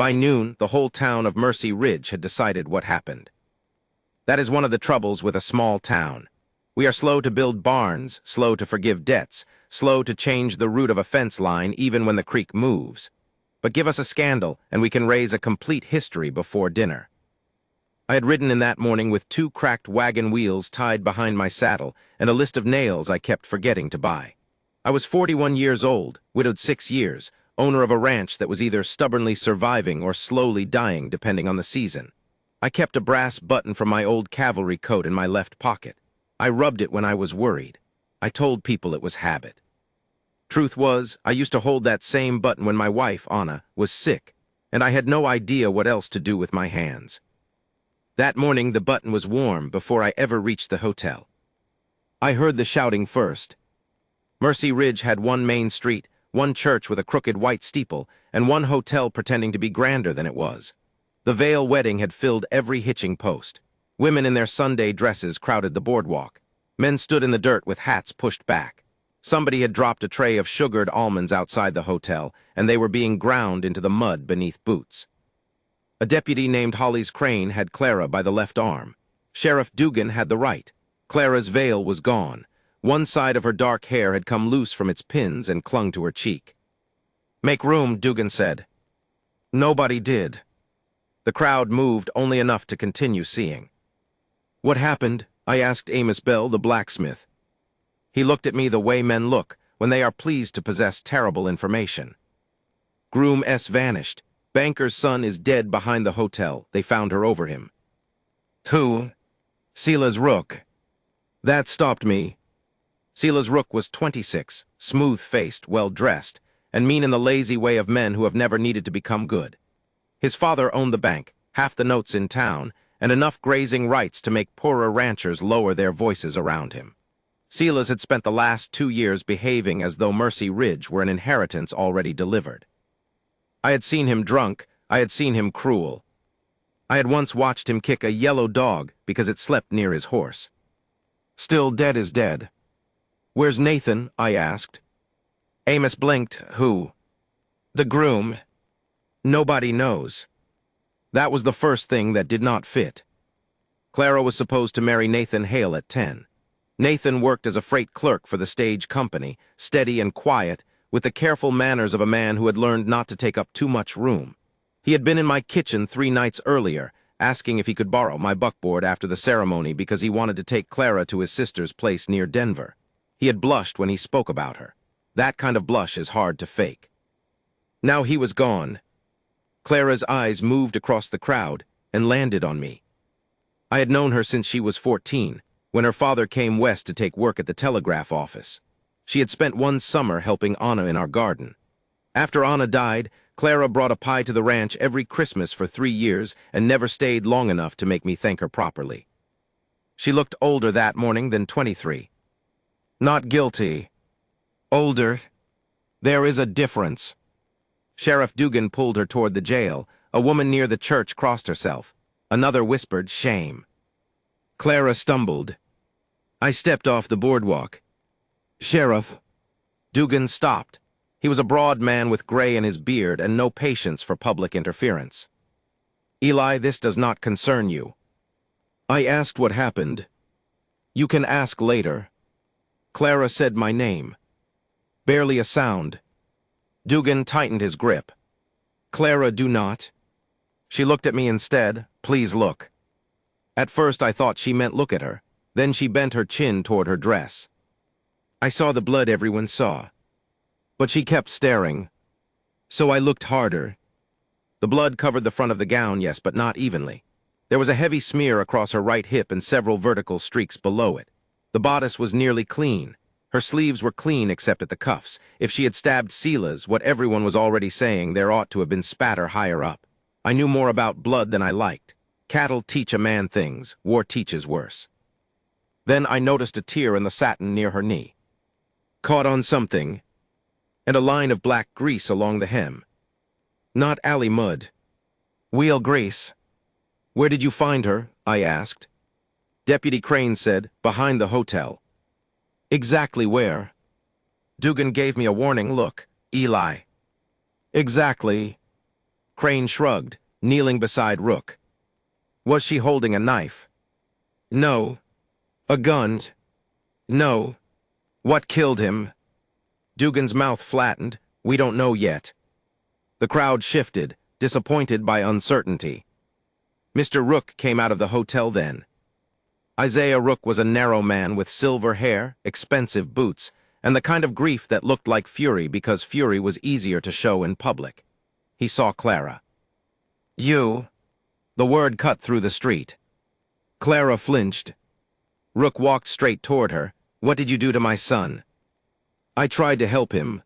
By noon, the whole town of Mercy Ridge had decided what happened. That is one of the troubles with a small town. We are slow to build barns, slow to forgive debts, slow to change the route of a fence line even when the creek moves. But give us a scandal, and we can raise a complete history before dinner. I had ridden in that morning with 2 cracked wagon wheels tied behind my saddle and a list of nails I kept forgetting to buy. I was 41 years old, widowed 6 years, owner of a ranch that was either stubbornly surviving or slowly dying depending on the season. I kept a brass button from my old cavalry coat in my left pocket. I rubbed it when I was worried. I told people it was habit. Truth was, I used to hold that same button when my wife, Anna, was sick, and I had no idea what else to do with my hands. That morning the button was warm before I ever reached the hotel. I heard the shouting first. Mercy Ridge had one main street, one church with a crooked white steeple, and one hotel pretending to be grander than it was. The veil wedding had filled every hitching post. Women in their Sunday dresses crowded the boardwalk. Men stood in the dirt with hats pushed back. Somebody had dropped a tray of sugared almonds outside the hotel, and they were being ground into the mud beneath boots. A deputy named Hollis Crane had Clara by the left arm. Sheriff Dugan had the right. Clara's veil was gone. One side of her dark hair had come loose from its pins and clung to her cheek. "Make room," Dugan said. Nobody did. The crowd moved only enough to continue seeing. "What happened?" I asked Amos Bell, the blacksmith. He looked at me the way men look when they are pleased to possess terrible information. "Groom S. vanished. Banker's son is dead behind the hotel. They found her over him." "Who?" "Silas Rook." That stopped me. Silas Rook was 26, smooth-faced, well-dressed, and mean in the lazy way of men who have never needed to become good. His father owned the bank, half the notes in town, and enough grazing rights to make poorer ranchers lower their voices around him. Silas had spent the last 2 years behaving as though Mercy Ridge were an inheritance already delivered. I had seen him drunk, I had seen him cruel. I had once watched him kick a yellow dog because it slept near his horse. Still, dead is dead. "Where's Nathan?" I asked. Amos blinked. "Who?" "The groom." "Nobody knows." That was the first thing that did not fit. Clara was supposed to marry Nathan Hale at 10. Nathan worked as a freight clerk for the stage company, steady and quiet, with the careful manners of a man who had learned not to take up too much room. He had been in my kitchen 3 nights earlier, asking if he could borrow my buckboard after the ceremony because he wanted to take Clara to his sister's place near Denver. He had blushed when he spoke about her. That kind of blush is hard to fake. Now he was gone. Clara's eyes moved across the crowd and landed on me. I had known her since she was 14, when her father came west to take work at the telegraph office. She had spent one summer helping Anna in our garden. After Anna died, Clara brought a pie to the ranch every Christmas for 3 years and never stayed long enough to make me thank her properly. She looked older that morning than 23. Not guilty. Older. There is a difference. Sheriff Dugan pulled her toward the jail. A woman near the church crossed herself. Another whispered, "Shame." Clara stumbled. I stepped off the boardwalk. "Sheriff." Dugan stopped. He was a broad man with gray in his beard and no patience for public interference. "Eli, this does not concern you." I asked what happened. "You can ask later." Clara said my name. Barely a sound. Dugan tightened his grip. "Clara, do not." She looked at me instead. "Please look." At first I thought she meant look at her. Then she bent her chin toward her dress. I saw the blood everyone saw. But she kept staring. So I looked harder. The blood covered the front of the gown, yes, but not evenly. There was a heavy smear across her right hip and several vertical streaks below it. The bodice was nearly clean. Her sleeves were clean except at the cuffs. If she had stabbed Silas, what everyone was already saying, there ought to have been spatter higher up. I knew more about blood than I liked. Cattle teach a man things. War teaches worse. Then I noticed a tear in the satin near her knee. Caught on something, and a line of black grease along the hem. Not alley mud. Wheel grease. "Where did you find her?" I asked. Deputy Crane said, "Behind the hotel." "Exactly where?" Dugan gave me a warning look. "Eli." "Exactly." Crane shrugged, kneeling beside Rook. Was she holding a knife? No. A gun? No. What killed him? Dugan's mouth flattened. We don't know yet. The crowd shifted, disappointed by uncertainty. Mr. Rook came out of the hotel then. Isaiah Rook was a narrow man with silver hair, expensive boots, and the kind of grief that looked like fury because fury was easier to show in public. He saw Clara. You. The word cut through the street. Clara flinched. Rook walked straight toward her. What did you do to my son? I tried to help him.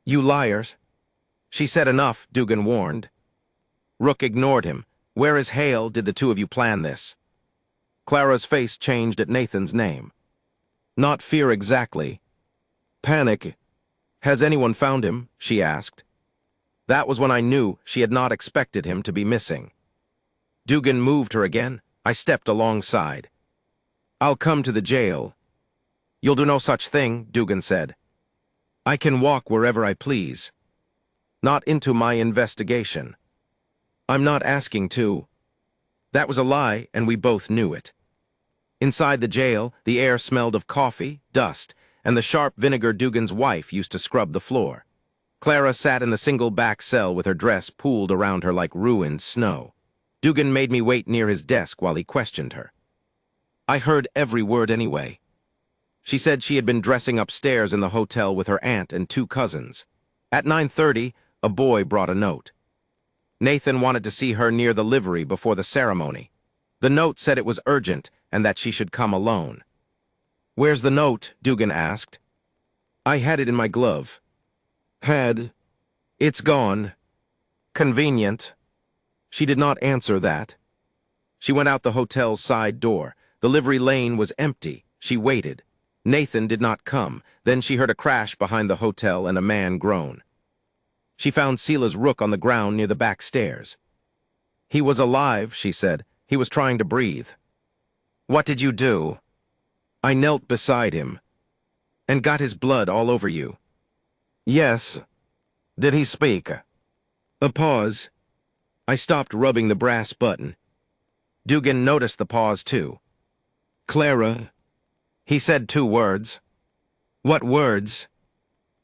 You liars. She said enough, Dugan warned. Rook ignored him. Where is Hale? Did the two of you plan this? Clara's face changed at Nathan's name. Not fear exactly. Panic. Has anyone found him? She asked. That was when I knew she had not expected him to be missing. Dugan moved her again. I stepped alongside. I'll come to the jail. You'll do no such thing, Dugan said. I can walk wherever I please. Not into my investigation. I'm not asking to. That was a lie, and we both knew it. Inside the jail, the air smelled of coffee, dust, and the sharp vinegar Dugan's wife used to scrub the floor. Clara sat in the single back cell with her dress pooled around her like ruined snow. Dugan made me wait near his desk while he questioned her. I heard every word anyway. She said she had been dressing upstairs in the hotel with her aunt and two cousins. At 9:30, a boy brought a note. Nathan wanted to see her near the livery before the ceremony. The note said it was urgent and that she should come alone. Where's the note? Dugan asked. I had it in my glove. Had. It's gone. Convenient. She did not answer that. She went out the hotel's side door. The livery lane was empty. She waited. Nathan did not come. Then she heard a crash behind the hotel and a man groan. She found Sila's Rook on the ground near the back stairs. He was alive, she said. He was trying to breathe. What did you do? I knelt beside him. And got his blood all over you. Yes. Did he speak? A pause. I stopped rubbing the brass button. Dugan noticed the pause too. Clara. He said 2 words. What words?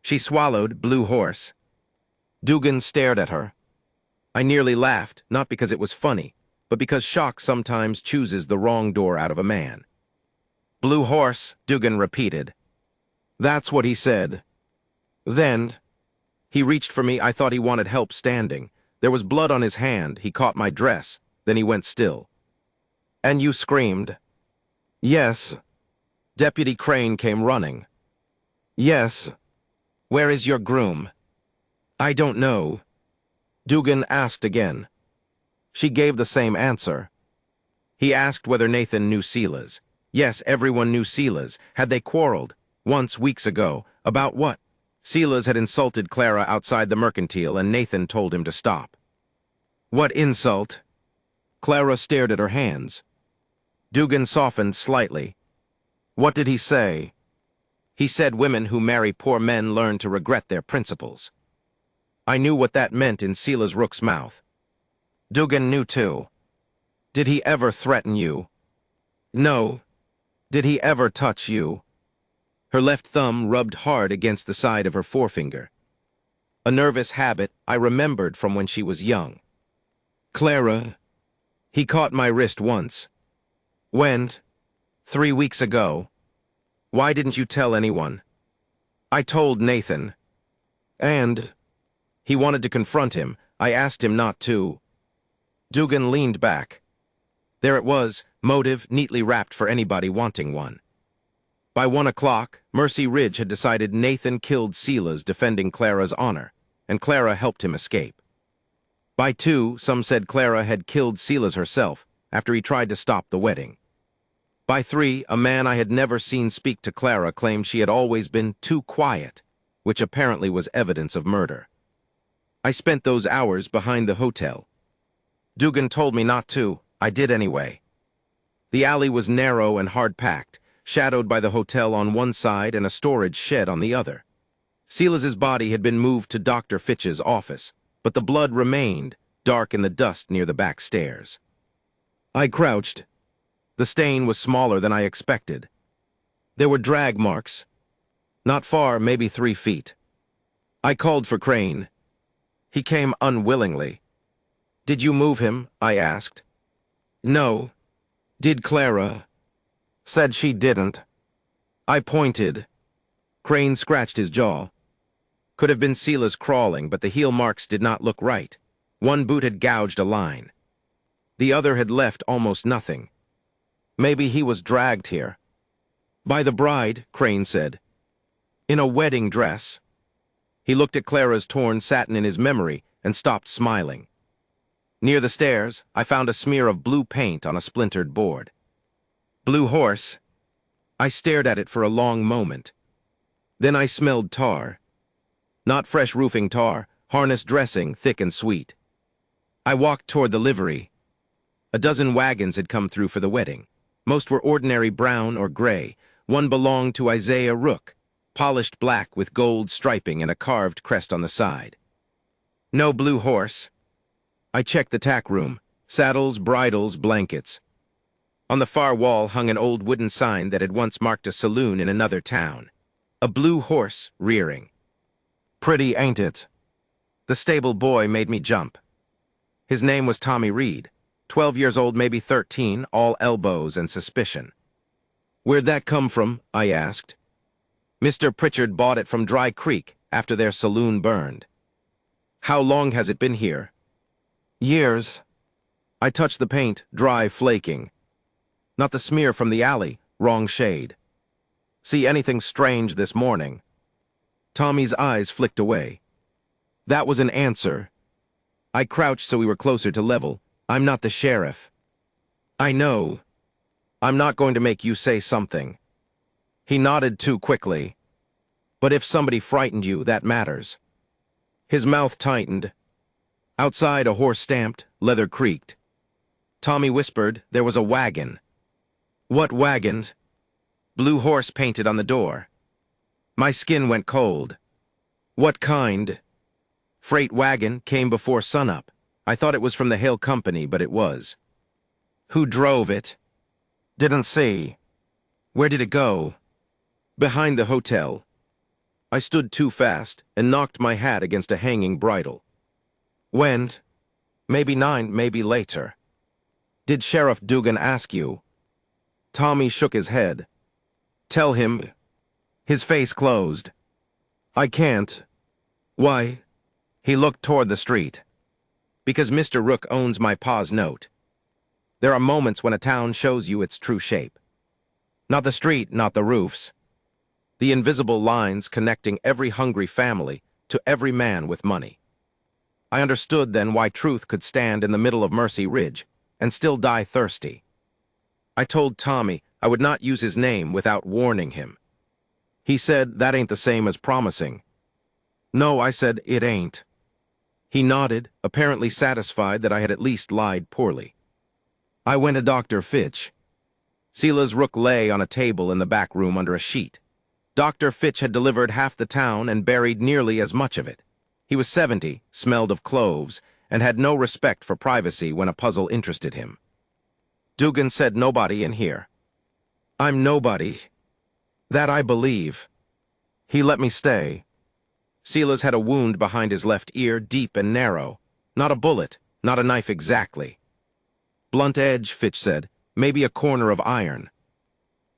She swallowed, blue horse. Dugan stared at her. I nearly laughed, not because it was funny, but because shock sometimes chooses the wrong door out of a man. Blue horse, Dugan repeated. That's what he said. Then, he reached for me. I thought he wanted help standing. There was blood on his hand. He caught my dress. Then he went still. And you screamed. Yes. Deputy Crane came running. Yes. Where is your groom? I don't know. Dugan asked again. She gave the same answer. He asked whether Nathan knew Sila's. Yes, everyone knew Sila's. Had they quarreled? Once, weeks ago. About what? Sila's had insulted Clara outside the mercantile, and Nathan told him to stop. What insult? Clara stared at her hands. Dugan softened slightly. What did he say? He said women who marry poor men learn to regret their principles. I knew what that meant in Sila's Rook's mouth. Dugan knew too. Did he ever threaten you? No. Did he ever touch you? Her left thumb rubbed hard against the side of her forefinger. A nervous habit I remembered from when she was young. Clara. He caught my wrist once. When? 3 weeks ago. Why didn't you tell anyone? I told Nathan. And? He wanted to confront him. I asked him not to. Dugan leaned back. There it was, motive neatly wrapped for anybody wanting one. By 1 o'clock, Mercy Ridge had decided Nathan killed Sila's defending Clara's honor, and Clara helped him escape. By 2, some said Clara had killed Sila's herself after he tried to stop the wedding. By 3, a man I had never seen speak to Clara claimed she had always been too quiet, which apparently was evidence of murder. I spent those hours behind the hotel. Dugan told me not to. I did anyway. The alley was narrow and hard-packed, shadowed by the hotel on one side and a storage shed on the other. Silas's body had been moved to Dr. Fitch's office. but the blood remained, dark in the dust near the back stairs. I crouched. The stain was smaller than I expected. There were drag marks. Not far, maybe 3 feet. I called for Crane. He came unwillingly. "Did you move him?" I asked. "No." "Did Clara?" "Said she didn't." I pointed. Crane scratched his jaw. Could have been Sila's crawling, but the heel marks did not look right. One boot had gouged a line. The other had left almost nothing. Maybe he was dragged here. "By the bride," Crane said. "In a wedding dress." He looked at Clara's torn satin in his memory and stopped smiling. Near the stairs, I found a smear of blue paint on a splintered board. "Blue horse." I stared at it for a long moment. Then I smelled tar. Not fresh roofing tar, harness dressing, thick and sweet. I walked toward the livery. A dozen wagons had come through for the wedding. Most were ordinary brown or gray. One belonged to Isaiah Rook, polished black with gold striping and a carved crest on the side. No blue horse. I checked the tack room. Saddles, bridles, blankets. On the far wall hung an old wooden sign that had once marked a saloon in another town. A blue horse rearing. Pretty, ain't it? The stable boy made me jump. His name was Tommy Reed, 12 years old, maybe 13, all elbows and suspicion. "Where'd that come from?" I asked. "Mr. Pritchard bought it from Dry Creek after their saloon burned." "How long has it been here?" "Years." I touched the paint, dry, flaking. Not the smear from the alley, wrong shade. "See anything strange this morning?" Tommy's eyes flicked away. That was an answer. I crouched so we were closer to level. "I'm not the sheriff." "I know. I'm not going to make you say something." He nodded too quickly. "But if somebody frightened you, that matters." His mouth tightened. Outside, a horse stamped, leather creaked. Tommy whispered there was a wagon. "What wagon?" "Blue horse painted on the door." My skin went cold. "What kind?" "Freight wagon, came before sunup. I thought it was from the Hale Company, but it was." "Who drove it?" "Didn't see." "Where did it go?" "Behind the hotel." I stood too fast and knocked my hat against a hanging bridle. "When?" "Maybe 9, maybe later." "Did Sheriff Dugan ask you?" Tommy shook his head. "Tell him." His face closed. "I can't." "Why?" He looked toward the street. "Because Mr. Rook owns my pa's note." There are moments when a town shows you its true shape. Not the street, not the roofs. The invisible lines connecting every hungry family to every man with money. I understood then why truth could stand in the middle of Mercy Ridge and still die thirsty. I told Tommy I would not use his name without warning him. He said that ain't the same as promising. "No," I said, "it ain't." He nodded, apparently satisfied that I had at least lied poorly. I went to Dr. Fitch. Sila's Rook lay on a table in the back room under a sheet. Dr. Fitch had delivered half the town and buried nearly as much of it. He was 70, smelled of cloves, and had no respect for privacy when a puzzle interested him. "Dugan said nobody in here." "I'm nobody." "That I believe." "He let me stay." Sila's had a wound behind his left ear, deep and narrow. Not a bullet, not a knife exactly. "Blunt edge," Fitch said. "Maybe a corner of iron."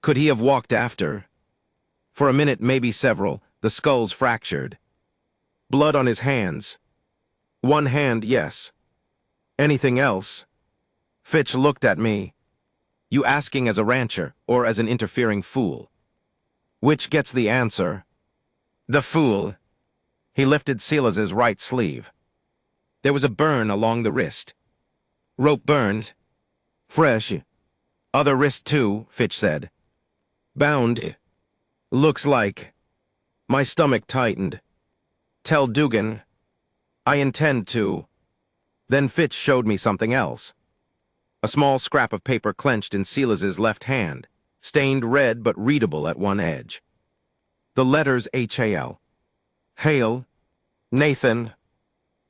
"Could he have walked after?" "For a minute, maybe several. The skull's fractured." "Blood on his hands." "One hand, yes." "Anything else?" Fitch looked at me. "You asking as a rancher or as an interfering fool?" "Which gets the answer?" "The fool." He lifted Silas's right sleeve. There was a burn along the wrist. "Rope burned." "Fresh." "Other wrist too," Fitch said. "Bound." "Looks like." My stomach tightened. "Tell Dugan." "I intend to." Then Fitch showed me something else. A small scrap of paper clenched in Silas's left hand, stained red but readable at one edge. The letters H-A-L. Hale. Nathan.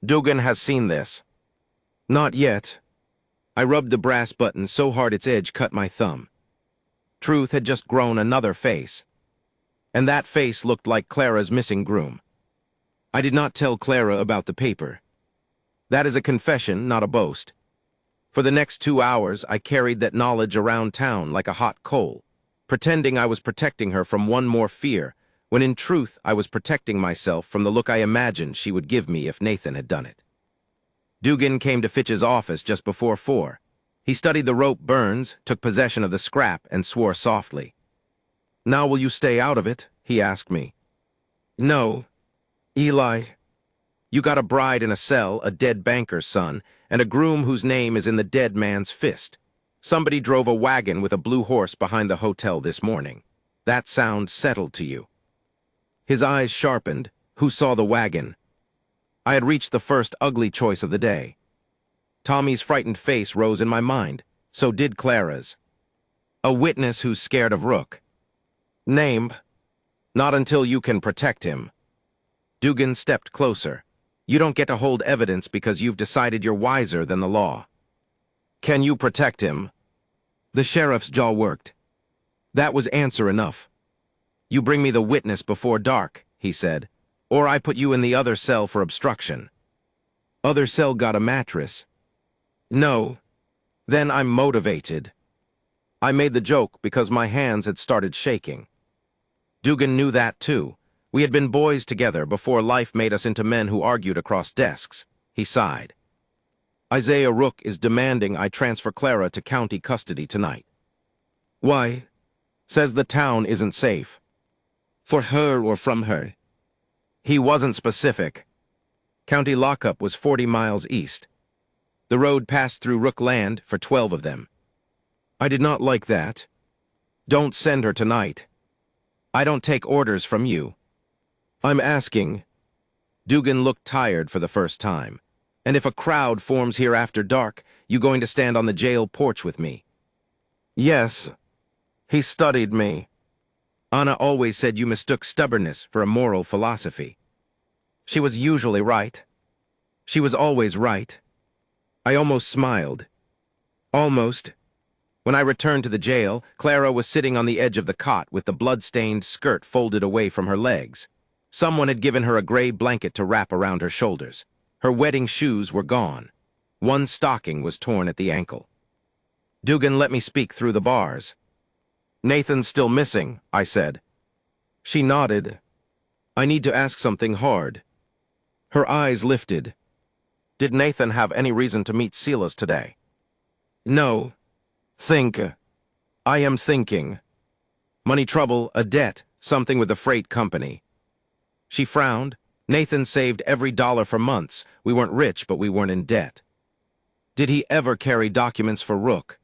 Dugan has seen this. Not yet. I rubbed the brass button so hard its edge cut my thumb. Truth had just grown another face. And that face looked like Clara's missing groom. I did not tell Clara about the paper. That is a confession, not a boast. For the next 2 hours, I carried that knowledge around town like a hot coal, pretending I was protecting her from one more fear, when in truth I was protecting myself from the look I imagined she would give me if Nathan had done it. Dugan came to Fitch's office just before 4. He studied the rope burns, took possession of the scrap, and swore softly. "Now will you stay out of it?" he asked me. "No. Eli, you got a bride in a cell, a dead banker's son, and a groom whose name is in the dead man's fist. Somebody drove a wagon with a blue horse behind the hotel this morning. That sound settled to you." His eyes sharpened. Who saw the wagon? I had reached the first ugly choice of the day. Tommy's frightened face rose in my mind. So did Clara's. A witness who's scared of Rook. Name. Not until you can protect him. Dugan stepped closer. You don't get to hold evidence because you've decided you're wiser than the law. Can you protect him? The sheriff's jaw worked. That was answer enough. You bring me the witness before dark, he said, or I put you in the other cell for obstruction. Other cell got a mattress. No. Then I'm motivated. I made the joke because my hands had started shaking. Dugan knew that too. We had been boys together before life made us into men who argued across desks. He sighed. Isaiah Rook is demanding I transfer Clara to county custody tonight. Why? Says the town isn't safe. For her or from her? He wasn't specific. County lockup was 40 miles east. The road passed through Rook land for 12 of them. I did not like that. Don't send her tonight. I don't take orders from you. I'm asking. Dugan looked tired for the first time. And if a crowd forms here after dark, you going to stand on the jail porch with me? Yes. He studied me. Anna always said you mistook stubbornness for a moral philosophy. She was usually right. She was always right. I almost smiled. Almost. When I returned to the jail, Clara was sitting on the edge of the cot with the blood-stained skirt folded away from her legs. Someone had given her a gray blanket to wrap around her shoulders. Her wedding shoes were gone. One stocking was torn at the ankle. Dugan let me speak through the bars. Nathan's still missing, I said. She nodded. I need to ask something hard. Her eyes lifted. Did Nathan have any reason to meet Silas today? No. Think. I am thinking. Money trouble, a debt, something with the freight company. She frowned. Nathan saved every dollar for months. We weren't rich, but we weren't in debt. Did he ever carry documents for Rook?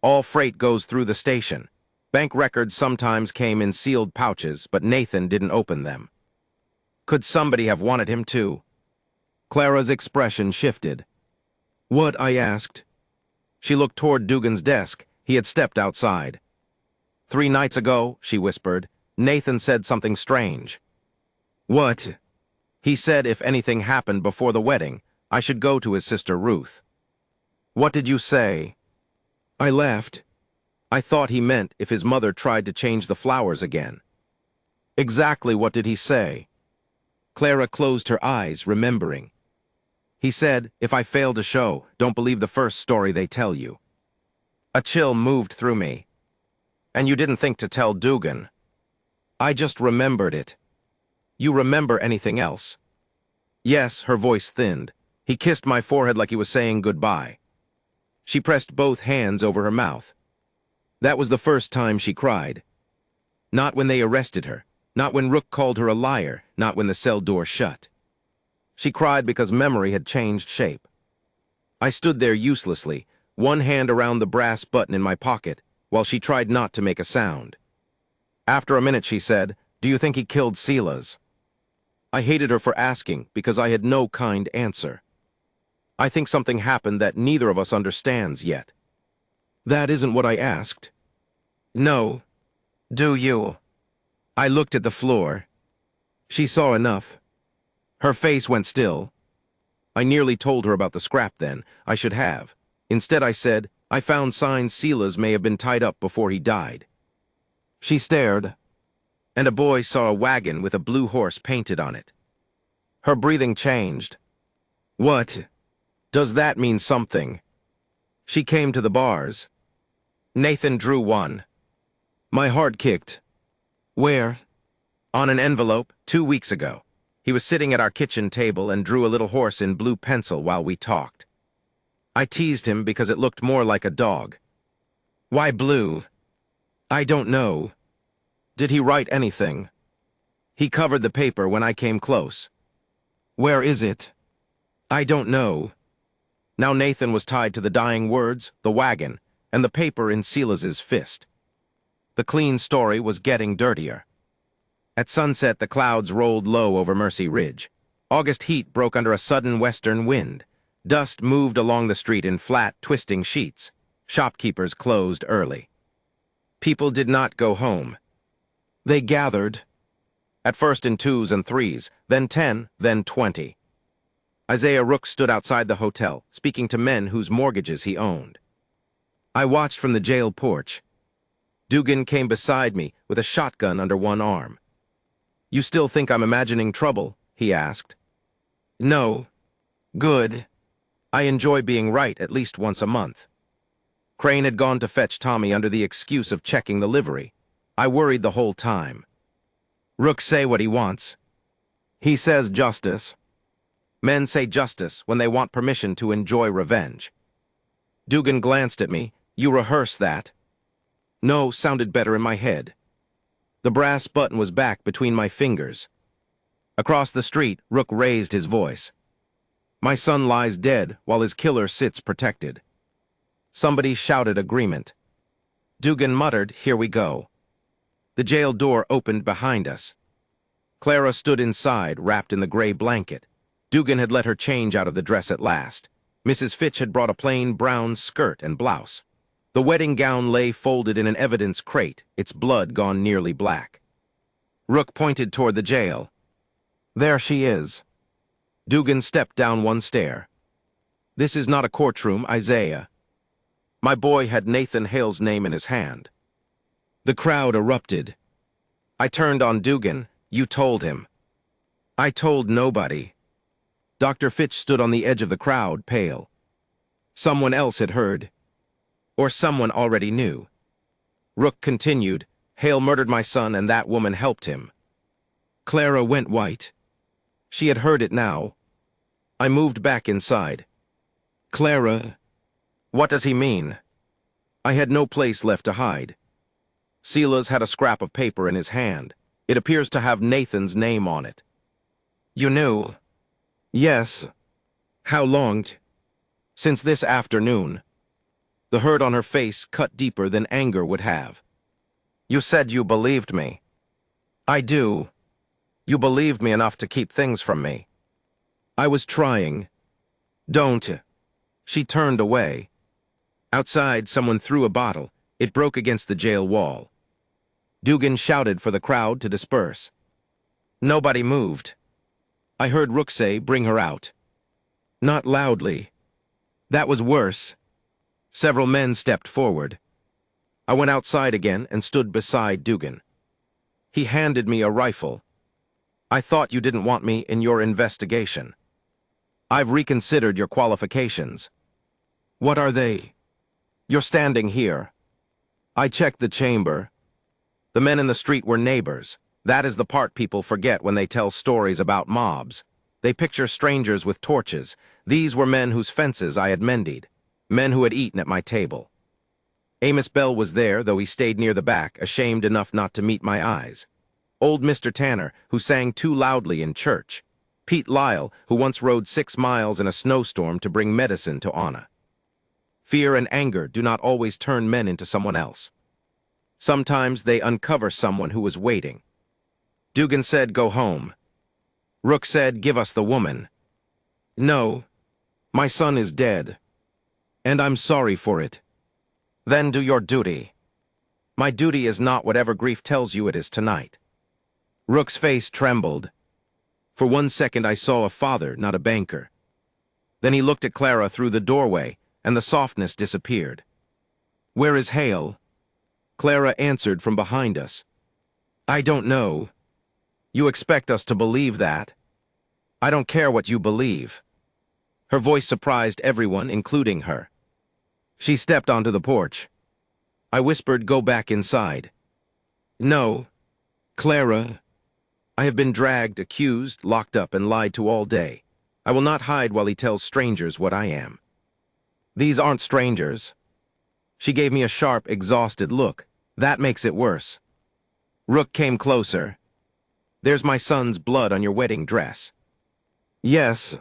All freight goes through the station. Bank records sometimes came in sealed pouches, but Nathan didn't open them. Could somebody have wanted him to? Clara's expression shifted. What? I asked. She looked toward Dugan's desk. He had stepped outside. 3 nights ago, she whispered, Nathan said something strange. What? He said if anything happened before the wedding, I should go to his sister Ruth. What did you say? I laughed. I thought he meant if his mother tried to change the flowers again. Exactly what did he say? Clara closed her eyes, remembering. He said, if I fail to show, don't believe the first story they tell you. A chill moved through me. And you didn't think to tell Dugan. I just remembered it. You remember anything else? Yes, her voice thinned. He kissed my forehead like he was saying goodbye. She pressed both hands over her mouth. That was the first time she cried. Not when they arrested her, not when Rook called her a liar, not when the cell door shut. She cried because memory had changed shape. I stood there uselessly, one hand around the brass button in my pocket, while she tried not to make a sound. After a minute she said, Do you think he killed Silas? I hated her for asking because I had no kind answer. I think something happened that neither of us understands yet. That isn't what I asked. No. Do you? I looked at the floor. She saw enough. Her face went still. I nearly told her about the scrap then. I should have. Instead, I said, I found signs Silas may have been tied up before he died. She stared, and a boy saw a wagon with a blue horse painted on it. Her breathing changed. What? Does that mean something? She came to the bars. Nathan drew one. My heart kicked. Where? On an envelope, 2 weeks ago. He was sitting at our kitchen table and drew a little horse in blue pencil while we talked. I teased him because it looked more like a dog. Why blue? I don't know. Did he write anything? He covered the paper when I came close. Where is it? I don't know. Now Nathan was tied to the dying words, the wagon, and the paper in Silas's fist. The clean story was getting dirtier. At sunset, the clouds rolled low over Mercy Ridge. August heat broke under a sudden western wind. Dust moved along the street in flat, twisting sheets. Shopkeepers closed early. People did not go home. They gathered, at first in 2s and 3s, then 10, then 20. Isaiah Rook stood outside the hotel, speaking to men whose mortgages he owned. I watched from the jail porch. Dugan came beside me with a shotgun under one arm. You still think I'm imagining trouble? He asked. No. Good. I enjoy being right at least once a month. Crane had gone to fetch Tommy under the excuse of checking the livery. I worried the whole time. Rook say what he wants. He says justice. Men say justice when they want permission to enjoy revenge. Dugan glanced at me. You rehearse that? No sounded better in my head. The brass button was back between my fingers. Across the street, Rook raised his voice. My son lies dead while his killer sits protected. Somebody shouted agreement. Dugan muttered, here we go. The jail door opened behind us. Clara stood inside, wrapped in the gray blanket. Dugan had let her change out of the dress at last. Mrs. Fitch had brought a plain brown skirt and blouse. The wedding gown lay folded in an evidence crate, its blood gone nearly black. Rook pointed toward the jail. There she is. Dugan stepped down one stair. This is not a courtroom, Isaiah. My boy had Nathan Hale's name in his hand. The crowd erupted. I turned on Dugan. You told him. I told nobody. Dr. Fitch stood on the edge of the crowd, pale. Someone else had heard. Or someone already knew. Rook continued, Hale murdered my son and that woman helped him. Clara went white. She had heard it now. I moved back inside. Clara, what does he mean? I had no place left to hide. Silas had a scrap of paper in his hand. It appears to have Nathan's name on it. You knew? Yes. How long? Since this afternoon. The hurt on her face cut deeper than anger would have. You said you believed me. I do. You believed me enough to keep things from me. I was trying. Don't. She turned away. Outside, someone threw a bottle. It broke against the jail wall. Dugan shouted for the crowd to disperse. Nobody moved. I heard Rook say, bring her out. Not loudly. That was worse. Several men stepped forward. I went outside again and stood beside Dugan. He handed me a rifle. I thought you didn't want me in your investigation. I've reconsidered your qualifications. What are they? You're standing here. I checked the chamber. The men in the street were neighbors. That is the part people forget when they tell stories about mobs. They picture strangers with torches. These were men whose fences I had mended. Men who had eaten at my table. Amos Bell was there, though he stayed near the back, ashamed enough not to meet my eyes. Old Mr. Tanner, who sang too loudly in church. Pete Lyle, who once rode 6 miles in a snowstorm to bring medicine to Anna. Fear and anger do not always turn men into someone else. Sometimes they uncover someone who was waiting. Dugan said, go home. Rook said, give us the woman. No, my son is dead. And I'm sorry for it. Then do your duty. My duty is not whatever grief tells you it is tonight. Rook's face trembled. For 1 second I saw a father, not a banker. Then he looked at Clara through the doorway, and the softness disappeared. "Where is Hale?" Clara answered from behind us. "I don't know. You expect us to believe that? I don't care what you believe." Her voice surprised everyone, including her. She stepped onto the porch. I whispered, "Go back inside." "No, Clara. I have been dragged, accused, locked up, and lied to all day. I will not hide while he tells strangers what I am." "These aren't strangers." She gave me a sharp, exhausted look. "That makes it worse." Rook came closer. "There's my son's blood on your wedding dress." "Yes."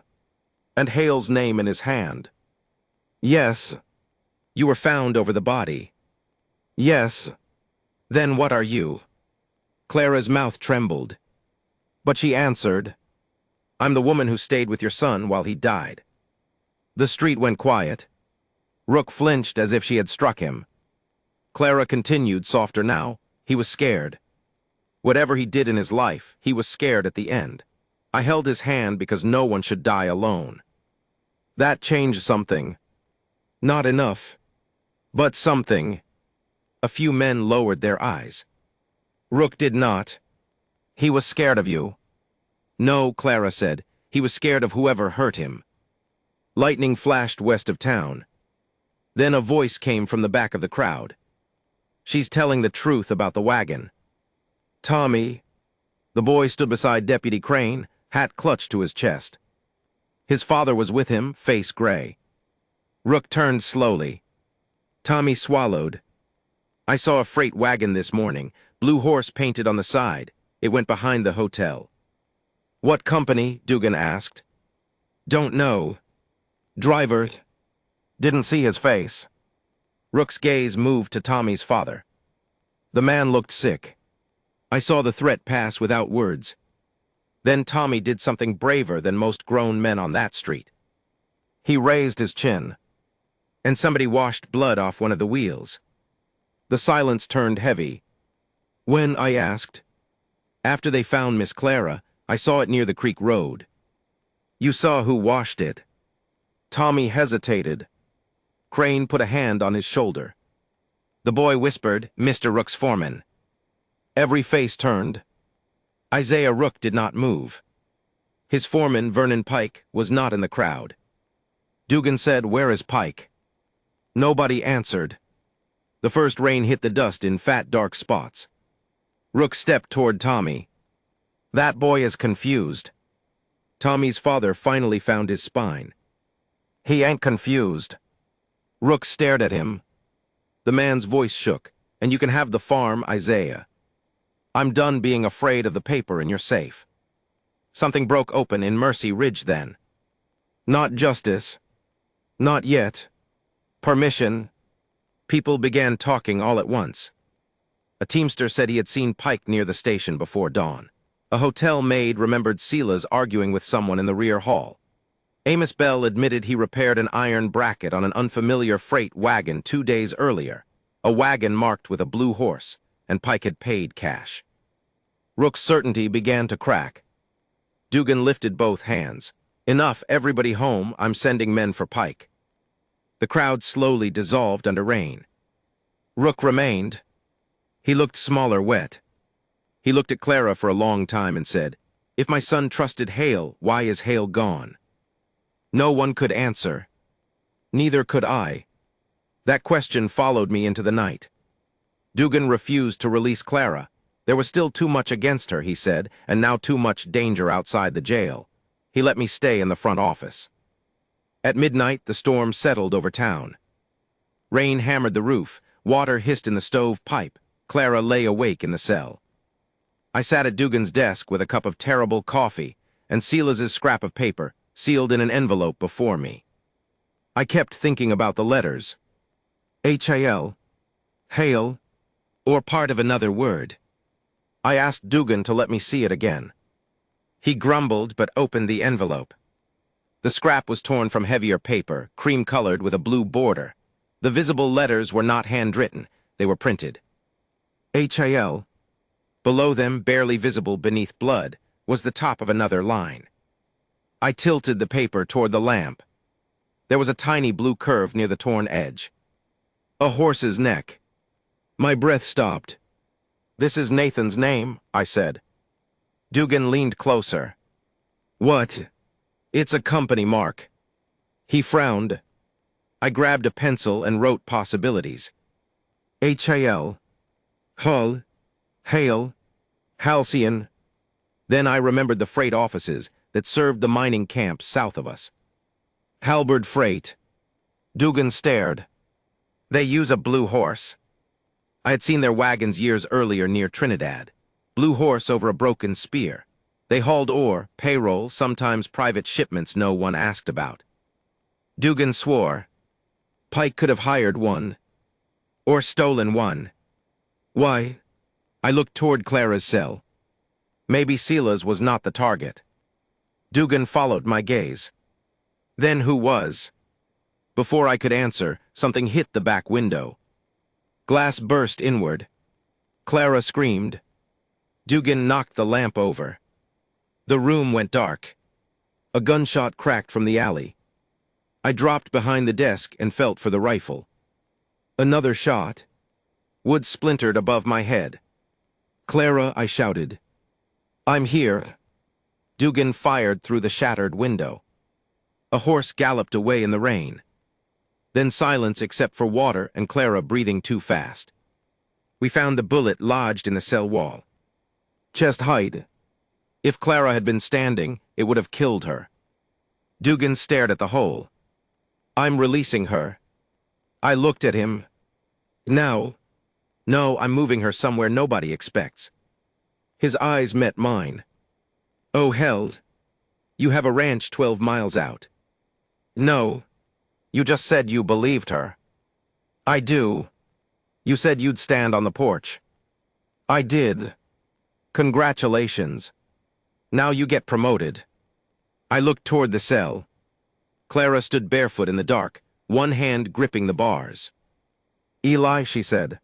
"And Hale's name in his hand." "Yes." "You were found over the body." "Yes." "Then what are you?" Clara's mouth trembled. But she answered, "I'm the woman who stayed with your son while he died." The street went quiet. Rook flinched as if she had struck him. Clara continued, softer now. He was scared. Whatever he did in his life, he was scared at the end. I held his hand because no one should die alone. That changed something. Not enough, but something. A few men lowered their eyes. Rook did not. "He was scared of you." "No," Clara said. "He was scared of whoever hurt him." Lightning flashed west of town. Then a voice came from the back of the crowd. "She's telling the truth about the wagon." "Tommy." The boy stood beside Deputy Crane, hat clutched to his chest. His father was with him, face gray. Rook turned slowly. Tommy swallowed. "I saw a freight wagon this morning, blue horse painted on the side. It went behind the hotel." "What company?" Dugan asked. "Don't know. Driver." "Didn't see his face." Rook's gaze moved to Tommy's father. The man looked sick. I saw the threat pass without words. Then Tommy did something braver than most grown men on that street. He raised his chin, and somebody washed blood off one of the wheels. The silence turned heavy. "When?" I asked. "After they found Miss Clara, I saw it near the creek road." "You saw who washed it?" Tommy hesitated. Crane put a hand on his shoulder. The boy whispered, "Mr. Rook's foreman." Every face turned. Isaiah Rook did not move. His foreman, Vernon Pike, was not in the crowd. Dugan said, "Where is Pike?" Nobody answered. The first rain hit the dust in fat, dark spots. Rook stepped toward Tommy. "That boy is confused." Tommy's father finally found his spine. "He ain't confused." Rook stared at him. The man's voice shook. "And you can have the farm, Isaiah. I'm done being afraid of the paper in your safe." Something broke open in Mercy Ridge then. Not justice. Not yet. Permission. People began talking all at once. A teamster said he had seen Pike near the station before dawn. A hotel maid remembered Sela's arguing with someone in the rear hall. Amos Bell admitted he repaired an iron bracket on an unfamiliar freight wagon 2 days earlier, a wagon marked with a blue horse, and Pike had paid cash. Rook's certainty began to crack. Dugan lifted both hands. "Enough, everybody home, I'm sending men for Pike." The crowd slowly dissolved under rain. Rook remained. He looked smaller, wet. He looked at Clara for a long time and said, "If my son trusted Hale, why is Hale gone?" No one could answer. Neither could I. That question followed me into the night. Dugan refused to release Clara. There was still too much against her, he said, and now too much danger outside the jail. He let me stay in the front office. At midnight, the storm settled over town. Rain hammered the roof. Water hissed in the stove pipe. Clara lay awake in the cell. I sat at Dugan's desk with a cup of terrible coffee and Silas's scrap of paper, sealed in an envelope before me. I kept thinking about the letters. H-A-L, Hale, or part of another word. I asked Dugan to let me see it again. He grumbled but opened the envelope. The scrap was torn from heavier paper, cream-colored with a blue border. The visible letters were not handwritten. They were printed. H-A-L. Below them, barely visible beneath blood, was the top of another line. I tilted the paper toward the lamp. There was a tiny blue curve near the torn edge. A horse's neck. My breath stopped. "This is Nathan's name," I said. Dugan leaned closer. "What?" "It's a company mark." He frowned. I grabbed a pencil and wrote possibilities. H-A-L, Hull, Hale, Halcyon. Then I remembered the freight offices that served the mining camps south of us. Halberd Freight. Dugan stared. "They use a blue horse." I had seen their wagons years earlier near Trinidad. Blue horse over a broken spear. They hauled ore, payroll, sometimes private shipments no one asked about. Dugan swore. Pike could have hired one. Or stolen one. Why? I looked toward Clara's cell. Maybe Sela's was not the target. Dugan followed my gaze. Then who was? Before I could answer, something hit the back window. Glass burst inward. Clara screamed. Dugan knocked the lamp over. The room went dark. A gunshot cracked from the alley. I dropped behind the desk and felt for the rifle. Another shot. Wood splintered above my head. "Clara," I shouted. "I'm here." Dugan fired through the shattered window. A horse galloped away in the rain. Then silence except for water and Clara breathing too fast. We found the bullet lodged in the cell wall. Chest height. If Clara had been standing, it would have killed her. Dugan stared at the hole. "I'm releasing her." I looked at him. "Now." "No, I'm moving her somewhere nobody expects." His eyes met mine. "Oh, hell. You have a ranch 12 miles out." "No. You just said you believed her." "I do." "You said you'd stand on the porch." "I did." "Congratulations. Now you get promoted." I looked toward the cell. Clara stood barefoot in the dark, one hand gripping the bars. "Eli," she said.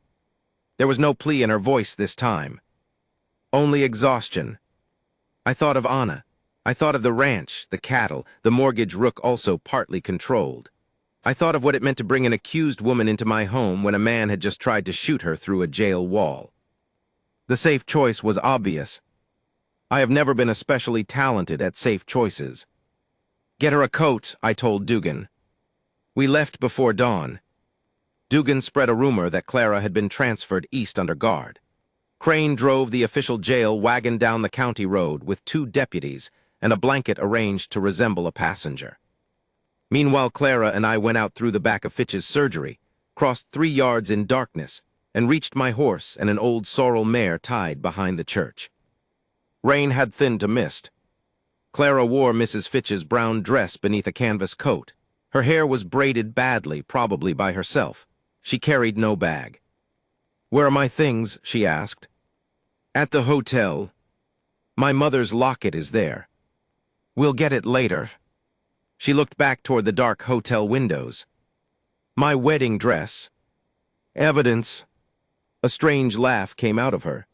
There was no plea in her voice this time. Only exhaustion. I thought of Anna. I thought of the ranch, the cattle, the mortgage Rook also partly controlled. I thought of what it meant to bring an accused woman into my home when a man had just tried to shoot her through a jail wall. The safe choice was obvious. I have never been especially talented at safe choices. "Get her a coat," I told Dugan. We left before dawn. Dugan spread a rumor that Clara had been transferred east under guard. Crane drove the official jail wagon down the county road with 2 deputies and a blanket arranged to resemble a passenger. Meanwhile, Clara and I went out through the back of Fitch's surgery, crossed 3 yards in darkness, and reached my horse and an old sorrel mare tied behind the church. Rain had thinned to mist. Clara wore Mrs. Fitch's brown dress beneath a canvas coat. Her hair was braided badly, probably by herself. She carried no bag. "Where are my things?" she asked. "At the hotel. My mother's locket is there. We'll get it later." She looked back toward the dark hotel windows. "My wedding dress. Evidence." A strange laugh came out of her.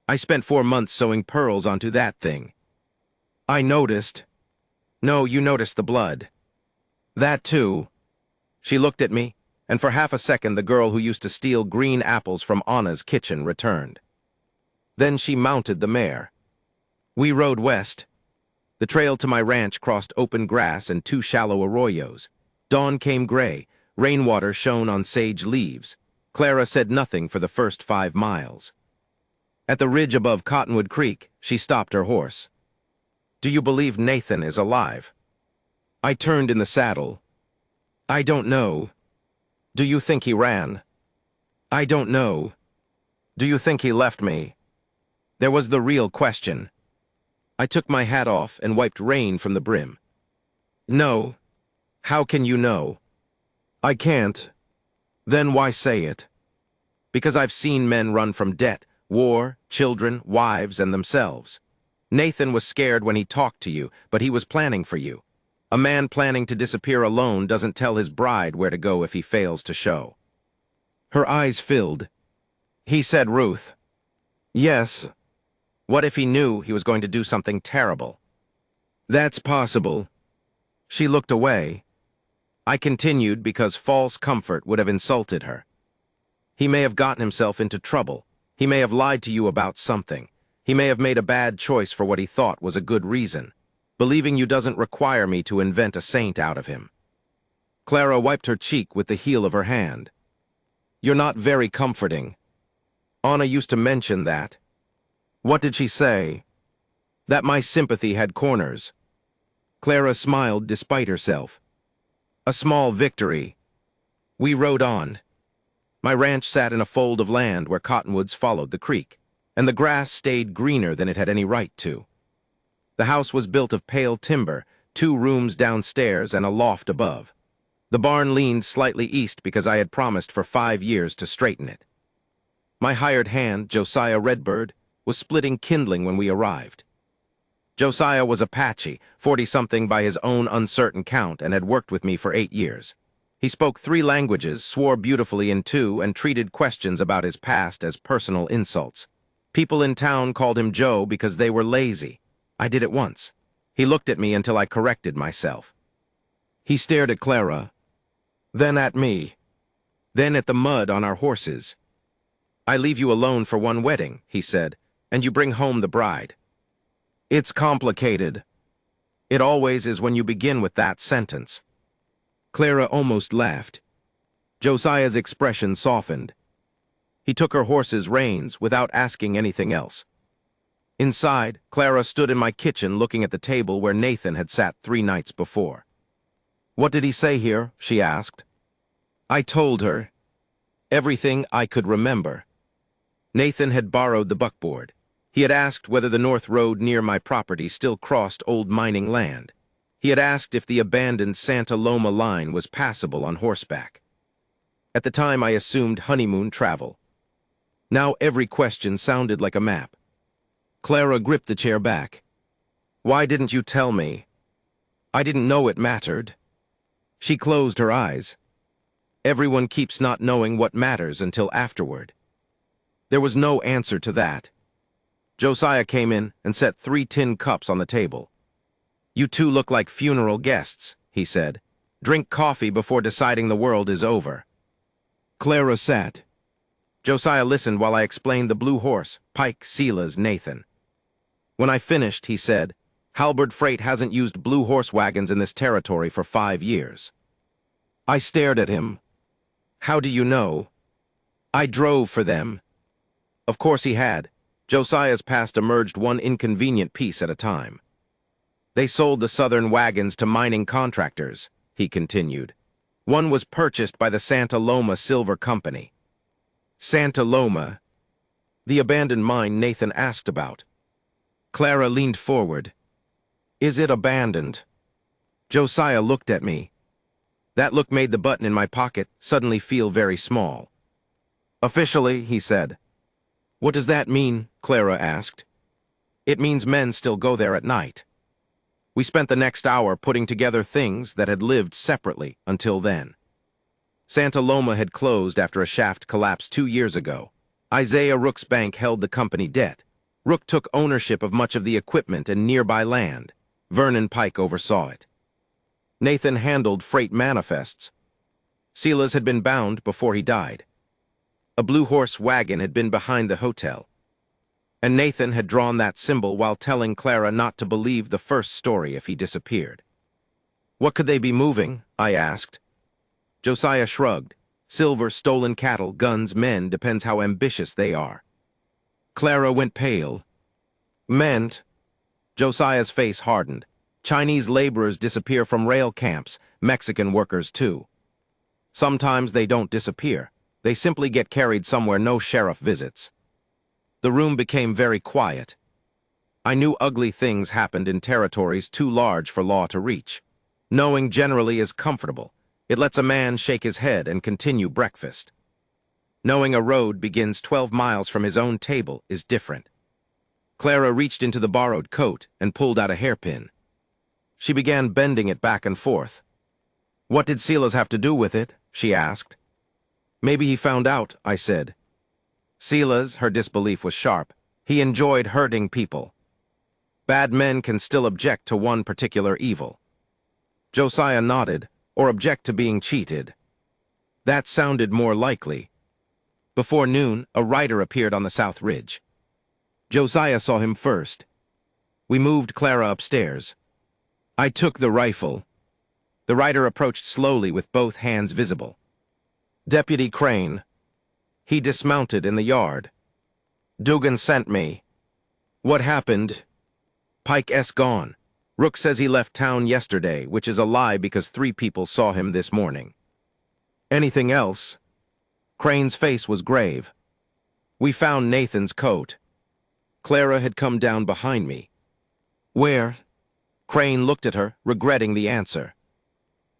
"I spent 4 months sewing pearls onto that thing." "I noticed." "No, you noticed the blood." "That too." She looked at me, and for half a second the girl who used to steal green apples from Anna's kitchen returned. Then she mounted the mare. We rode west. The trail to my ranch crossed open grass and 2 shallow arroyos. Dawn came gray, rainwater shone on sage leaves. Clara said nothing for the first 5 miles. At the ridge above Cottonwood Creek, she stopped her horse. "Do you believe Nathan is alive?" I turned in the saddle. "I don't know." "Do you think he ran?" "I don't know." "Do you think he left me?" There was the real question. I took my hat off and wiped rain from the brim. "No." "How can you know?" "I can't." "Then why say it?" "Because I've seen men run from debt, war, children, wives, and themselves. Nathan was scared when he talked to you, but he was planning for you. A man planning to disappear alone doesn't tell his bride where to go if he fails to show." Her eyes filled. "He said Ruth." "Yes." "What if he knew he was going to do something terrible?" "That's possible." She looked away. I continued because false comfort would have insulted her. He may have gotten himself into trouble. He may have lied to you about something. He may have made a bad choice for what he thought was a good reason. Believing you doesn't require me to invent a saint out of him. Clara wiped her cheek with the heel of her hand. You're not very comforting. Anna used to mention that. What did she say? That my sympathy had corners. Clara smiled despite herself. A small victory. We rode on. My ranch sat in a fold of land where cottonwoods followed the creek, and the grass stayed greener than it had any right to. The house was built of pale timber, 2 rooms downstairs and a loft above. The barn leaned slightly east because I had promised for 5 years to straighten it. My hired hand, Josiah Redbird, was splitting kindling when we arrived. Josiah was Apache, 40-something by his own uncertain count, and had worked with me for 8 years. He spoke 3 languages, swore beautifully in 2, and treated questions about his past as personal insults. People in town called him Joe because they were lazy. I did it once. He looked at me until I corrected myself. He stared at Clara, then at me, then at the mud on our horses. I leave you alone for one wedding, he said, and you bring home the bride. It's complicated. It always is when you begin with that sentence. Clara almost laughed. Josiah's expression softened. He took her horse's reins without asking anything else. Inside, Clara stood in my kitchen looking at the table where Nathan had sat 3 nights before. What did he say here? She asked. I told her. Everything I could remember. Nathan had borrowed the buckboard. He had asked whether the north road near my property still crossed old mining land. He had asked if the abandoned Santa Loma line was passable on horseback. At the time, I assumed honeymoon travel. Now every question sounded like a map. Clara gripped the chair back. Why didn't you tell me? I didn't know it mattered. She closed her eyes. Everyone keeps not knowing what matters until afterward. There was no answer to that. Josiah came in and set 3 tin cups on the table. You 2 look like funeral guests, he said. Drink coffee before deciding the world is over. Clara sat. Josiah listened while I explained the blue horse, Pike Sela's Nathan. When I finished, he said, Halberd Freight hasn't used blue horse wagons in this territory for 5 years. I stared at him. How do you know? I drove for them. Of course he had. Josiah's past emerged one inconvenient piece at a time. They sold the southern wagons to mining contractors, he continued. One was purchased by the Santa Loma Silver Company. Santa Loma? The abandoned mine Nathan asked about. Clara leaned forward. Is it abandoned? Josiah looked at me. That look made the button in my pocket suddenly feel very small. Officially, he said. What does that mean? Clara asked. It means men still go there at night. We spent the next hour putting together things that had lived separately until then. Santa Loma had closed after a shaft collapsed 2 years ago. Isaiah Rook's bank held the company debt. Rook took ownership of much of the equipment and nearby land. Vernon Pike oversaw it. Nathan handled freight manifests. Sela's had been bound before he died. A blue horse wagon had been behind the hotel. And Nathan had drawn that symbol while telling Clara not to believe the first story if he disappeared. What could they be moving? I asked. Josiah shrugged. Silver, stolen cattle, guns, men, depends how ambitious they are. Clara went pale. Meant? Josiah's face hardened. Chinese laborers disappear from rail camps, Mexican workers too. Sometimes they don't disappear. They simply get carried somewhere no sheriff visits. The room became very quiet. I knew ugly things happened in territories too large for law to reach. Knowing generally is comfortable. It lets a man shake his head and continue breakfast. Knowing a road begins 12 miles from his own table is different. Clara reached into the borrowed coat and pulled out a hairpin. She began bending it back and forth. What did Sela's have to do with it? She asked. Maybe he found out, I said. Sela's, her disbelief was sharp. He enjoyed hurting people. Bad men can still object to one particular evil. Josiah nodded. or object to being cheated. That sounded more likely. Before noon, a rider appeared on the South Ridge. Josiah saw him first. We moved Clara upstairs. I took the rifle. The rider approached slowly with both hands visible. Deputy Crane. He dismounted in the yard. Dugan sent me. What happened? Pike gone. Rook says he left town yesterday, which is a lie because 3 people saw him this morning. Anything else? Crane's face was grave. We found Nathan's coat. Clara had come down behind me. Where? Crane looked at her, regretting the answer.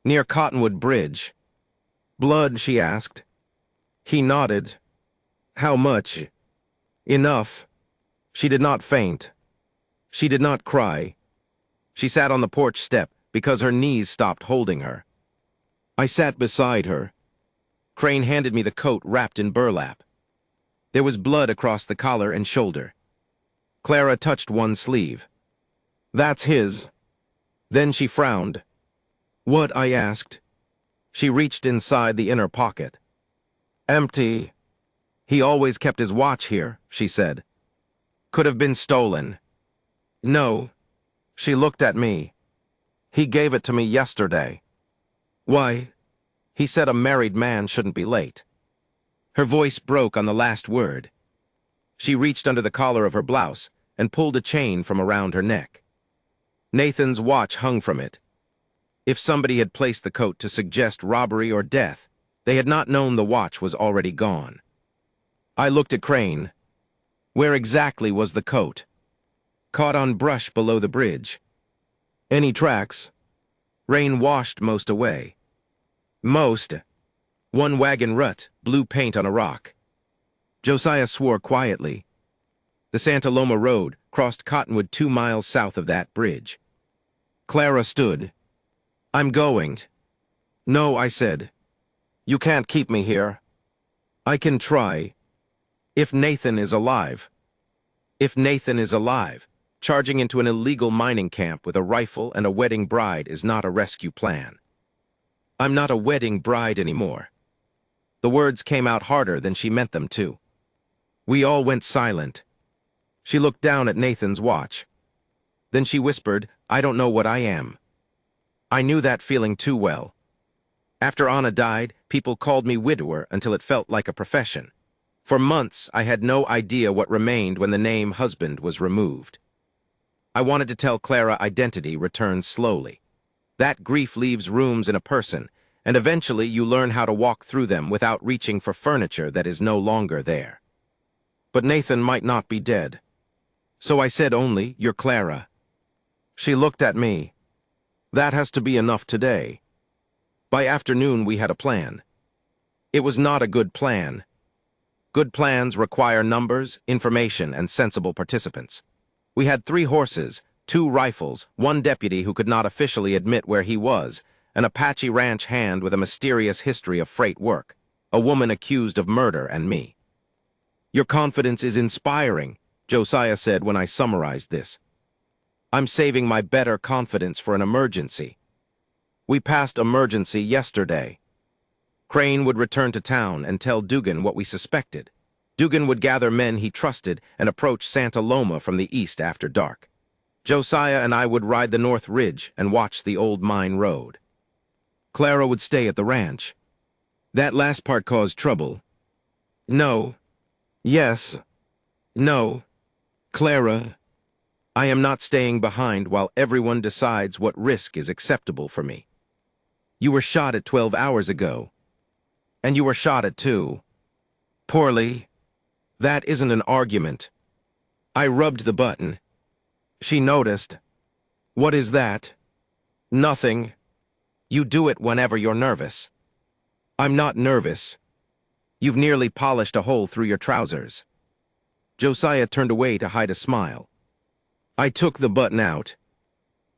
Near Cottonwood Bridge. Blood, she asked. He nodded. How much? Enough. She did not faint. She did not cry. She sat on the porch step because her knees stopped holding her. I sat beside her. Crane handed me the coat wrapped in burlap. There was blood across the collar and shoulder. Clara touched one sleeve. That's his. Then she frowned. What? I asked. She reached inside the inner pocket. Empty. He always kept his watch here, she said. Could have been stolen. No. She looked at me. He gave it to me yesterday. Why? He said a married man shouldn't be late. Her voice broke on the last word. She reached under the collar of her blouse and pulled a chain from around her neck. Nathan's watch hung from it. If somebody had placed the coat to suggest robbery or death, they had not known the watch was already gone. I looked at Crane. Where exactly was the coat? Caught on brush below the bridge. Any tracks? Rain washed most away. Most. One wagon rut, blue paint on a rock. Josiah swore quietly. The Santa Loma Road crossed Cottonwood 2 miles south of that bridge. Clara stood. I'm going. No, I said. You can't keep me here. I can try. If Nathan is alive. If Nathan is alive, charging into an illegal mining camp with a rifle and a wedding bride is not a rescue plan. I'm not a wedding bride anymore. The words came out harder than she meant them to. We all went silent. She looked down at Nathan's watch. Then she whispered, I don't know what I am. I knew that feeling too well. After Anna died, people called me widower until it felt like a profession. For months, I had no idea what remained when the name husband was removed. I wanted to tell Clara identity returns slowly. That grief leaves rooms in a person, and eventually you learn how to walk through them without reaching for furniture that is no longer there. But Nathan might not be dead. So I said only, you're Clara. She looked at me. That has to be enough today. By afternoon, we had a plan. It was not a good plan. Good plans require numbers, information, and sensible participants. We had 3 horses, 2 rifles, 1 deputy who could not officially admit where he was, an Apache ranch hand with a mysterious history of freight work, a woman accused of murder, and me. Your confidence is inspiring, Josiah said when I summarized this. I'm saving my better confidence for an emergency. We passed emergency yesterday. Crane would return to town and tell Dugan what we suspected. Dugan would gather men he trusted and approach Santa Loma from the east after dark. Josiah and I would ride the North Ridge and watch the old mine road. Clara would stay at the ranch. That last part caused trouble. No. Yes. No. Clara, I am not staying behind while everyone decides what risk is acceptable for me. You were shot at 12 hours ago. And you were shot at 2. Poorly. That isn't an argument. I rubbed the button. She noticed. What is that? Nothing. You do it whenever you're nervous. I'm not nervous. You've nearly polished a hole through your trousers. Josiah turned away to hide a smile. I took the button out.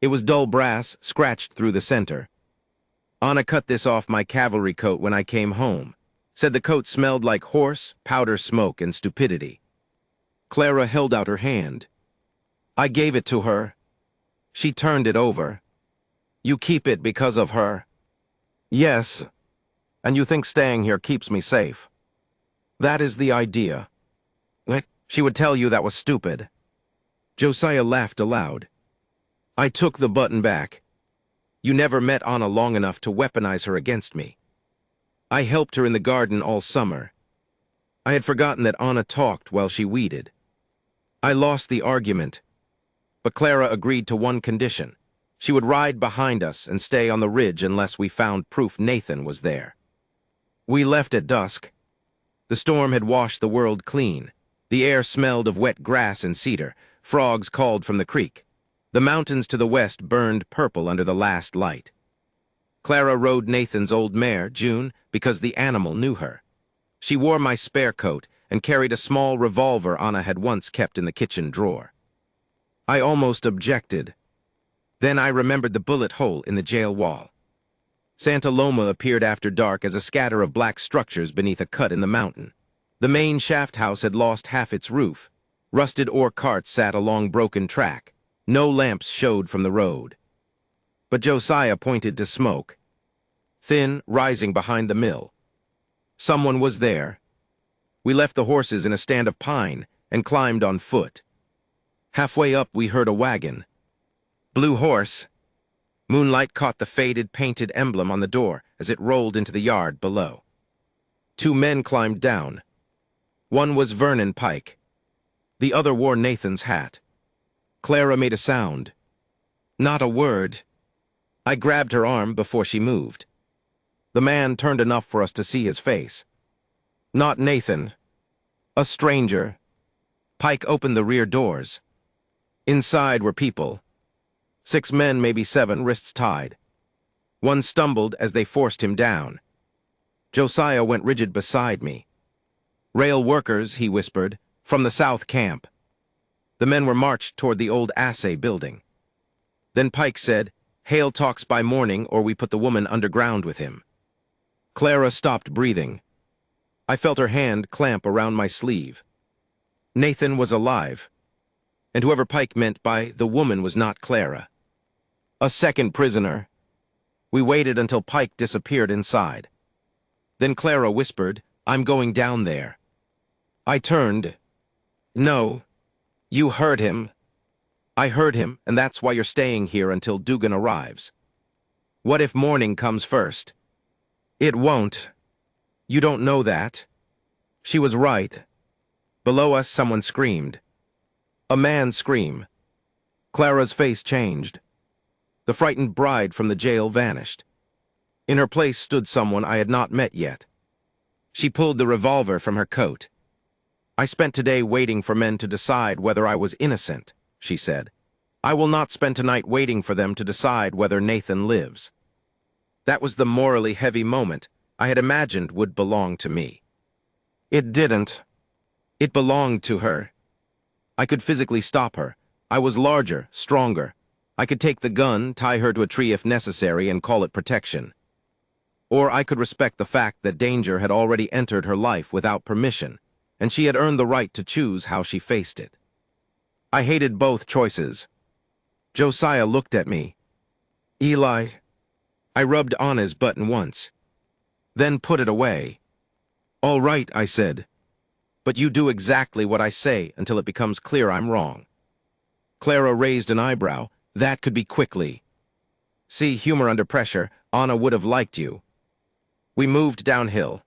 It was dull brass, scratched through the center. Anna cut this off my cavalry coat when I came home. Said the coat smelled like horse, powder smoke, and stupidity. Clara held out her hand. I gave it to her. She turned it over. You keep it because of her. Yes, and you think staying here keeps me safe. That is the idea. She would tell you that was stupid. Josiah laughed aloud. I took the button back. You never met Anna long enough to weaponize her against me. I helped her in the garden all summer. I had forgotten that Anna talked while she weeded. I lost the argument, but Clara agreed to one condition. She would ride behind us and stay on the ridge unless we found proof Nathan was there. We left at dusk. The storm had washed the world clean. The air smelled of wet grass and cedar. Frogs called from the creek. The mountains to the west burned purple under the last light. Clara rode Nathan's old mare, June, because the animal knew her. She wore my spare coat and carried a small revolver Anna had once kept in the kitchen drawer. I almost objected. Then I remembered the bullet hole in the jail wall. Santa Loma appeared after dark as a scatter of black structures beneath a cut in the mountain. The main shaft house had lost half its roof. Rusted ore carts sat along broken track. No lamps showed from the road. But Josiah pointed to smoke, thin, rising behind the mill. Someone was there. We left the horses in a stand of pine and climbed on foot. Halfway up, we heard a wagon. Blue horse. Moonlight caught the faded, painted emblem on the door as it rolled into the yard below. 2 men climbed down. One was Vernon Pike. The other wore Nathan's hat. Clara made a sound. Not a word. I grabbed her arm before she moved. The man turned enough for us to see his face. Not Nathan. A stranger. Pike opened the rear doors. Inside were people. 6 men, maybe 7, wrists tied. One stumbled as they forced him down. Josiah went rigid beside me. Rail workers, he whispered, from the south camp. The men were marched toward the old assay building. Then Pike said, Hale talks by morning or we put the woman underground with him. Clara stopped breathing. I felt her hand clamp around my sleeve. Nathan was alive, and whoever Pike meant by the woman was not Clara. A second prisoner. We waited until Pike disappeared inside. Then Clara whispered, I'm going down there. I turned. No, you heard him. I heard him, and that's why you're staying here until Dugan arrives. What if morning comes first? It won't. You don't know that. She was right. Below us, someone screamed. A man screamed. Clara's face changed. The frightened bride from the jail vanished. In her place stood someone I had not met yet. She pulled the revolver from her coat. I spent today waiting for men to decide whether I was innocent, she said. I will not spend tonight waiting for them to decide whether Nathan lives. That was the morally heavy moment I had imagined would belong to me. It didn't. It belonged to her. I could physically stop her. I was larger, stronger. I could take the gun, tie her to a tree if necessary, and call it protection. Or I could respect the fact that danger had already entered her life without permission, and she had earned the right to choose how she faced it. I hated both choices. Josiah looked at me. Eli, I rubbed Anna's button once, then put it away. All right, I said, but you do exactly what I say until it becomes clear I'm wrong. Clara raised an eyebrow. That could be quickly. See, humor under pressure. Anna would have liked you. We moved downhill.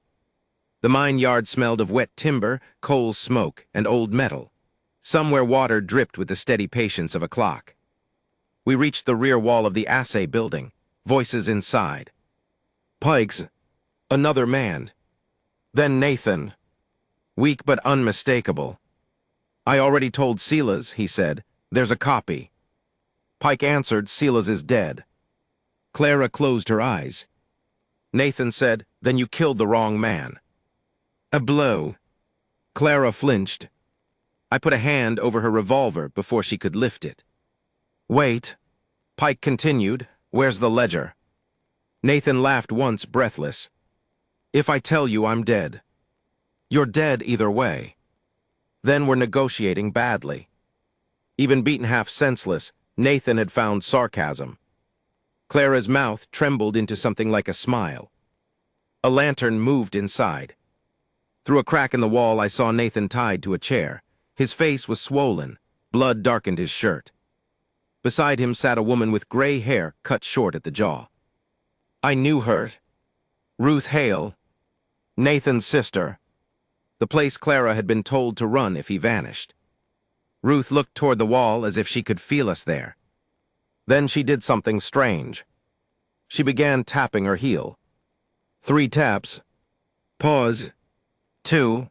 The mine yard smelled of wet timber, coal smoke, and old metal. Somewhere water dripped with the steady patience of a clock. We reached the rear wall of the assay building. Voices inside. Pike's. Another man. Then Nathan. Weak but unmistakable. I already told Silas, he said. There's a copy. Pike answered, Silas is dead. Clara closed her eyes. Nathan said, then you killed the wrong man. A blow. Clara flinched. I put a hand over her revolver before she could lift it. Wait. Pike continued, where's the ledger? Nathan laughed once, breathless. If I tell you, I'm dead. You're dead either way. Then we're negotiating badly. Even beaten half senseless, Nathan had found sarcasm. Clara's mouth trembled into something like a smile. A lantern moved inside. Through a crack in the wall, I saw Nathan tied to a chair. His face was swollen. Blood darkened his shirt. Beside him sat a woman with gray hair cut short at the jaw. I knew her. Ruth Hale, Nathan's sister. The place Clara had been told to run if he vanished. Ruth looked toward the wall as if she could feel us there. Then she did something strange. She began tapping her heel. 3 taps. Pause. 2.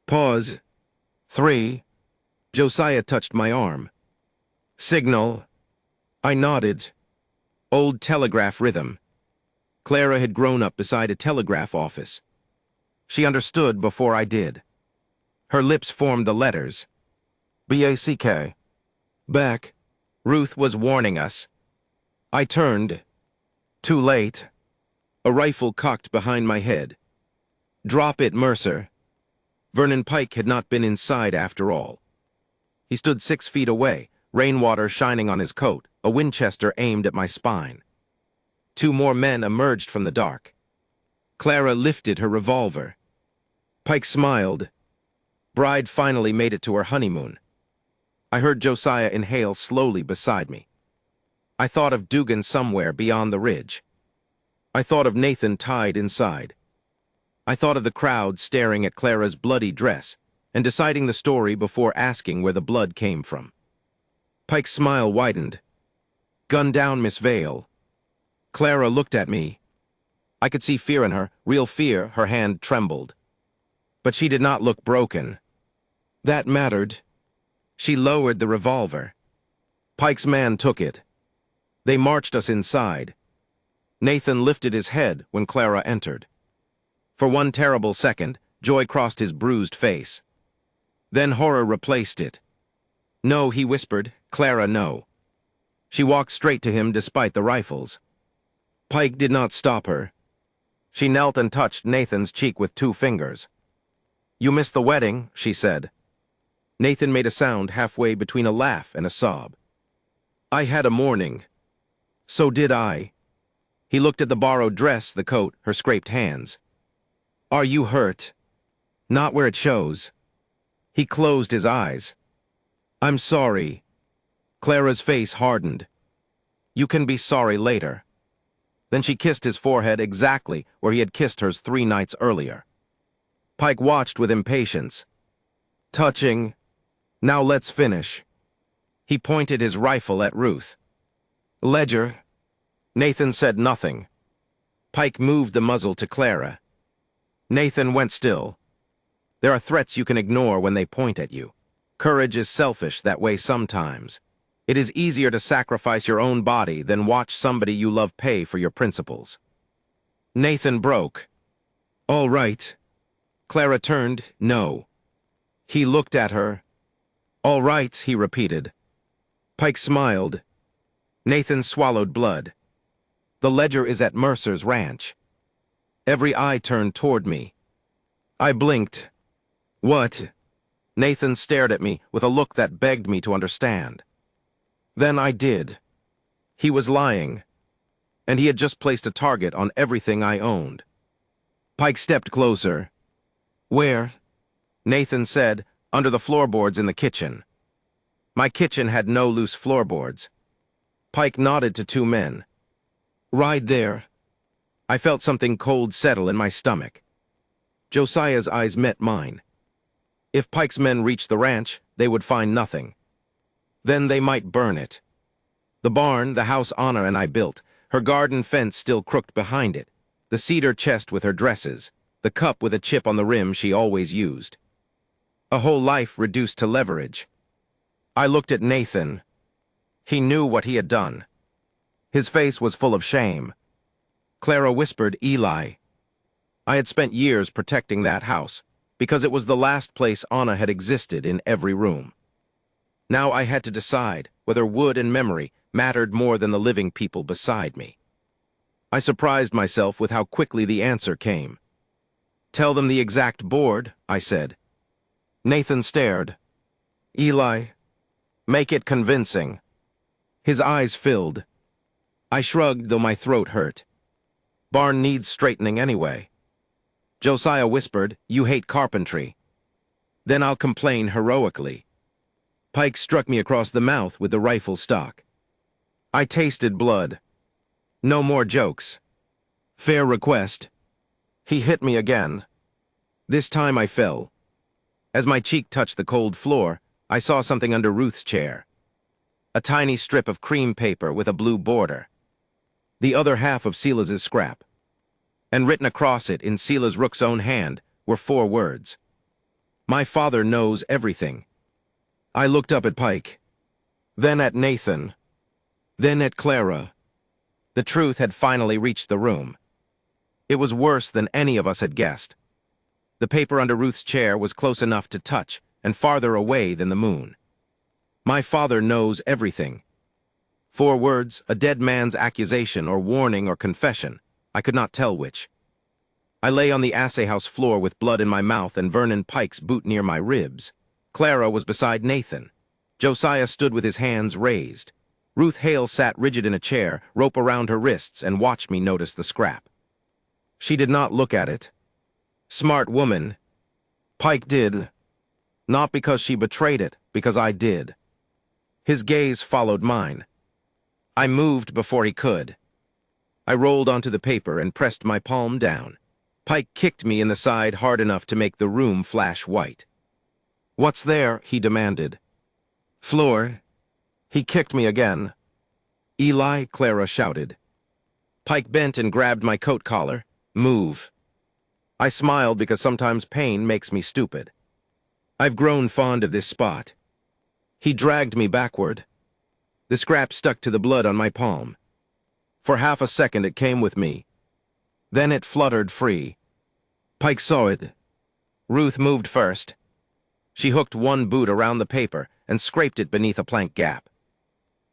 Pause. 3. Josiah touched my arm. Signal. I nodded. Old telegraph rhythm. Clara had grown up beside a telegraph office. She understood before I did. Her lips formed the letters. B-A-C-K. Back. Ruth was warning us. I turned. Too late. A rifle cocked behind my head. Drop it, Mercer. Vernon Pike had not been inside after all. He stood 6 feet away, rainwater shining on his coat, a Winchester aimed at my spine. 2 more men emerged from the dark. Clara lifted her revolver. Pike smiled. Bride finally made it to her honeymoon. I heard Josiah inhale slowly beside me. I thought of Dugan somewhere beyond the ridge. I thought of Nathan tied inside. I thought of the crowd staring at Clara's bloody dress and deciding the story before asking where the blood came from. Pike's smile widened. Gun down, Miss Vale. Clara looked at me. I could see fear in her, real fear. Her hand trembled. But she did not look broken. That mattered. She lowered the revolver. Pike's man took it. They marched us inside. Nathan lifted his head when Clara entered. For one terrible second, joy crossed his bruised face. Then horror replaced it. No, he whispered. Clara, no. She walked straight to him despite the rifles. Pike did not stop her. She knelt and touched Nathan's cheek with 2 fingers. You missed the wedding, she said. Nathan made a sound halfway between a laugh and a sob. I had a morning. So did I. He looked at the borrowed dress, the coat, her scraped hands. Are you hurt? Not where it shows. He closed his eyes. I'm sorry. Clara's face hardened. You can be sorry later. Then she kissed his forehead exactly where he had kissed hers 3 nights earlier. Pike watched with impatience. Touching. Now let's finish. He pointed his rifle at Ruth. Ledger. Nathan said nothing. Pike moved the muzzle to Clara. Nathan went still. There are threats you can ignore when they point at you. Courage is selfish that way sometimes. It is easier to sacrifice your own body than watch somebody you love pay for your principles. Nathan broke. All right. Clara turned, no. He looked at her. All right, he repeated. Pike smiled. Nathan swallowed blood. The ledger is at Mercer's ranch. Every eye turned toward me. I blinked. What? Nathan stared at me with a look that begged me to understand. Then I did. He was lying, and he had just placed a target on everything I owned. Pike stepped closer. Where? Nathan said, under the floorboards in the kitchen. My kitchen had no loose floorboards. Pike nodded to 2 men. Right there. I felt something cold settle in my stomach. Josiah's eyes met mine. If Pike's men reached the ranch, they would find nothing. Then they might burn it. The barn, the house Anna and I built, her garden fence still crooked behind it, the cedar chest with her dresses, the cup with a chip on the rim she always used. A whole life reduced to leverage. I looked at Nathan. He knew what he had done. His face was full of shame. Clara whispered, Eli. I had spent years protecting that house, because it was the last place Anna had existed in every room. Now I had to decide whether wood and memory mattered more than the living people beside me. I surprised myself with how quickly the answer came. Tell them the exact board, I said. Nathan stared. Eli, make it convincing. His eyes filled. I shrugged, though my throat hurt. Barn needs straightening anyway. Josiah whispered, "You hate carpentry." Then I'll complain heroically. Pike struck me across the mouth with the rifle stock. I tasted blood. No more jokes. Fair request. He hit me again. This time I fell. As my cheek touched the cold floor, I saw something under Ruth's chair. A tiny strip of cream paper with a blue border. The other half of Silas's scrap. And written across it in Silas Rook's own hand were 4 words. My father knows everything. I looked up at Pike. Then at Nathan. Then at Clara. The truth had finally reached the room. It was worse than any of us had guessed. The paper under Ruth's chair was close enough to touch and farther away than the moon. My father knows everything. 4 words, a dead man's accusation or warning or confession. I could not tell which. I lay on the assay house floor with blood in my mouth and Vernon Pike's boot near my ribs. Clara was beside Nathan. Josiah stood with his hands raised. Ruth Hale sat rigid in a chair, rope around her wrists, and watched me notice the scrap. She did not look at it. Smart woman. Pike did. Not because she betrayed it, because I did. His gaze followed mine. I moved before he could. I rolled onto the paper and pressed my palm down. Pike kicked me in the side hard enough to make the room flash white. "What's there?" he demanded. "Floor." He kicked me again. "Eli," Clara shouted. Pike bent and grabbed my coat collar. "Move." I smiled because sometimes pain makes me stupid. I've grown fond of this spot. He dragged me backward. The scrap stuck to the blood on my palm. For half a second it came with me. Then it fluttered free. Pike saw it. Ruth moved first. She hooked one boot around the paper and scraped it beneath a plank gap.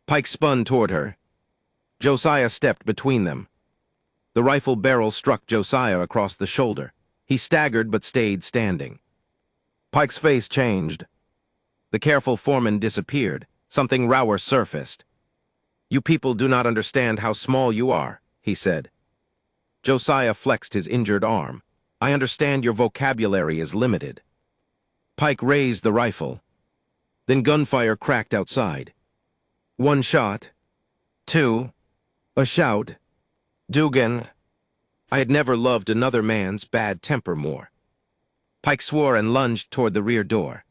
Pike spun toward her. Josiah stepped between them. The rifle barrel struck Josiah across the shoulder. He staggered but stayed standing. Pike's face changed. The careful foreman disappeared. Something Rower surfaced. "You people do not understand how small you are," he said. Josiah flexed his injured arm. "I understand your vocabulary is limited." Pike raised the rifle. Then gunfire cracked outside. 1 shot. 2. A shout. "Dugan." I had never loved another man's bad temper more. Pike swore and lunged toward the rear door.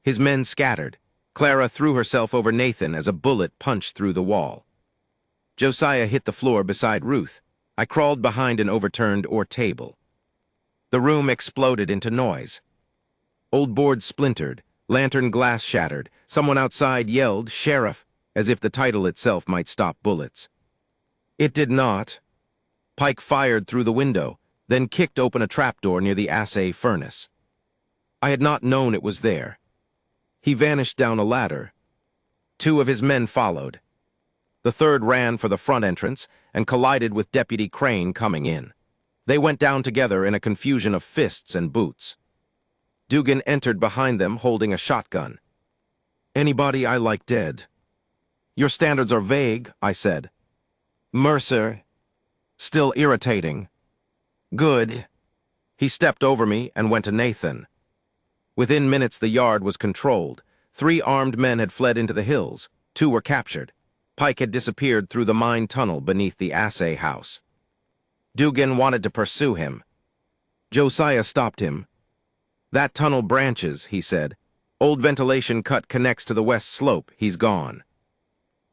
His men scattered. Clara threw herself over Nathan as a bullet punched through the wall. Josiah hit the floor beside Ruth. I crawled behind an overturned table. The room exploded into noise. Old boards splintered, lantern glass shattered. Someone outside yelled, "Sheriff," as if the title itself might stop bullets. It did not. Pike fired through the window, then kicked open a trapdoor near the assay furnace. I had not known it was there. He vanished down a ladder. 2 of his men followed. The 3rd ran for the front entrance and collided with Deputy Crane coming in. They went down together in a confusion of fists and boots. Dugan entered behind them holding a shotgun. "Anybody I like dead." "Your standards are vague," I said. "Mercer." "Still irritating." "Good." He stepped over me and went to Nathan. Within minutes the yard was controlled. 3 armed men had fled into the hills. 2 were captured. Pike had disappeared through the mine tunnel beneath the assay house. Dugan wanted to pursue him. Josiah stopped him. "That tunnel branches," he said. "Old ventilation cut connects to the west slope. He's gone."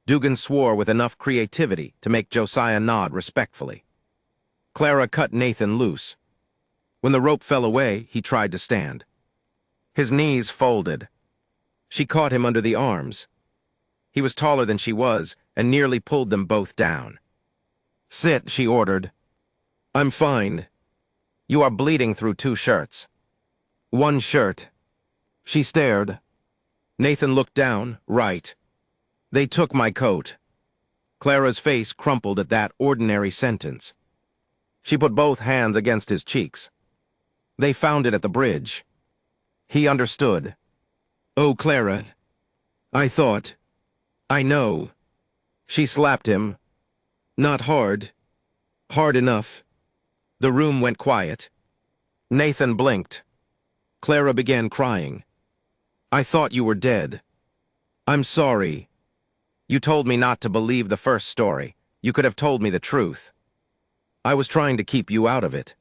Dugan swore with enough creativity to make Josiah nod respectfully. Clara cut Nathan loose. When the rope fell away, he tried to stand. His knees folded. She caught him under the arms. He was taller than she was and nearly pulled them both down. "Sit," she ordered. "I'm fine. You are bleeding through 2 shirts." "1 shirt." She stared. Nathan looked down, right. "They took my coat." Clara's face crumpled at that ordinary sentence. She put both hands against his cheeks. "They found it at the bridge." He understood. "Oh, Clara. I thought. I know." She slapped him. Not hard. Hard enough. The room went quiet. Nathan blinked. Clara began crying. I thought you were dead. I'm sorry. You told me not to believe the first story. You could have told me the truth. I was trying to keep you out of it.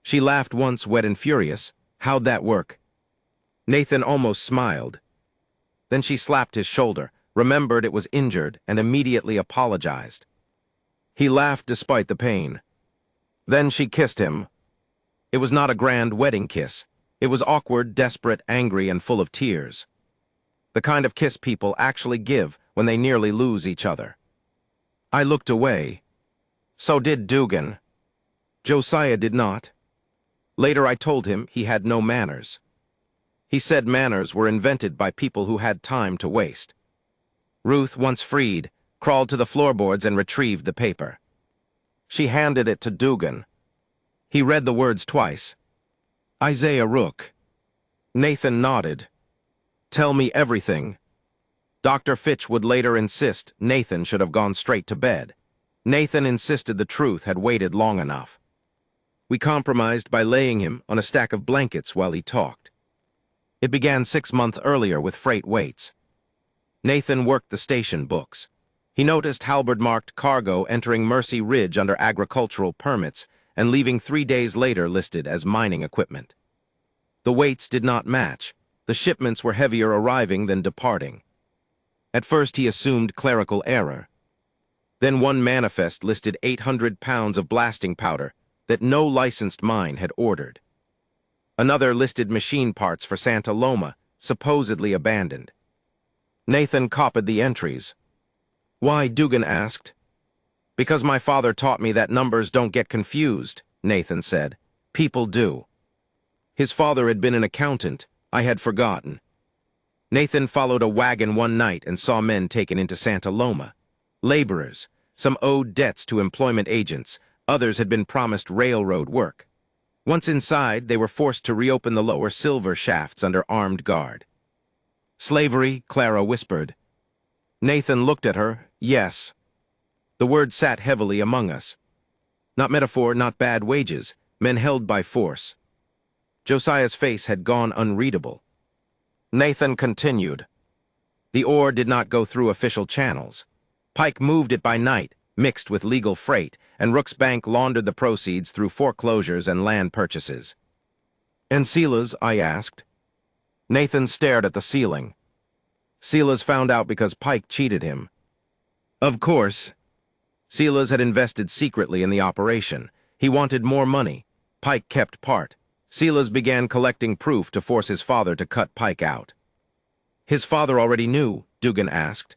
She laughed once, wet and furious. How'd that work? Nathan almost smiled. Then she slapped his shoulder, remembered it was injured, and immediately apologized. He laughed despite the pain. Then she kissed him. It was not a grand wedding kiss. It was awkward, desperate, angry, and full of tears. The kind of kiss people actually give when they nearly lose each other. I looked away. So did Dugan. Josiah did not. Later I told him he had no manners. He said manners were invented by people who had time to waste. Ruth, once freed, crawled to the floorboards and retrieved the paper. She handed it to Dugan. He read the words twice. Isaiah Rook. Nathan nodded. Tell me everything. Dr. Fitch would later insist Nathan should have gone straight to bed. Nathan insisted the truth had waited long enough. We compromised by laying him on a stack of blankets while he talked. It began 6 months earlier with freight weights. Nathan worked the station books. He noticed Halberd-marked cargo entering Mercy Ridge under agricultural permits and leaving 3 days later listed as mining equipment. The weights did not match. The shipments were heavier arriving than departing. At first he assumed clerical error. Then one manifest listed 800 pounds of blasting powder that no licensed mine had ordered. Another listed machine parts for Santa Loma, supposedly abandoned. Nathan copied the entries. Why, Dugan asked. Because my father taught me that numbers don't get confused, Nathan said. People do. His father had been an accountant. I had forgotten. Nathan followed a wagon one night and saw men taken into Santa Loma. Laborers. Some owed debts to employment agents. Others had been promised railroad work. Once inside, they were forced to reopen the lower silver shafts under armed guard. Slavery, Clara whispered. Nathan looked at her. Yes. The word sat heavily among us. Not metaphor, not bad wages. Men held by force. Josiah's face had gone unreadable. Nathan continued. The ore did not go through official channels. Pike moved it by night, mixed with legal freight, and Rook's Bank laundered the proceeds through foreclosures and land purchases. And Sila's, I asked. Nathan stared at the ceiling. Sila's found out because Pike cheated him. Of course. Sila's had invested secretly in the operation. He wanted more money. Pike kept part. Sila's began collecting proof to force his father to cut Pike out. His father already knew, Dugan asked.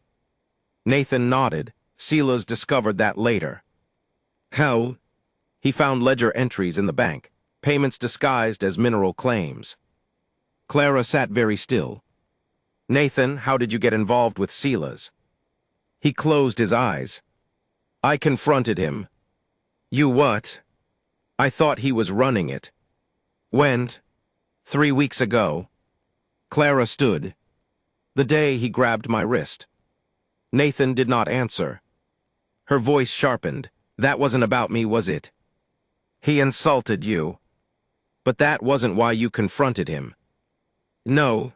Nathan nodded. Sila's discovered that later. How? He found ledger entries in the bank, payments disguised as mineral claims. Clara sat very still. Nathan, how did you get involved with Sila's? He closed his eyes. I confronted him. You what? I thought he was running it. When? 3 weeks ago. Clara stood. The day he grabbed my wrist. Nathan did not answer. Her voice sharpened. That wasn't about me, was it? He insulted you. But that wasn't why you confronted him. No.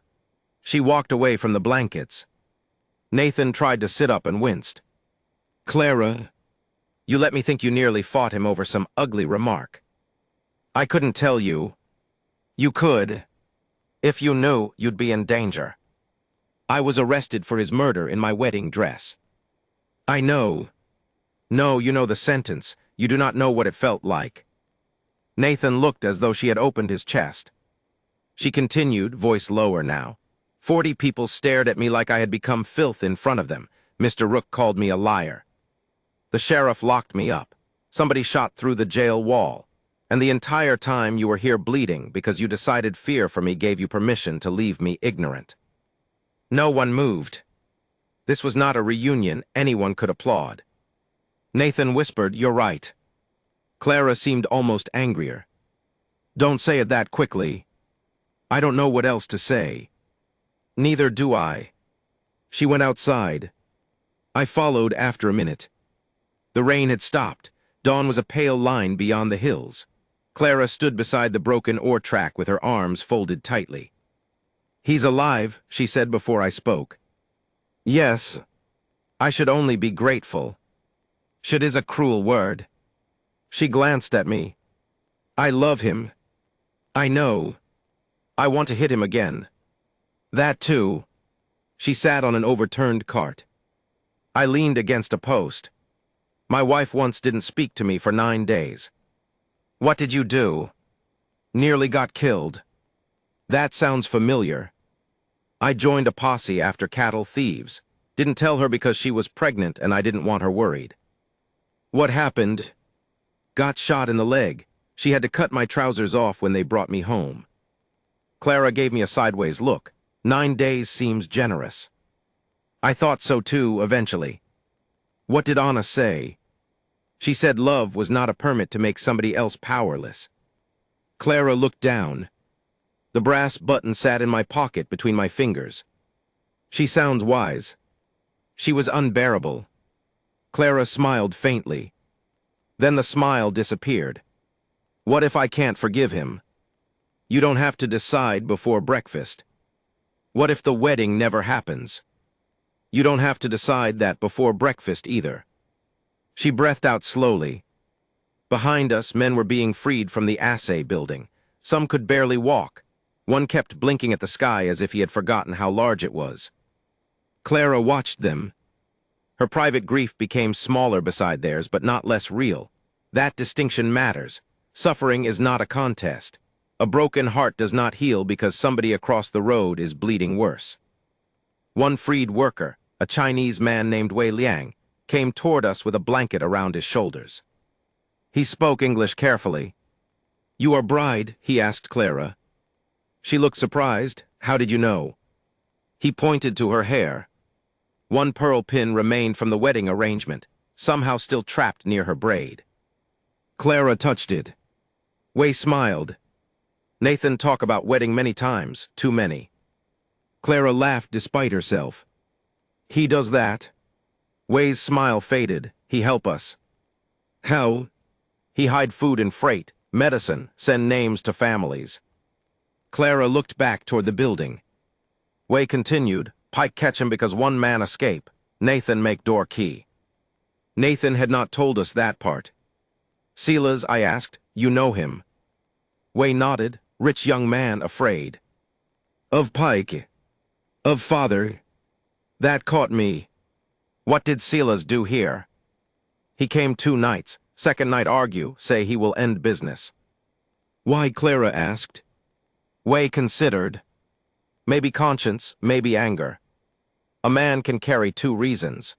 She walked away from the blankets. Nathan tried to sit up and winced. Clara, you let me think you nearly fought him over some ugly remark. I couldn't tell you. You could. If you knew, you'd be in danger. I was arrested for his murder in my wedding dress. I know. No, you know the sentence. You do not know what it felt like. Nathan looked as though she had opened his chest. She continued, voice lower now. 40 people stared at me like I had become filth in front of them. Mr. Rook called me a liar. The sheriff locked me up. Somebody shot through the jail wall. And the entire time you were here bleeding because you decided fear for me gave you permission to leave me ignorant. No one moved. This was not a reunion anyone could applaud. Nathan whispered, You're right. Clara seemed almost angrier. Don't say it that quickly. I don't know what else to say. Neither do I. She went outside. I followed after a minute. The rain had stopped. Dawn was a pale line beyond the hills. Clara stood beside the broken ore track with her arms folded tightly. "He's alive," she said before I spoke. "Yes. I should only be grateful. Should is a cruel word." She glanced at me. "I love him. I know. I want to hit him again. That too." She sat on an overturned cart. I leaned against a post. "My wife once didn't speak to me for 9 days. What did you do?" "Nearly got killed." "That sounds familiar. I joined a posse after cattle thieves. Didn't tell her because she was pregnant and I didn't want her worried." "What happened?" "Got shot in the leg. She had to cut my trousers off when they brought me home." Clara gave me a sideways look. 9 days seems generous. I thought so too, eventually. "What did Anna say?" "She said love was not a permit to make somebody else powerless." Clara looked down. The brass button sat in my pocket between my fingers. "She sounds wise." She was unbearable. Clara smiled faintly. Then the smile disappeared. "What if I can't forgive him?" "You don't have to decide before breakfast." "What if the wedding never happens?" "You don't have to decide that before breakfast either." She breathed out slowly. Behind us, men were being freed from the assay building. Some could barely walk. One kept blinking at the sky as if he had forgotten how large it was. Clara watched them. Her private grief became smaller beside theirs, but not less real. That distinction matters. Suffering is not a contest. A broken heart does not heal because somebody across the road is bleeding worse. One freed worker, a Chinese man named Wei Liang, came toward us with a blanket around his shoulders. He spoke English carefully. "You are bride?" he asked Clara. She looked surprised. "How did you know?" He pointed to her hair. One pearl pin remained from the wedding arrangement, somehow still trapped near her braid. Clara touched it. Wei smiled. "Nathan talked about wedding many times, too many." Clara laughed despite herself. "He does that?" Wei's smile faded. "He help us." "How?" "He hide food and freight, medicine, send names to families." Clara looked back toward the building. Wei continued, "Pike catch him because one man escape. Nathan make door key." Nathan had not told us that part. "Silas," I asked, "you know him?" Wei nodded. "Rich young man, afraid." "Of Pike? Of father?" That caught me. "What did Silas do here?" "He came 2 nights. Second night argue, say he will end business." "Why?" Clara asked. Wei considered. "Maybe conscience, maybe anger. A man can carry 2 reasons."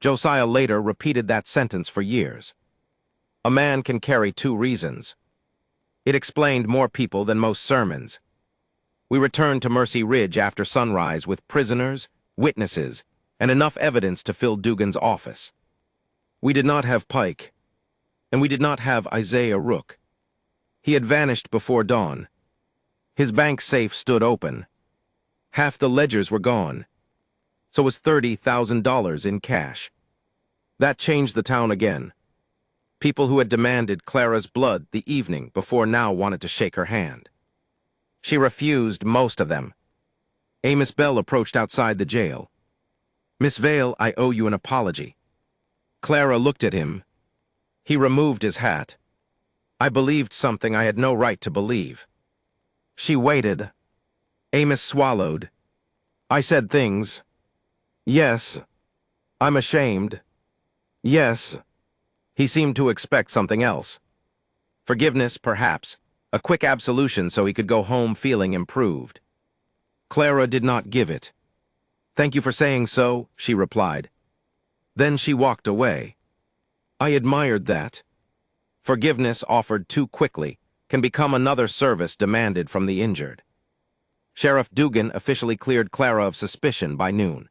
Josiah later repeated that sentence for years. A man can carry 2 reasons. It explained more people than most sermons. We returned to Mercy Ridge after sunrise with prisoners, witnesses, and enough evidence to fill Dugan's office. We did not have Pike, and we did not have Isaiah Rook. He had vanished before dawn. His bank safe stood open. Half the ledgers were gone. So was $30,000 in cash. That changed the town again. People who had demanded Clara's blood the evening before now wanted to shake her hand. She refused most of them. Amos Bell approached outside the jail. "Miss Vale, I owe you an apology." Clara looked at him. He removed his hat. I believed something I had no right to believe. She waited. Amos swallowed. "I said things. Yes. I'm ashamed. Yes." He seemed to expect something else. Forgiveness, perhaps. A quick absolution so he could go home feeling improved. Clara did not give it. "Thank you for saying so," she replied. Then she walked away. I admired that. Forgiveness offered too quickly can become another service demanded from the injured. Sheriff Dugan officially cleared Clara of suspicion by noon.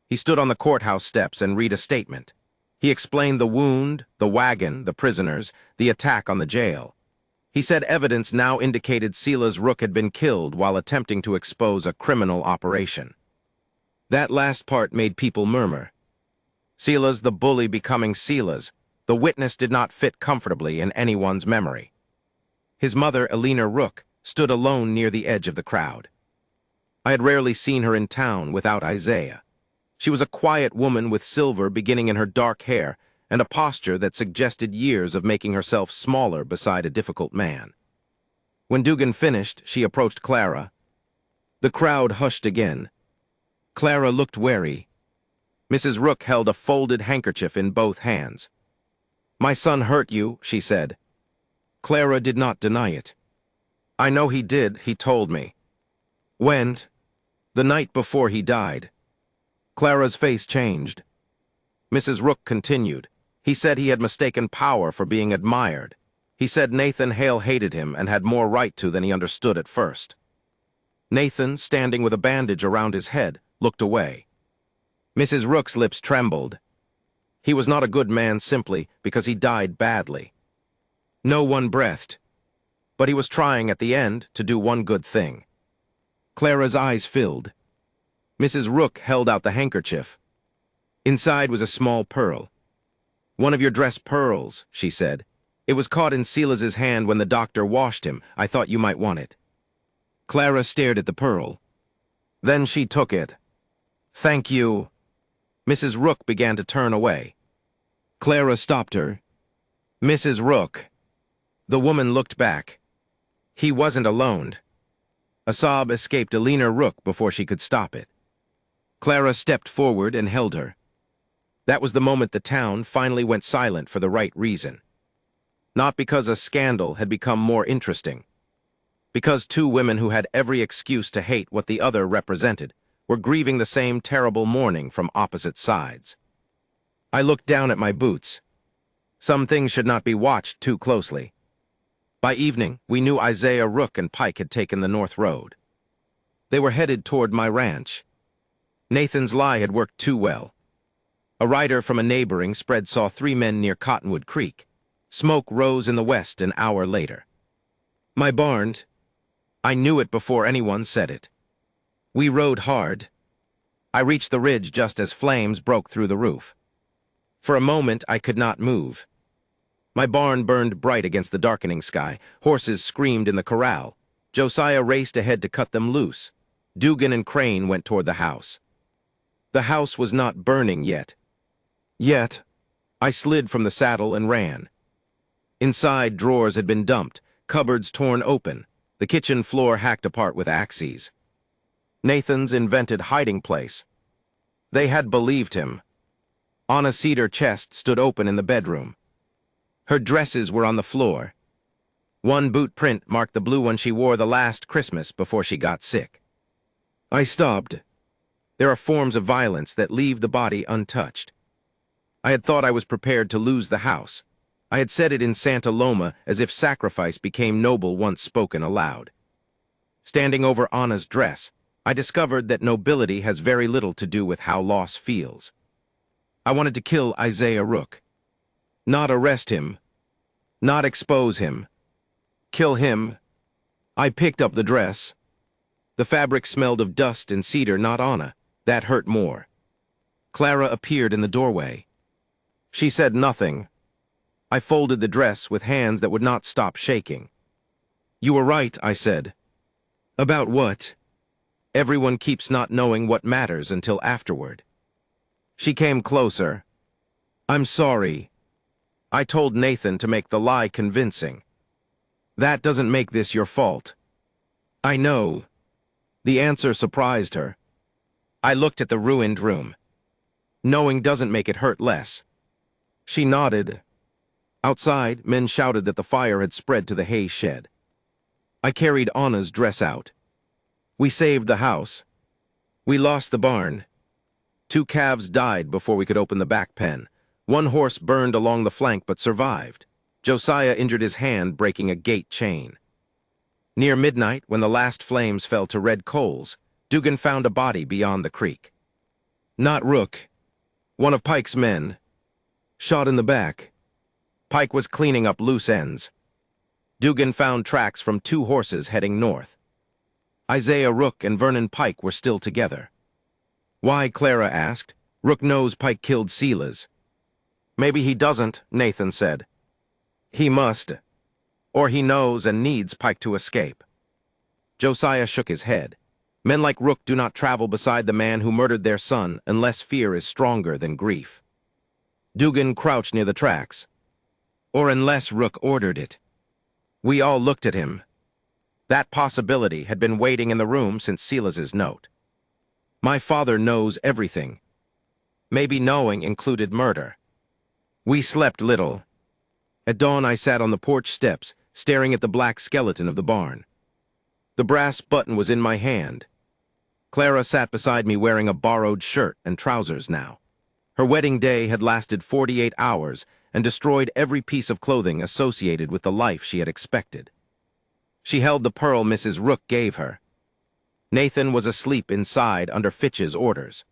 He stood on the courthouse steps and read a statement. He explained the wound, the wagon, the prisoners, the attack on the jail. He said evidence now indicated Silas Rook had been killed while attempting to expose a criminal operation. That last part made people murmur. Silas the bully becoming Silas, the witness did not fit comfortably in anyone's memory. His mother, Elena Rook, stood alone near the edge of the crowd. I had rarely seen her in town without Isaiah. She was a quiet woman with silver beginning in her dark hair and a posture that suggested years of making herself smaller beside a difficult man. When Dugan finished, she approached Clara. The crowd hushed again. Clara looked wary. Mrs. Rook held a folded handkerchief in both hands. "My son hurt you," she said. Clara did not deny it. "I know he did, he told me." "When?" "The night before he died." Clara's face changed. Mrs. Rook continued. "He said he had mistaken power for being admired. He said Nathan Hale hated him and had more right to than he understood at first." Nathan, standing with a bandage around his head, looked away. Mrs. Rook's lips trembled. "He was not a good man simply because he died badly." No one breathed, but he was trying at the end to do one good thing. Clara's eyes filled. Mrs. Rook held out the handkerchief. Inside was a small pearl. "One of your dress pearls," she said. "It was caught in Silas's hand when the doctor washed him. I thought you might want it." Clara stared at the pearl. Then she took it. "Thank you." Mrs. Rook began to turn away. Clara stopped her. "Mrs. Rook." The woman looked back. He wasn't alone. A sob escaped Elena Rook before she could stop it. Clara stepped forward and held her. That was the moment the town finally went silent for the right reason. Not because a scandal had become more interesting. Because two women who had every excuse to hate what the other represented were grieving the same terrible mourning from opposite sides. I looked down at my boots. Some things should not be watched too closely. By evening, we knew Isaiah Rook and Pike had taken the North Road. They were headed toward my ranch. Nathan's lie had worked too well. A rider from a neighboring spread saw 3 men near Cottonwood Creek. Smoke rose in the west an hour later. My barn, I knew it before anyone said it. We rode hard. I reached the ridge just as flames broke through the roof. For a moment, I could not move. My barn burned bright against the darkening sky. Horses screamed in the corral. Josiah raced ahead to cut them loose. Dugan and Crane went toward the house. The house was not burning yet. Yet, I slid from the saddle and ran. Inside, drawers had been dumped, cupboards torn open, the kitchen floor hacked apart with axes. Nathan's invented hiding place. They had believed him. Anna's cedar chest stood open in the bedroom. Her dresses were on the floor. One boot print marked the blue one she wore the last Christmas before she got sick. I stopped. There are forms of violence that leave the body untouched. I had thought I was prepared to lose the house. I had said it in Santa Loma as if sacrifice became noble once spoken aloud. Standing over Anna's dress, I discovered that nobility has very little to do with how loss feels. I wanted to kill Isaiah Rook. Not arrest him. Not expose him. Kill him. I picked up the dress. The fabric smelled of dust and cedar, not Anna. That hurt more. Clara appeared in the doorway. She said nothing. I folded the dress with hands that would not stop shaking. "You were right," I said. "About what?" "Everyone keeps not knowing what matters until afterward." She came closer. "I'm sorry. I told Nathan to make the lie convincing. That doesn't make this your fault." "I know." The answer surprised her. I looked at the ruined room. Knowing doesn't make it hurt less. She nodded. Outside, men shouted that the fire had spread to the hay shed. I carried Anna's dress out. We saved the house. We lost the barn. 2 calves died before we could open the back pen. 1 horse burned along the flank but survived. Josiah injured his hand breaking a gate chain. Near midnight, when the last flames fell to red coals, Dugan found a body beyond the creek. Not Rook. One of Pike's men. Shot in the back. Pike was cleaning up loose ends. Dugan found tracks from 2 horses heading north. Isaiah Rook and Vernon Pike were still together. Why, Clara asked. Rook knows Pike killed Silas. Maybe he doesn't, Nathan said. He must. Or he knows and needs Pike to escape. Josiah shook his head. Men like Rook do not travel beside the man who murdered their son unless fear is stronger than grief. Dugan crouched near the tracks. Or unless Rook ordered it. We all looked at him. That possibility had been waiting in the room since Silas's note. My father knows everything. Maybe knowing included murder. We slept little. At dawn I sat on the porch steps, staring at the black skeleton of the barn. The brass button was in my hand. Clara sat beside me wearing a borrowed shirt and trousers now. Her wedding day had lasted 48 hours and destroyed every piece of clothing associated with the life she had expected. She held the pearl Mrs. Rook gave her. Nathan was asleep inside under Fitch's orders.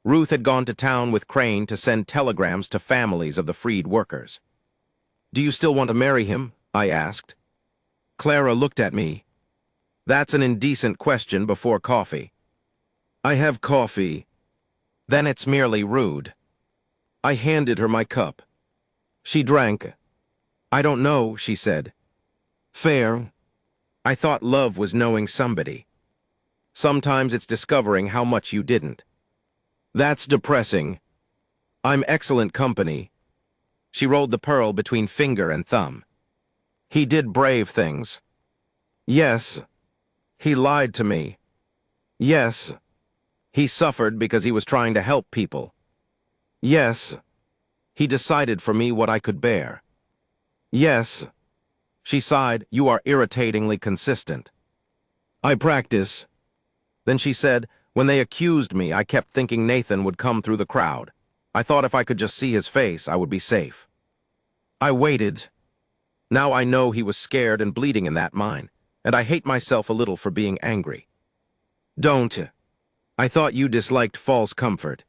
Ruth had gone to town with Crane to send telegrams to families of the freed workers. "Do you still want to marry him?" I asked. Clara looked at me. "That's an indecent question before coffee." "I have coffee." "Then it's merely rude." I handed her my cup. She drank. "I don't know," she said. "Fair. I thought love was knowing somebody. Sometimes it's discovering how much you didn't." "That's depressing. I'm excellent company." She rolled the pearl between finger and thumb. "He did brave things." "Yes." "He lied to me." "Yes." "He suffered because he was trying to help people." "Yes." "He decided for me what I could bear." "Yes." She sighed. "You are irritatingly consistent." "I practice." Then she said, "When they accused me, I kept thinking Nathan would come through the crowd. I thought if I could just see his face, I would be safe. I waited. Now I know he was scared and bleeding in that mine, and I hate myself a little for being angry." "Don't. I thought you disliked false comfort."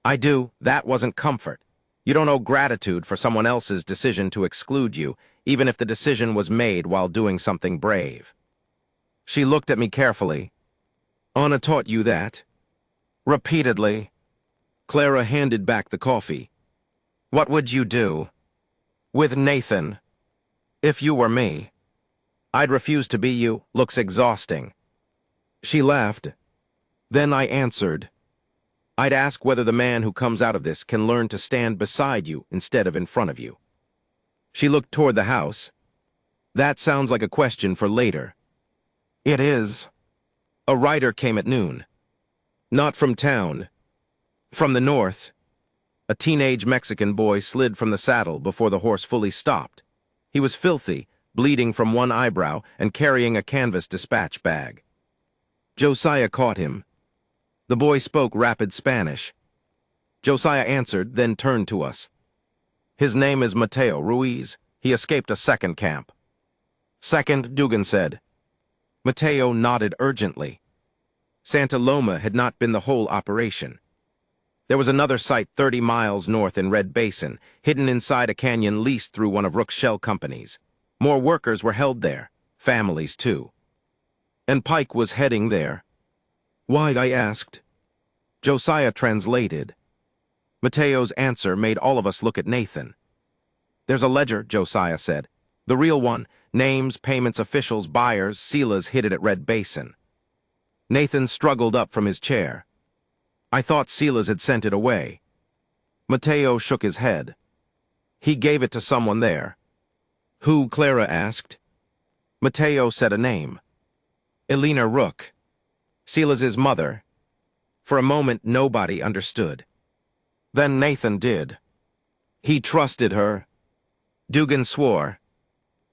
"I do. That wasn't comfort. You don't owe gratitude for someone else's decision to exclude you, even if the decision was made while doing something brave." She looked at me carefully. "Anna taught you that?" "Repeatedly." Clara handed back the coffee. "What would you do?" "With Nathan. If you were me." "I'd refuse to be you. Looks exhausting." She laughed. Then I answered. "I'd ask whether the man who comes out of this can learn to stand beside you instead of in front of you." She looked toward the house. "That sounds like a question for later." "It is." "A rider came at noon." "Not from town. From the north." A teenage Mexican boy slid from the saddle before the horse fully stopped. He was filthy, bleeding from one eyebrow, and carrying a canvas dispatch bag. Josiah caught him. The boy spoke rapid Spanish. Josiah answered, then turned to us. "His name is Mateo Ruiz. He escaped a second camp." "Second," Dugan said. Mateo nodded urgently. Santa Loma had not been the whole operation. There was another site 30 miles north in Red Basin, hidden inside a canyon leased through one of Rook's shell companies. More workers were held there, families too. And Pike was heading there. "Why?" I asked. Josiah translated. Mateo's answer made all of us look at Nathan. "There's a ledger," Josiah said. "The real one. Names, payments, officials, buyers. Silas hid it at Red Basin." Nathan struggled up from his chair. "I thought Silas had sent it away." Mateo shook his head. "He gave it to someone there." "Who?" Clara asked. Mateo said a name. Elena Rook. Silas's mother. For a moment, nobody understood. Then Nathan did. He trusted her. Dugan swore.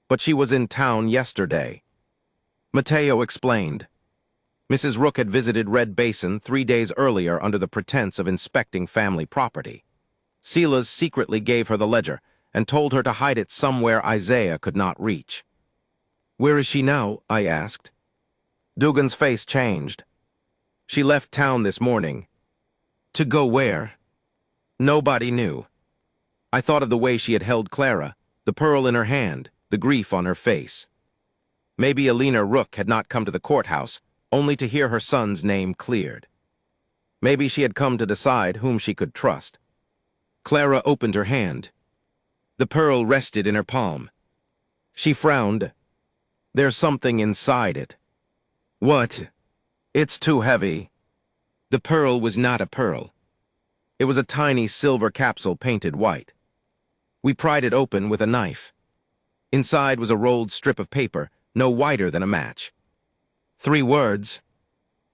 But she was in town yesterday. Mateo explained. Mrs. Rook had visited Red Basin 3 days earlier under the pretense of inspecting family property. Silas secretly gave her the ledger and told her to hide it somewhere Isaiah could not reach. "Where is she now?" I asked. Dugan's face changed. "She left town this morning." "To go where?" Nobody knew. I thought of the way she had held Clara, the pearl in her hand, the grief on her face. Maybe Elena Rook had not come to the courthouse, only to hear her son's name cleared. Maybe she had come to decide whom she could trust. Clara opened her hand. The pearl rested in her palm. She frowned. There's something inside it. What? It's too heavy. The pearl was not a pearl. It was a tiny silver capsule painted white. We pried it open with a knife. Inside was a rolled strip of paper, no wider than a match. 3 words.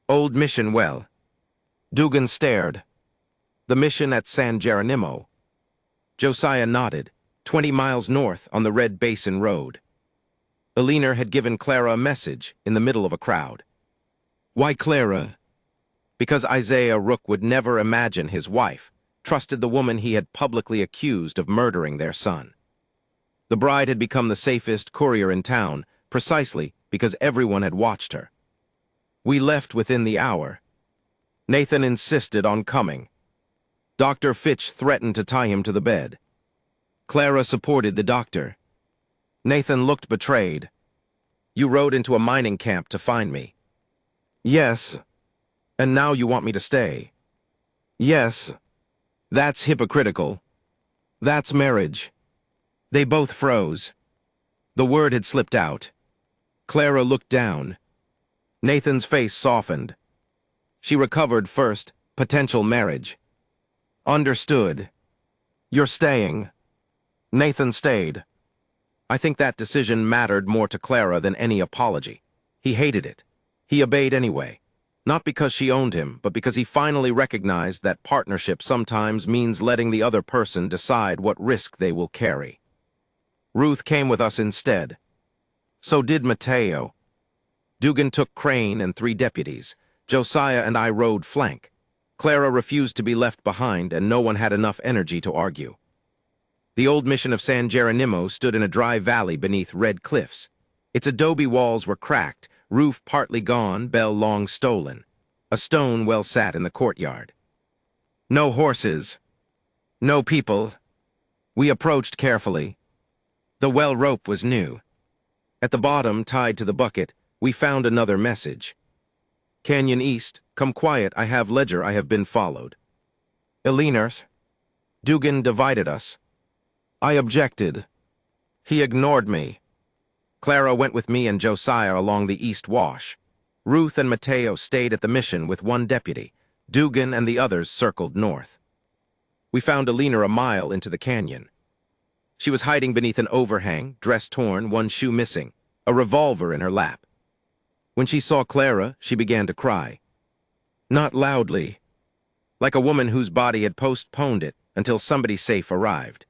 Old mission well. Dugan stared. The mission at San Geronimo. Josiah nodded. 20 miles north on the Red Basin Road. Eleanor had given Clara a message in the middle of a crowd. Why Clara? Because Isaiah Rook would never imagine his wife trusted the woman he had publicly accused of murdering their son. The bride had become the safest courier in town precisely because everyone had watched her. We left within the hour. Nathan insisted on coming. Dr. Fitch threatened to tie him to the bed. Clara supported the doctor. Nathan looked betrayed. You rode into a mining camp to find me. Yes. And now you want me to stay. Yes. That's hypocritical. That's marriage. They both froze. The word had slipped out. Clara looked down. Nathan's face softened. She recovered first, potential marriage. Understood. You're staying. Nathan stayed. I think that decision mattered more to Clara than any apology. He hated it. He obeyed anyway. Not because she owned him, but because he finally recognized that partnership sometimes means letting the other person decide what risk they will carry. Ruth came with us instead. So did Mateo. Dugan took Crane and 3 deputies. Josiah and I rode flank. Clara refused to be left behind, and no one had enough energy to argue. The old mission of San Geronimo stood in a dry valley beneath red cliffs. Its adobe walls were cracked, roof partly gone, bell long stolen. A stone well sat in the courtyard. No horses. No people. We approached carefully. The well rope was new. At the bottom, tied to the bucket, we found another message. Canyon East, come quiet, I have ledger, I have been followed. Eleanor's. Dugan divided us. I objected. He ignored me. Clara went with me and Josiah along the East Wash. Ruth and Mateo stayed at the mission with 1 deputy. Dugan and the others circled north. We found Eleanor a mile into the canyon. She was hiding beneath an overhang, dress torn, 1 shoe missing, a revolver in her lap. When she saw Clara, she began to cry. Not loudly, like a woman whose body had postponed it until somebody safe arrived.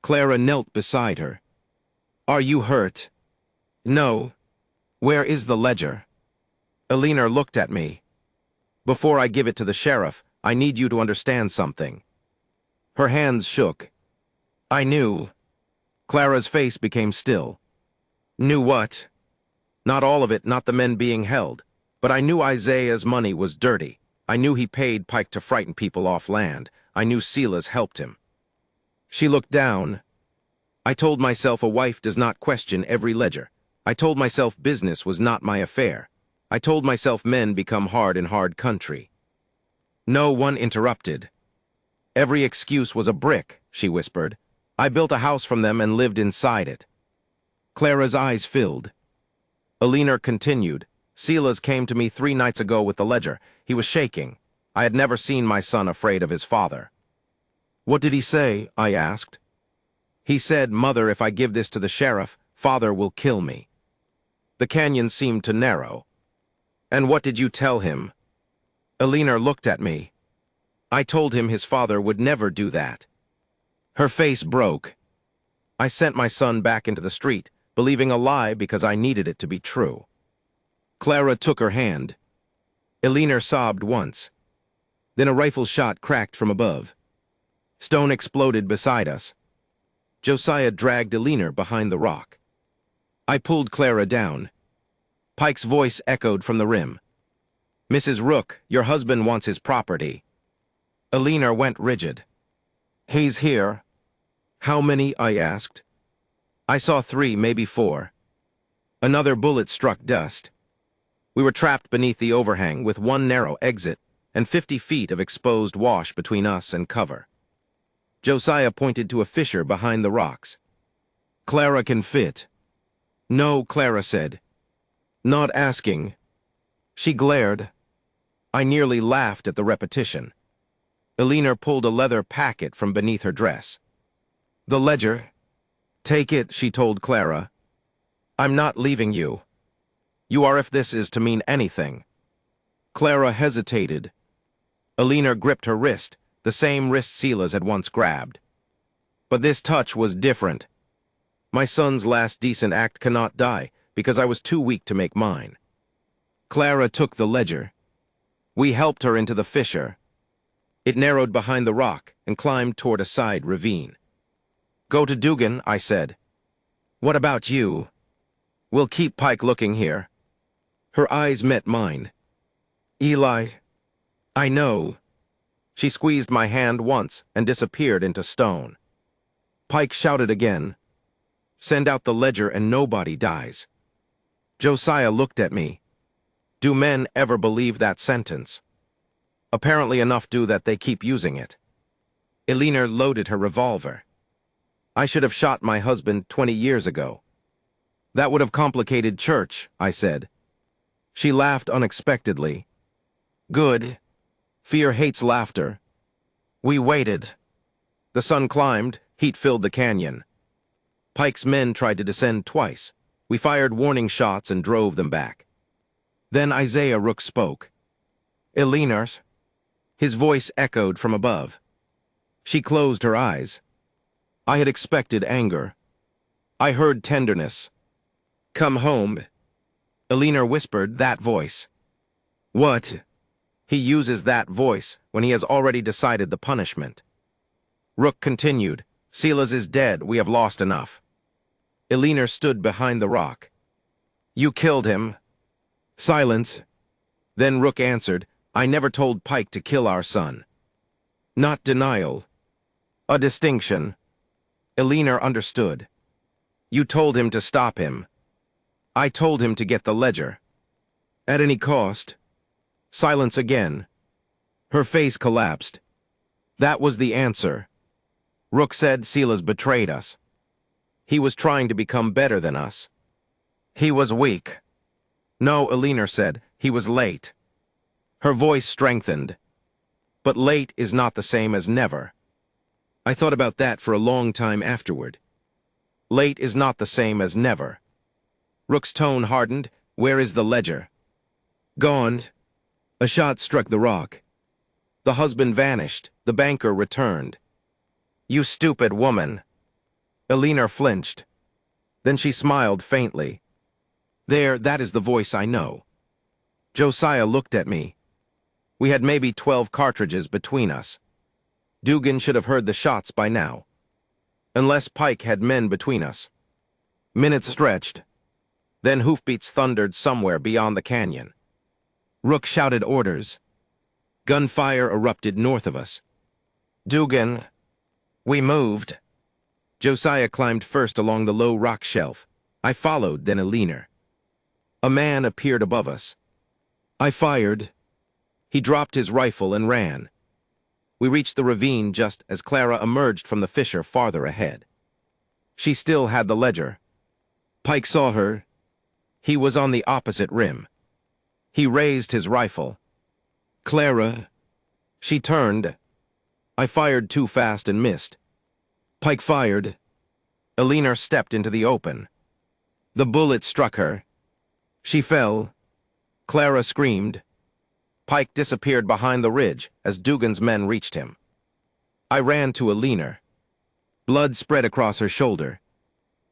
Clara knelt beside her. Are you hurt? No. Where is the ledger? Eleanor looked at me. Before I give it to the sheriff, I need you to understand something. Her hands shook. I knew. Clara's face became still. Knew what? Not all of it, not the men being held. But I knew Isaiah's money was dirty. I knew he paid Pike to frighten people off land. I knew Silas helped him. She looked down. I told myself a wife does not question every ledger. I told myself business was not my affair. I told myself men become hard in hard country. No one interrupted. Every excuse was a brick, she whispered. I built a house from them and lived inside it. Clara's eyes filled. Eleanor continued. Silas came to me 3 nights ago with the ledger. He was shaking. I had never seen my son afraid of his father. What did he say? I asked. He said, Mother, if I give this to the sheriff, Father will kill me. The canyon seemed to narrow. And what did you tell him? Eleanor looked at me. I told him his father would never do that. Her face broke. I sent my son back into the street, believing a lie because I needed it to be true. Clara took her hand. Eleanor sobbed once. Then a rifle shot cracked from above. Stone exploded beside us. Josiah dragged Eleanor behind the rock. I pulled Clara down. Pike's voice echoed from the rim. Mrs. Rook, your husband wants his property. Eleanor went rigid. He's here. How many? I asked. I saw 3, maybe 4. Another bullet struck dust. We were trapped beneath the overhang with 1 narrow exit, and 50 feet of exposed wash between us and cover. Josiah pointed to a fissure behind the rocks. "Clara can fit." "No," Clara said. "Not asking." She glared. I nearly laughed at the repetition. Eleanor pulled a leather packet from beneath her dress. "The ledger." "Take it," she told Clara. "I'm not leaving you. You are if this is to mean anything." Clara hesitated. Eleanor gripped her wrist, the same wrist Silas had once grabbed. But this touch was different. My son's last decent act cannot die, because I was too weak to make mine. Clara took the ledger. We helped her into the fissure. It narrowed behind the rock and climbed toward a side ravine. "Go to Dugan," I said. "What about you?" "We'll keep Pike looking here." Her eyes met mine. "Eli, I know." She squeezed my hand once and disappeared into stone. Pike shouted again. "Send out the ledger and nobody dies." Josiah looked at me. Do men ever believe that sentence? Apparently enough do that they keep using it. Eleanor loaded her revolver. "I should have shot my husband 20 years ago." "That would have complicated church," I said. She laughed unexpectedly. "Good. Fear hates laughter." We waited. The sun climbed, heat filled the canyon. Pike's men tried to descend twice. We fired warning shots and drove them back. Then Isaiah Rook spoke. "Eleanor's." His voice echoed from above. She closed her eyes. I had expected anger. I heard tenderness. "Come home." Eleanor whispered that voice. "What?" He uses that voice when he has already decided the punishment. Rook continued, "Silas is dead, we have lost enough." Eleanor stood behind the rock. "You killed him." Silence. Then Rook answered, "I never told Pike to kill our son." Not denial. A distinction. Eleanor understood. "You told him to stop him." "I told him to get the ledger." "At any cost." Silence again. Her face collapsed. That was the answer. Rook said Silas betrayed us. He was trying to become better than us. He was weak. "No," Eleanor said, "he was late." Her voice strengthened. But late is not the same as never. I thought about that for a long time afterward. Late is not the same as never. Rook's tone hardened. "Where is the ledger?" "Gone." A shot struck the rock. The husband vanished. The banker returned. "You stupid woman." Eleanor flinched. Then she smiled faintly. "There, that is the voice I know." Josiah looked at me. We had maybe 12 cartridges between us. Dugan should have heard the shots by now. Unless Pike had men between us. Minutes stretched. Then hoofbeats thundered somewhere beyond the canyon. Rook shouted orders. Gunfire erupted north of us. "Dugan." We moved. Josiah climbed first along the low rock shelf. I followed, then Eleanor. A man appeared above us. I fired. He dropped his rifle and ran. We reached the ravine just as Clara emerged from the fissure farther ahead. She still had the ledger. Pike saw her. He was on the opposite rim. He raised his rifle. "Clara." She turned. I fired too fast and missed. Pike fired. Eleanor stepped into the open. The bullet struck her. She fell. Clara screamed. Pike disappeared behind the ridge as Dugan's men reached him. I ran to Eleanor. Blood spread across her shoulder.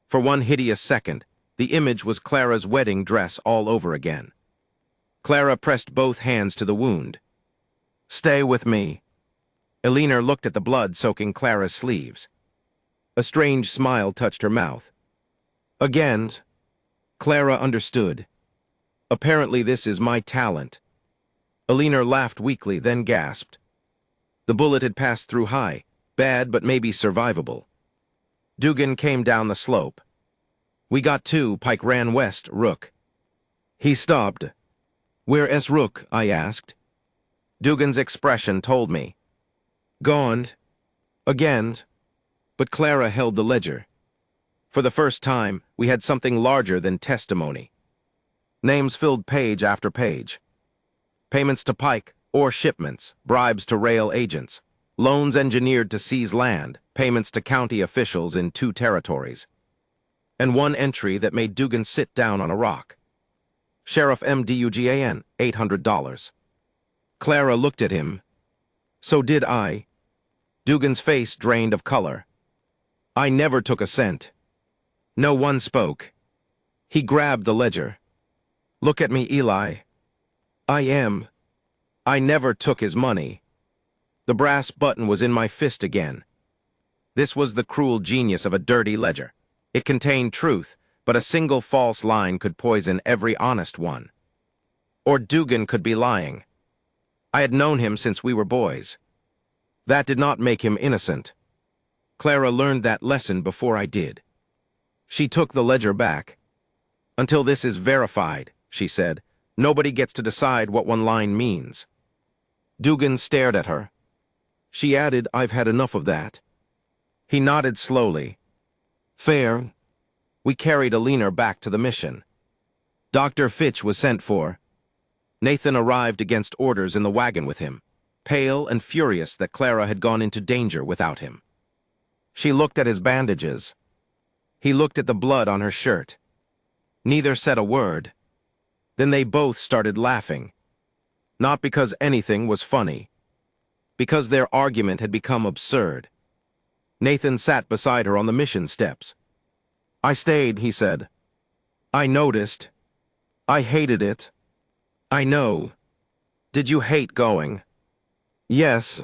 For one hideous second, the image was Clara's wedding dress all over again. Clara pressed both hands to the wound. "Stay with me." Eleanor looked at the blood soaking Clara's sleeves. A strange smile touched her mouth. Again, Clara understood. Apparently this is my talent. Eleanor laughed weakly, then gasped. The bullet had passed through high, bad but maybe survivable. Dugan came down the slope. We got two. Pike ran west, Rook. He stopped. "Where is Rook?" I asked. Dugan's expression told me. Gone. Again. But Clara held the ledger. For the first time, we had something larger than testimony. Names filled page after page. Payments to Pike, ore shipments, bribes to rail agents, loans engineered to seize land, payments to county officials in 2 territories. And one entry that made Dugan sit down on a rock. Sheriff MDUGAN, $800. Clara looked at him. So did I. Dugan's face drained of color. I never took a cent. No one spoke. He grabbed the ledger. Look at me, Eli. I never took his money. The brass button was in my fist again. This was the cruel genius of a dirty ledger. It contained truth, but a single false line could poison every honest one. Or Dugan could be lying. I had known him since we were boys. That did not make him innocent. Clara learned that lesson before I did. She took the ledger back. Until this is verified, she said, nobody gets to decide what one line means. Dugan stared at her. She added, I've had enough of that. He nodded slowly. Fair. We carried Alina back to the mission. Dr. Fitch was sent for. Nathan arrived against orders in the wagon with him, pale and furious that Clara had gone into danger without him. She looked at his bandages. He looked at the blood on her shirt. Neither said a word. Then they both started laughing. Not because anything was funny. Because their argument had become absurd. Nathan sat beside her on the mission steps. I stayed, he said. I noticed. I hated it. I know. Did you hate going? Yes.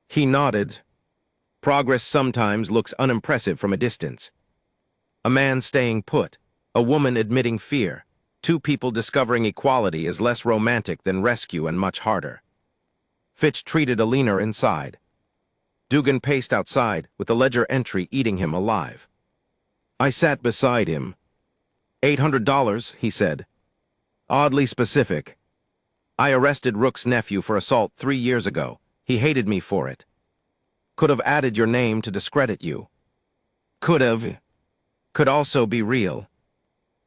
He nodded. Progress sometimes looks unimpressive from a distance. A man staying put, a woman admitting fear, 2 people discovering equality is less romantic than rescue and much harder. Fitch treated Alina inside. Dugan paced outside, with the ledger entry eating him alive. I sat beside him. $800, he said. Oddly specific. I arrested Rook's nephew for assault 3 years ago. He hated me for it. Could have added your name to discredit you. Could have. Could also be real.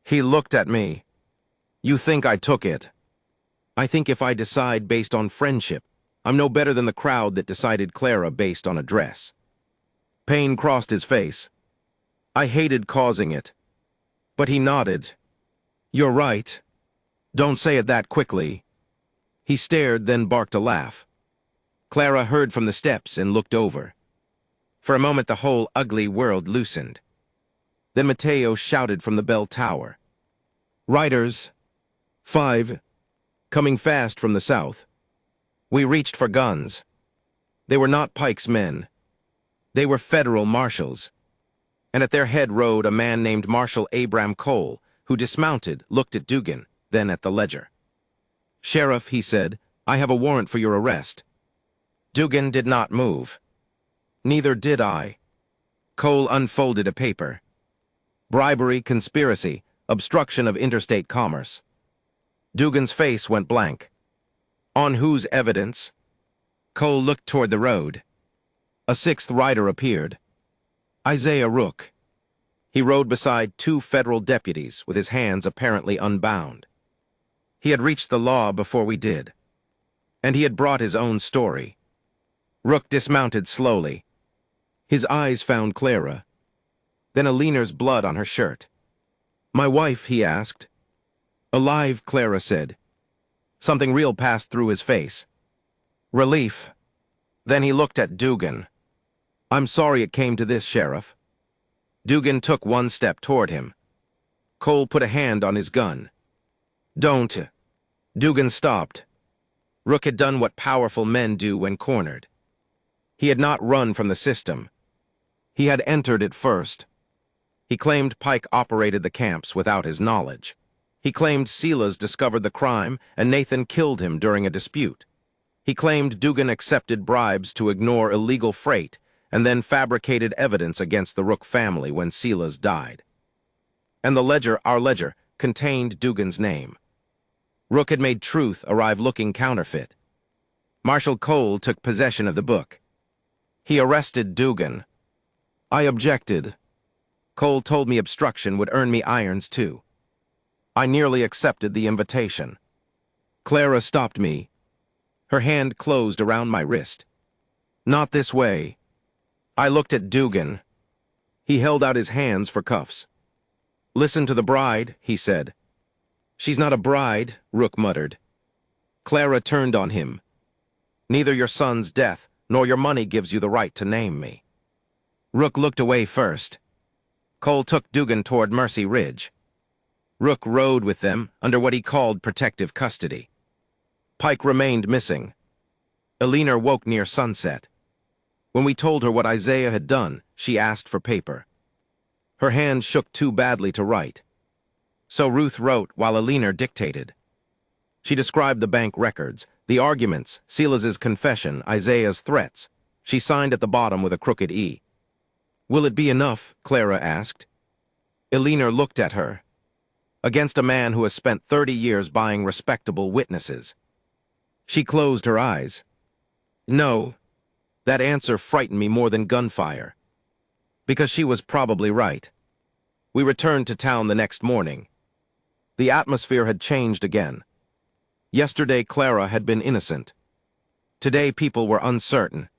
He looked at me. You think I took it. I think if I decide based on friendship, I'm no better than the crowd that decided Clara based on a dress. Pain crossed his face. I hated causing it. But he nodded. You're right. Don't say it that quickly. He stared, then barked a laugh. Clara heard from the steps and looked over. For a moment the whole ugly world loosened. Then Mateo shouted from the bell tower. Riders, 5, coming fast from the south. We reached for guns. They were not Pike's men. They were federal marshals. And at their head rode a man named Marshal Abram Cole, who dismounted, looked at Dugan, then at the ledger. Sheriff, he said, I have a warrant for your arrest. Dugan did not move. Neither did I. Cole unfolded a paper. Bribery, conspiracy, obstruction of interstate commerce. Dugan's face went blank. On whose evidence? Cole looked toward the road. A 6th rider appeared. Isaiah Rook. He rode beside 2 federal deputies with his hands apparently unbound. He had reached the law before we did. And he had brought his own story. Rook dismounted slowly. His eyes found Clara. Then Alina's blood on her shirt. My wife, he asked. Alive, Clara said. Something real passed through his face. Relief. Then he looked at Dugan. I'm sorry it came to this, Sheriff. Dugan took 1 step toward him. Cole put a hand on his gun. Don't. Dugan stopped. Rook had done what powerful men do when cornered. He had not run from the system. He had entered it first. He claimed Pike operated the camps without his knowledge. He claimed Silas discovered the crime and Nathan killed him during a dispute. He claimed Dugan accepted bribes to ignore illegal freight and then fabricated evidence against the Rook family when Silas died. And the ledger, our ledger, contained Dugan's name. Rook had made truth arrive looking counterfeit. Marshal Cole took possession of the book. He arrested Dugan. I objected. Cole told me obstruction would earn me irons too. I nearly accepted the invitation. Clara stopped me. Her hand closed around my wrist. Not this way. I looked at Dugan. He held out his hands for cuffs. Listen to the bride, he said. She's not a bride, Rook muttered. Clara turned on him. Neither your son's death nor your money gives you the right to name me. Rook looked away first. Cole took Dugan toward Mercy Ridge. Rook rode with them under what he called protective custody. Pike remained missing. Eleanor woke near sunset. When we told her what Isaiah had done, she asked for paper. Her hand shook too badly to write. So Ruth wrote while Eleanor dictated. She described the bank records, the arguments, Silas's confession, Isaiah's threats. She signed at the bottom with a crooked E. Will it be enough? Clara asked. Eleanor looked at her. Against a man who has spent 30 years buying respectable witnesses. She closed her eyes. No. That answer frightened me more than gunfire. Because she was probably right. We returned to town the next morning. The atmosphere had changed again. Yesterday Clara had been innocent. Today people were uncertain.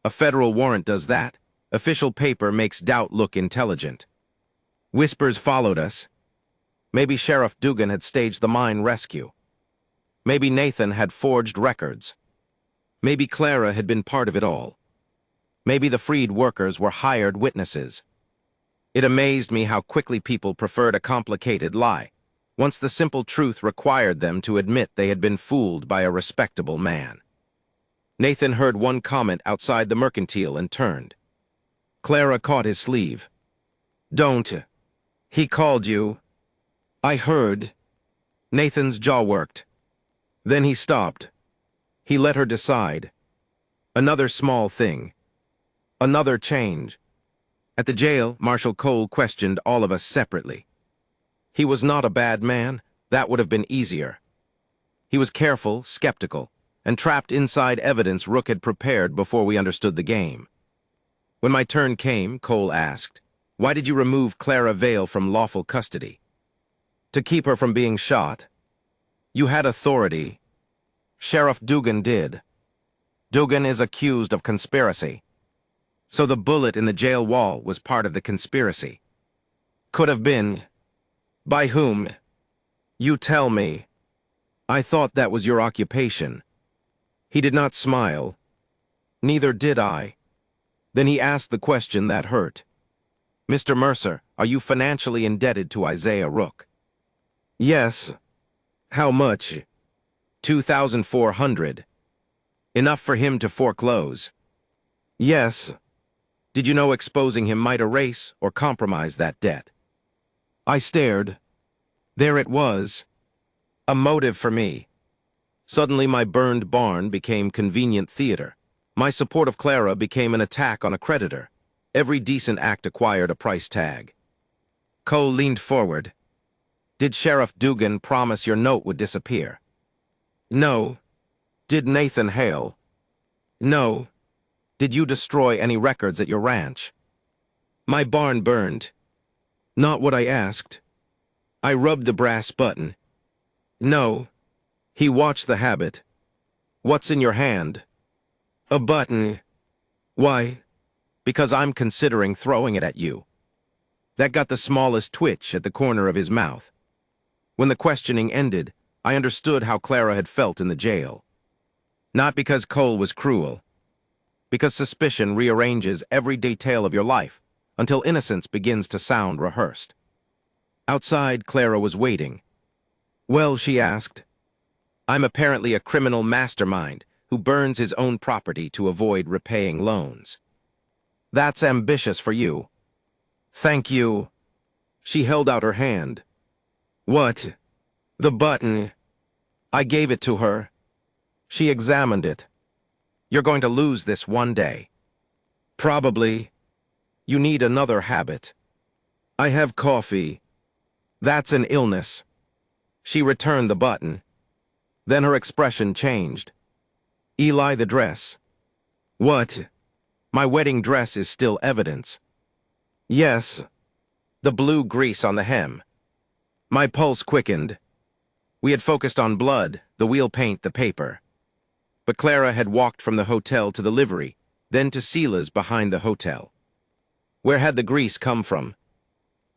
A federal warrant does that. Official paper makes doubt look intelligent. Whispers followed us. Maybe Sheriff Dugan had staged the mine rescue. Maybe Nathan had forged records. Maybe Clara had been part of it all. Maybe the freed workers were hired witnesses. It amazed me how quickly people preferred a complicated lie, once the simple truth required them to admit they had been fooled by a respectable man. Nathan heard one comment outside the mercantile and turned. Clara caught his sleeve. Don't. He called you. I heard. Nathan's jaw worked. Then he stopped. He let her decide. Another small thing. Another change. At the jail, Marshal Cole questioned all of us separately. He was not a bad man. That would have been easier. He was careful, skeptical, and trapped inside evidence Rook had prepared before we understood the game. When my turn came, Cole asked, why did you remove Clara Vale from lawful custody? To keep her from being shot. You had authority. Sheriff Dugan did. Dugan is accused of conspiracy. So the bullet in the jail wall was part of the conspiracy. Could have been. By whom? You tell me. I thought that was your occupation. He did not smile. Neither did I. Then he asked the question that hurt. Mr. Mercer, are you financially indebted to Isaiah Rook? Yes. How much? 2,400. Enough for him to foreclose. Yes. Did you know exposing him might erase or compromise that debt? I stared. There it was. A motive for me. Suddenly my burned barn became convenient theater. My support of Clara became an attack on a creditor. Every decent act acquired a price tag. Cole leaned forward. Did Sheriff Dugan promise your note would disappear? No. Did Nathan Hale? No. Did you destroy any records at your ranch? My barn burned. Not what I asked. I rubbed the brass button. No. He watched the habit. What's in your hand? A button. Why? Because I'm considering throwing it at you. That got the smallest twitch at the corner of his mouth. When the questioning ended, I understood how Clara had felt in the jail. Not because Cole was cruel. Because suspicion rearranges every detail of your life until innocence begins to sound rehearsed. Outside, Clara was waiting. Well, she asked. I'm apparently a criminal mastermind who burns his own property to avoid repaying loans. That's ambitious for you. Thank you. She held out her hand. What? The button. I gave it to her. She examined it. You're going to lose this one day. Probably. You need another habit. I have coffee. That's an illness. She returned the button. Then her expression changed. Eli, the dress. What? My wedding dress is still evidence. Yes. The blue grease on the hem. My pulse quickened. We had focused on blood, the wheel paint, the paper. But Clara had walked from the hotel to the livery, then to Sela's behind the hotel. Where had the grease come from?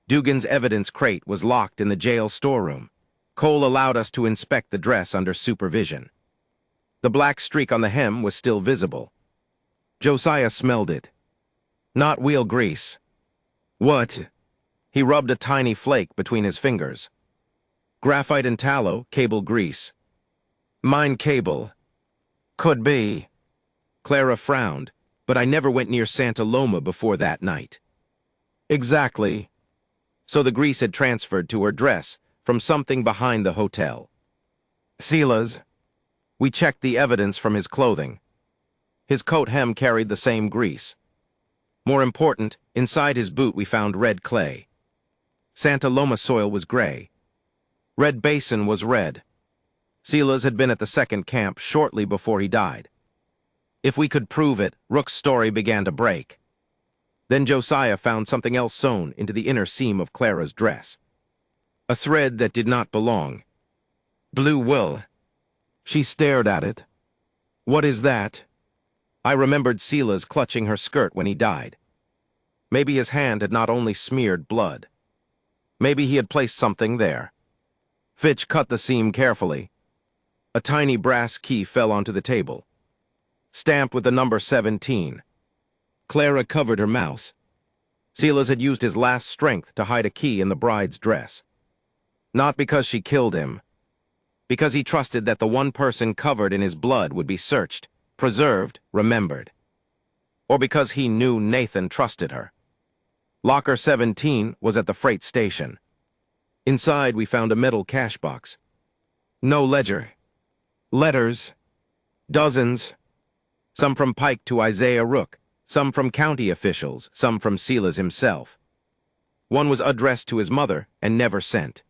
Dugan's evidence crate was locked in the jail storeroom. Cole allowed us to inspect the dress under supervision. The black streak on the hem was still visible. Josiah smelled it. Not wheel grease. What? He rubbed a tiny flake between his fingers. Graphite and tallow, cable grease. Mine cable. Could be. Clara frowned, but I never went near Santa Loma before that night. Exactly. So the grease had transferred to her dress from something behind the hotel. Sela's. We checked the evidence from his clothing. His coat hem carried the same grease. More important, inside his boot we found red clay. Santa Loma soil was gray. Red Basin was red. Sela's had been at the second camp shortly before he died. If we could prove it, Rook's story began to break. Then Josiah found something else sewn into the inner seam of Clara's dress. A thread that did not belong. Blue wool. She stared at it. What is that? I remembered Sela's clutching her skirt when he died. Maybe his hand had not only smeared blood. Maybe he had placed something there. Fitch cut the seam carefully. A tiny brass key fell onto the table, stamped with the number 17. Clara covered her mouth. Sela's had used his last strength to hide a key in the bride's dress. Not because she killed him, because he trusted that the one person covered in his blood would be searched, preserved, remembered. Or because he knew Nathan trusted her. Locker 17 was at the freight station. Inside we found a metal cash box. No ledger. Letters. Dozens. Some from Pike to Isaiah Rook, some from county officials, some from Sela's himself. One was addressed to his mother and never sent.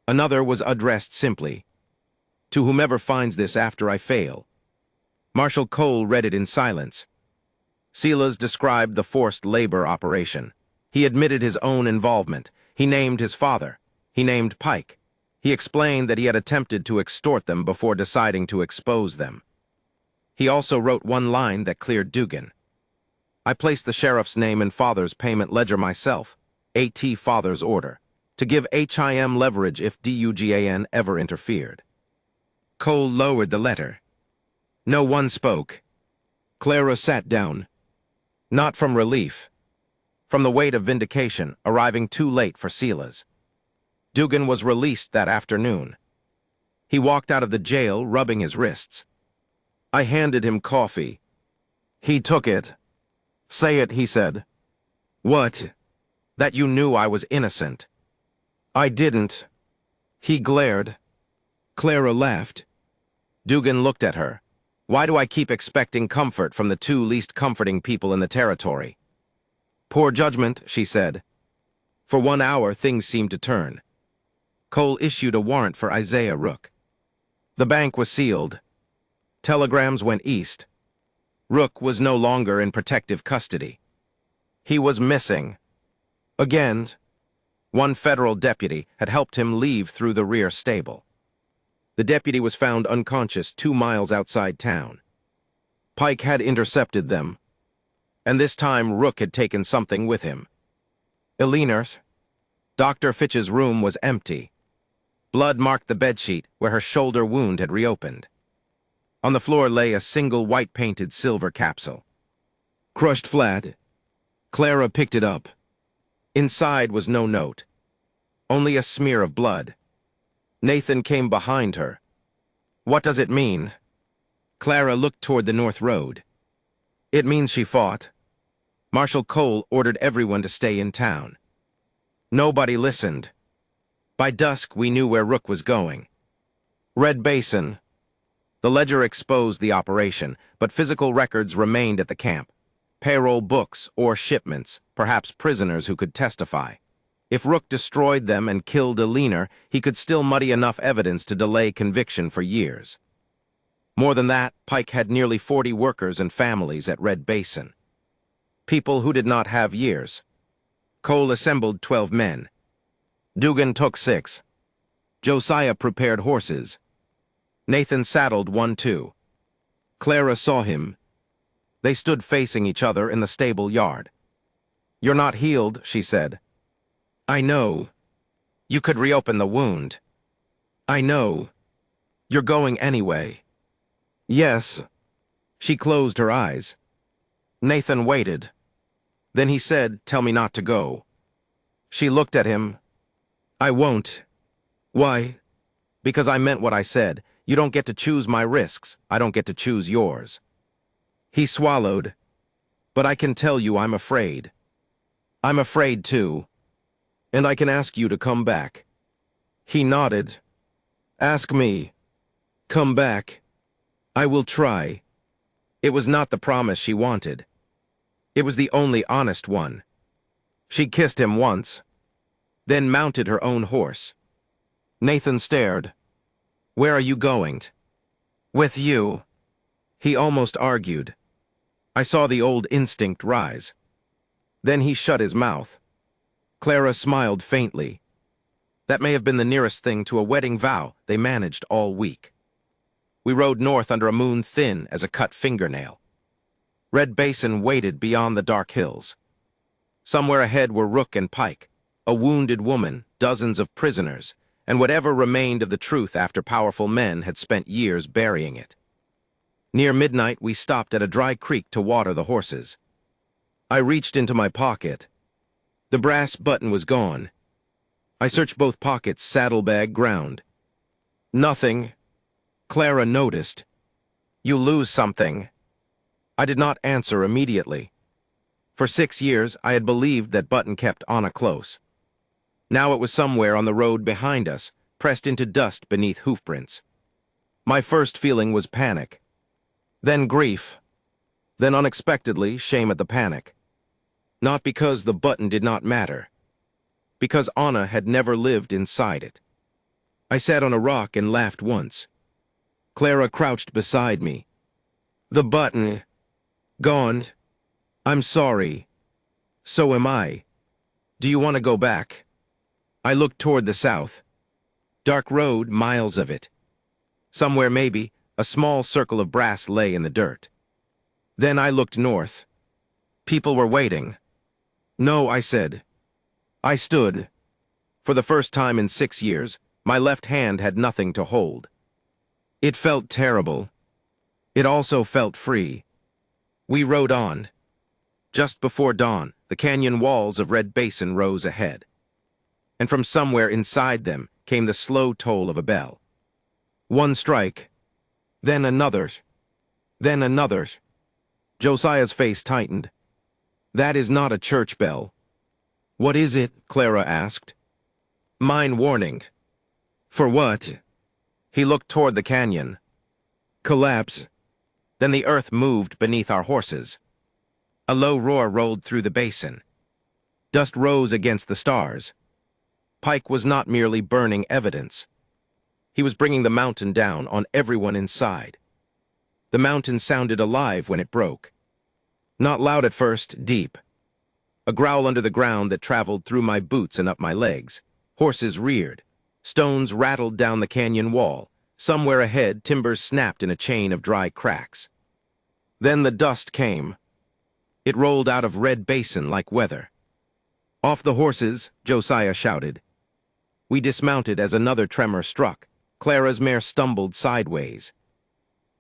Another was addressed simply, "To whomever finds this after I fail." Marshal Cole read it in silence. Sela's described the forced labor operation. He admitted his own involvement. He named his father. He named Pike. He explained that he had attempted to extort them before deciding to expose them. He also wrote one line that cleared Dugan. I placed the sheriff's name in father's payment ledger myself, AT father's order, to give HIM leverage if DUGAN ever interfered. Cole lowered the letter. No one spoke. Clara sat down. Not from relief. From the weight of vindication, arriving too late for Sela's. Dugan was released that afternoon. He walked out of the jail, rubbing his wrists. I handed him coffee. He took it. Say it, he said. What? That you knew I was innocent. I didn't. He glared. Clara laughed. Dugan looked at her. Why do I keep expecting comfort from the two least comforting people in the territory? Poor judgment, she said. For 1 hour, things seemed to turn. Cole issued a warrant for Isaiah Rook. The bank was sealed. Telegrams went east. Rook was no longer in protective custody. He was missing. Again, one federal deputy had helped him leave through the rear stable. The deputy was found unconscious 2 miles outside town. Pike had intercepted them, and this time Rook had taken something with him. Eleanor's, Dr. Fitch's room was empty. Blood marked the bedsheet where her shoulder wound had reopened. On the floor lay a single white-painted silver capsule. Crushed flat, Clara picked it up. Inside was no note, only a smear of blood. Nathan came behind her. What does it mean? Clara looked toward the North Road. It means she fought. Marshal Cole ordered everyone to stay in town. Nobody listened. By dusk, we knew where Rook was going. Red Basin. The ledger exposed the operation, but physical records remained at the camp. Payroll books or shipments, perhaps prisoners who could testify. If Rook destroyed them and killed Eleanor, he could still muddy enough evidence to delay conviction for years. More than that, Pike had nearly 40 workers and families at Red Basin. People who did not have years. Cole assembled 12 men. Dugan took 6. Josiah prepared horses. Nathan saddled 1 too. Clara saw him. They stood facing each other in the stable yard. "You're not healed," she said. "I know. You could reopen the wound." "I know. You're going anyway." "Yes." She closed her eyes. Nathan waited. Then he said, "Tell me not to go." She looked at him. "I won't." "Why?" "Because I meant what I said. You don't get to choose my risks. I don't get to choose yours." He swallowed. "But I can tell you I'm afraid." "I'm afraid too. And I can ask you to come back." He nodded. "Ask me. Come back. I will try." It was not the promise she wanted. It was the only honest one. She kissed him once, then mounted her own horse. Nathan stared. "Where are you going?" "With you." He almost argued. I saw the old instinct rise. Then he shut his mouth. Clara smiled faintly. That may have been the nearest thing to a wedding vow they managed all week. We rode north under a moon thin as a cut fingernail. Red Basin waited beyond the dark hills. Somewhere ahead were Rook and Pike, a wounded woman, dozens of prisoners, and whatever remained of the truth after powerful men had spent years burying it. Near midnight, we stopped at a dry creek to water the horses. I reached into my pocket. The brass button was gone. I searched both pockets, saddlebag ground. Nothing. Clara noticed. "You lose something." I did not answer immediately. For 6 years, I had believed that button kept Anna close. Now it was somewhere on the road behind us, pressed into dust beneath hoofprints. My first feeling was panic. Then grief. Then unexpectedly, shame at the panic. Not because the button did not matter. Because Anna had never lived inside it. I sat on a rock and laughed once. Clara crouched beside me. "The button. Gone. I'm sorry. So am I. Do you want to go back?" I looked toward the south. Dark road, miles of it. Somewhere maybe, a small circle of brass lay in the dirt. Then I looked north. People were waiting. "No," I said. I stood. For the first time in 6 years, my left hand had nothing to hold. It felt terrible. It also felt free. We rode on. Just before dawn, the canyon walls of Red Basin rose ahead. And from somewhere inside them came the slow toll of a bell. One strike, then another, then another. Josiah's face tightened. "That is not a church bell." "What is it?" Clara asked. "Mine warning." "For what?" He looked toward the canyon. "Collapse." Then the earth moved beneath our horses. A low roar rolled through the basin. Dust rose against the stars. Pike was not merely burning evidence. He was bringing the mountain down on everyone inside. The mountain sounded alive when it broke. Not loud at first, deep. A growl under the ground that traveled through my boots and up my legs. Horses reared. Stones rattled down the canyon wall. Somewhere ahead, timbers snapped in a chain of dry cracks. Then the dust came. It rolled out of Red Basin like weather. "Off the horses," Josiah shouted. We dismounted as another tremor struck. Clara's mare stumbled sideways.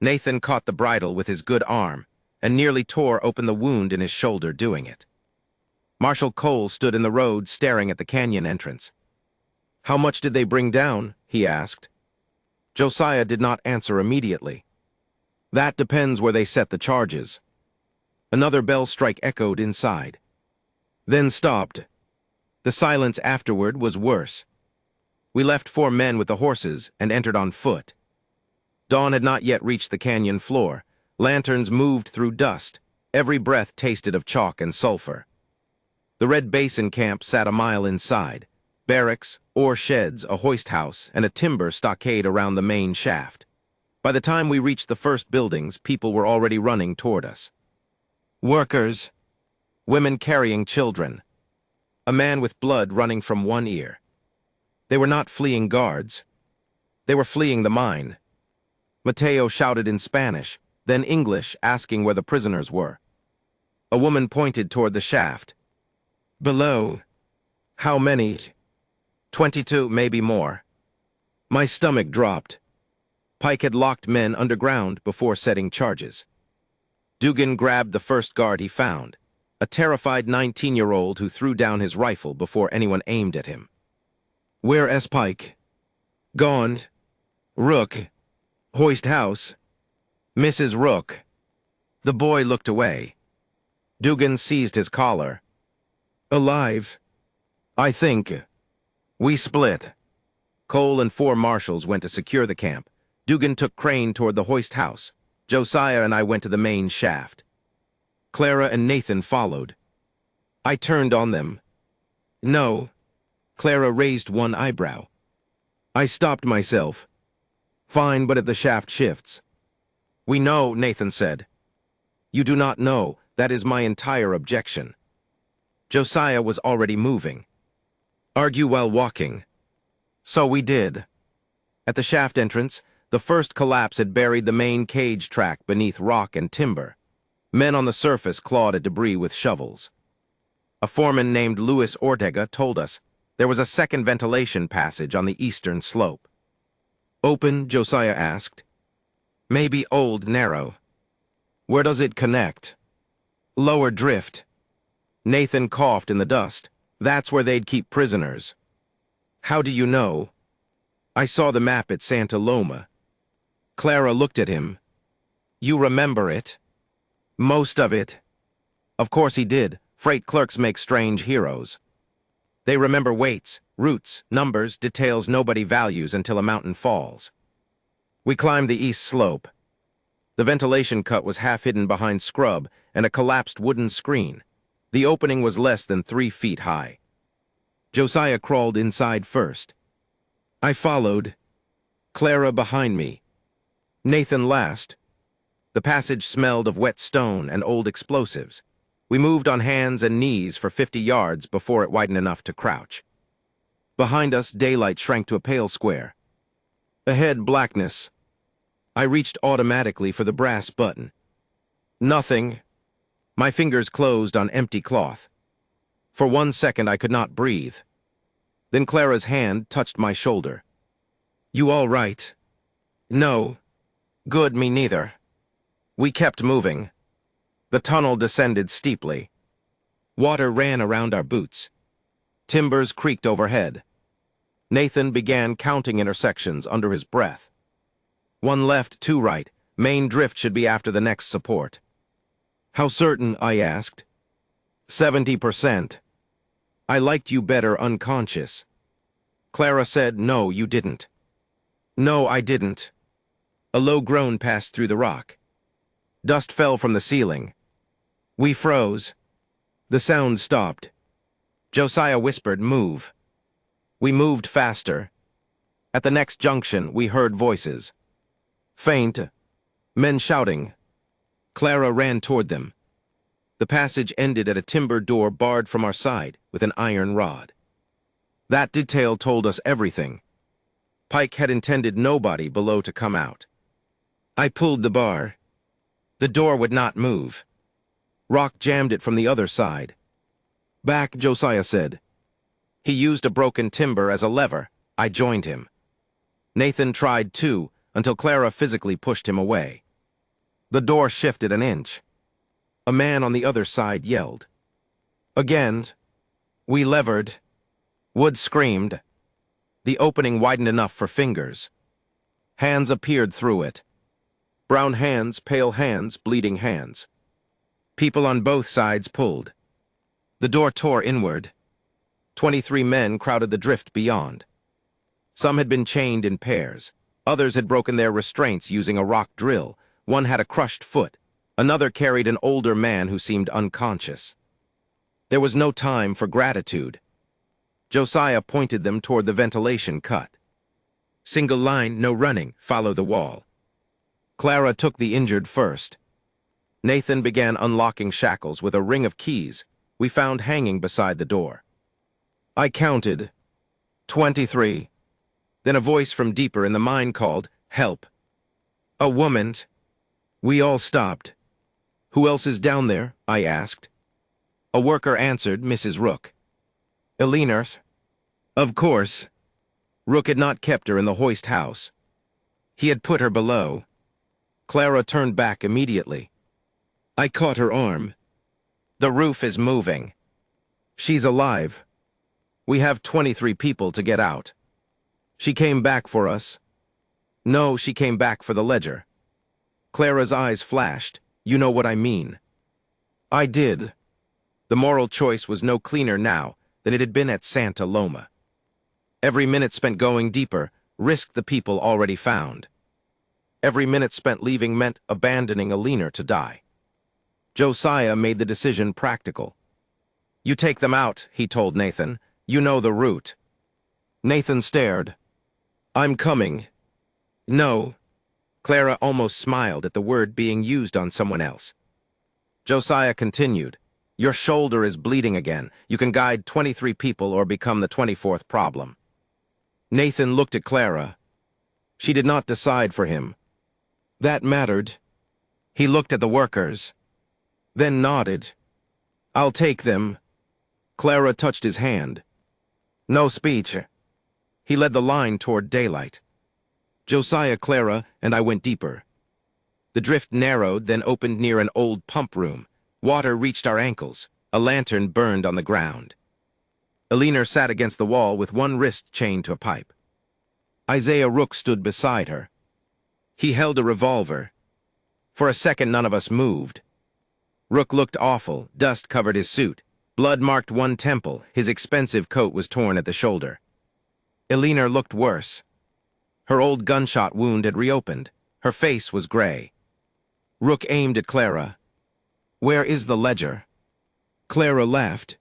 Nathan caught the bridle with his good arm and nearly tore open the wound in his shoulder doing it. Marshal Cole stood in the road staring at the canyon entrance. "How much did they bring down?" he asked. Josiah did not answer immediately. "That depends where they set the charges." Another bell strike echoed inside. Then stopped. The silence afterward was worse. We left 4 men with the horses and entered on foot. Dawn had not yet reached the canyon floor. Lanterns moved through dust. Every breath tasted of chalk and sulfur. The Red Basin camp sat a mile inside. Barracks, ore sheds, a hoist house, and a timber stockade around the main shaft. By the time we reached the first buildings, people were already running toward us. Workers, women carrying children, a man with blood running from one ear. They were not fleeing guards. They were fleeing the mine. Mateo shouted in Spanish, then English, asking where the prisoners were. A woman pointed toward the shaft. Below. How many? 22, maybe more. My stomach dropped. Pike had locked men underground before setting charges. Dugan grabbed the first guard he found, a terrified 19-year-old who threw down his rifle before anyone aimed at him. Where is Pike? Gone. Rook. Hoist house. Mrs. Rook. The boy looked away. Dugan seized his collar. Alive. I think. We split. Cole and 4 marshals went to secure the camp. Dugan took Crane toward the hoist house. Josiah and I went to the main shaft. Clara and Nathan followed. I turned on them. No. Clara raised one eyebrow. I stopped myself. Fine, but if the shaft shifts. We know, Nathan said. You do not know. That is my entire objection. Josiah was already moving. Argue while walking. So we did. At the shaft entrance, the first collapse had buried the main cage track beneath rock and timber. Men on the surface clawed at debris with shovels. A foreman named Luis Ortega told us there was a second ventilation passage on the eastern slope. Open, Josiah asked. Maybe old, narrow. Where does it connect? Lower drift. Nathan coughed in the dust. That's where they'd keep prisoners. How do you know? I saw the map at Santa Loma. Clara looked at him. You remember it? Most of it. Of course he did. Freight clerks make strange heroes. They remember weights, routes, numbers, details nobody values until a mountain falls. We climbed the east slope. The ventilation cut was half hidden behind scrub and a collapsed wooden screen. The opening was less than 3 feet high. Josiah crawled inside first. I followed. Clara behind me. Nathan last. The passage smelled of wet stone and old explosives. We moved on hands and knees for 50 yards before it widened enough to crouch. Behind us, daylight shrank to a pale square. Ahead, blackness. I reached automatically for the brass button. Nothing. My fingers closed on empty cloth. For 1 second, I could not breathe. Then Clara's hand touched my shoulder. You all right? No. Good, me neither. We kept moving. The tunnel descended steeply. Water ran around our boots. Timbers creaked overhead. Nathan began counting intersections under his breath. 1 left, 2 right. Main drift should be after the next support. How certain? I asked. 70%. I liked you better unconscious. Clara said, no, you didn't. No, I didn't. A low groan passed through the rock. Dust fell from the ceiling. We froze. The sound stopped. Josiah whispered, move. We moved faster. At the next junction, we heard voices. Faint. Men shouting. Clara ran toward them. The passage ended at a timber door barred from our side with an iron rod. That detail told us everything. Pike had intended nobody below to come out. I pulled the bar. The door would not move. Rock jammed it from the other side. Back, Josiah said. He used a broken timber as a lever. I joined him. Nathan tried too, until Clara physically pushed him away. The door shifted an inch. A man on the other side yelled. Again, we levered. Wood screamed. The opening widened enough for fingers. Hands appeared through it. Brown hands, pale hands, bleeding hands. People on both sides pulled. The door tore inward. 23 men crowded the drift beyond. Some had been chained in pairs. Others had broken their restraints using a rock drill. One had a crushed foot. Another carried an older man who seemed unconscious. There was no time for gratitude. Josiah pointed them toward the ventilation cut. Single line, no running, follow the wall. Clara took the injured first. Nathan began unlocking shackles with a ring of keys we found hanging beside the door. I counted. 23. Then a voice from deeper in the mine called, "Help." A woman's. We all stopped. "Who else is down there?" I asked. A worker answered, "Mrs. Rook." "Elinor?" Of course. Rook had not kept her in the hoist house. He had put her below. Clara turned back immediately. I caught her arm. "The roof is moving. She's alive. We have 23 people to get out." "She came back for us." "No, she came back for the ledger." Clara's eyes flashed. "You know what I mean." I did. The moral choice was no cleaner now than it had been at Santa Loma. Every minute spent going deeper risked the people already found. Every minute spent leaving meant abandoning Elinor to die. Josiah made the decision practical. "You take them out," he told Nathan. "You know the route." Nathan stared. "I'm coming." "No." Clara almost smiled at the word being used on someone else. Josiah continued. "Your shoulder is bleeding again. You can guide 23 people or become the 24th problem." Nathan looked at Clara. She did not decide for him. That mattered. He looked at the workers, then nodded. "I'll take them." Clara touched his hand. No speech. He led the line toward daylight. Josiah, Clara, and I went deeper. The drift narrowed, then opened near an old pump room. Water reached our ankles. A lantern burned on the ground. Elinor sat against the wall with one wrist chained to a pipe. Isaiah Rook stood beside her. He held a revolver. For a second, none of us moved. Rook looked awful. Dust covered his suit. Blood marked one temple. His expensive coat was torn at the shoulder. Elinor looked worse. Her old gunshot wound had reopened. Her face was gray. Rook aimed at Clara. "Where is the ledger?" Clara laughed.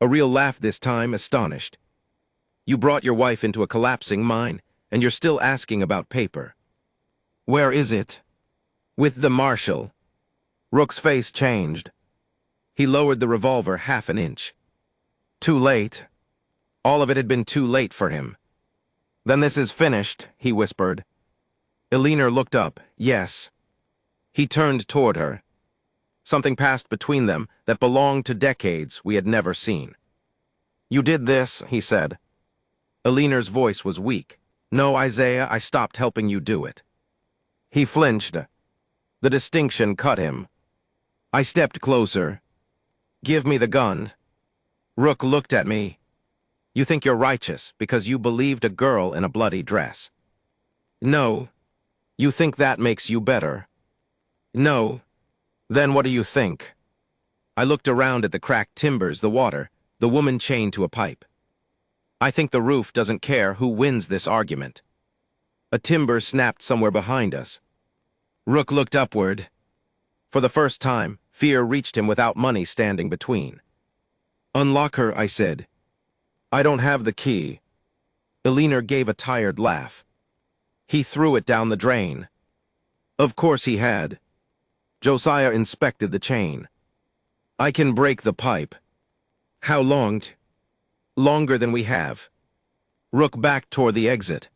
A real laugh this time, astonished. "You brought your wife into a collapsing mine, and you're still asking about paper." "Where is it?" "With the marshal." Rook's face changed. He lowered the revolver half an inch. Too late. All of it had been too late for him. "Then this is finished," he whispered. Elinor looked up. "Yes." He turned toward her. Something passed between them that belonged to decades we had never seen. "You did this," he said. Elinor's voice was weak. "No, Isaiah, I stopped helping you do it." He flinched. The distinction cut him. I stepped closer. "Give me the gun." Rook looked at me. "You think you're righteous because you believed a girl in a bloody dress." "No." "You think that makes you better." "No." "Then what do you think?" I looked around at the cracked timbers, the water, the woman chained to a pipe. "I think the roof doesn't care who wins this argument." A timber snapped somewhere behind us. Rook looked upward. For the first time, fear reached him without money standing between. "Unlock her," I said. "I don't have the key." Elinor gave a tired laugh. "He threw it down the drain." Of course he had. Josiah inspected the chain. "I can break the pipe." "How long?" "Longer than we have." Rook backed toward the exit.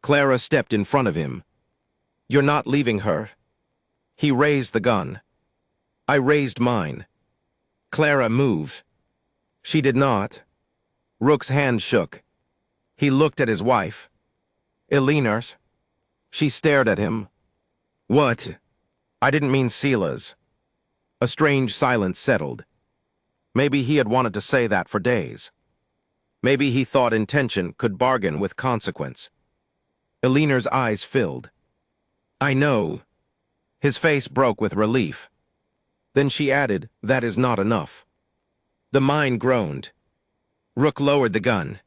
Clara stepped in front of him. "You're not leaving her." He raised the gun. I raised mine. "Clara, move." She did not. Rook's hand shook. He looked at his wife. "Elinor's." She stared at him. "What?" "I didn't mean Sela's." A strange silence settled. Maybe he had wanted to say that for days. Maybe he thought intention could bargain with consequence. Elinor's eyes filled. "I know." His face broke with relief. Then she added, "That is not enough." The mine groaned. Rook lowered the gun.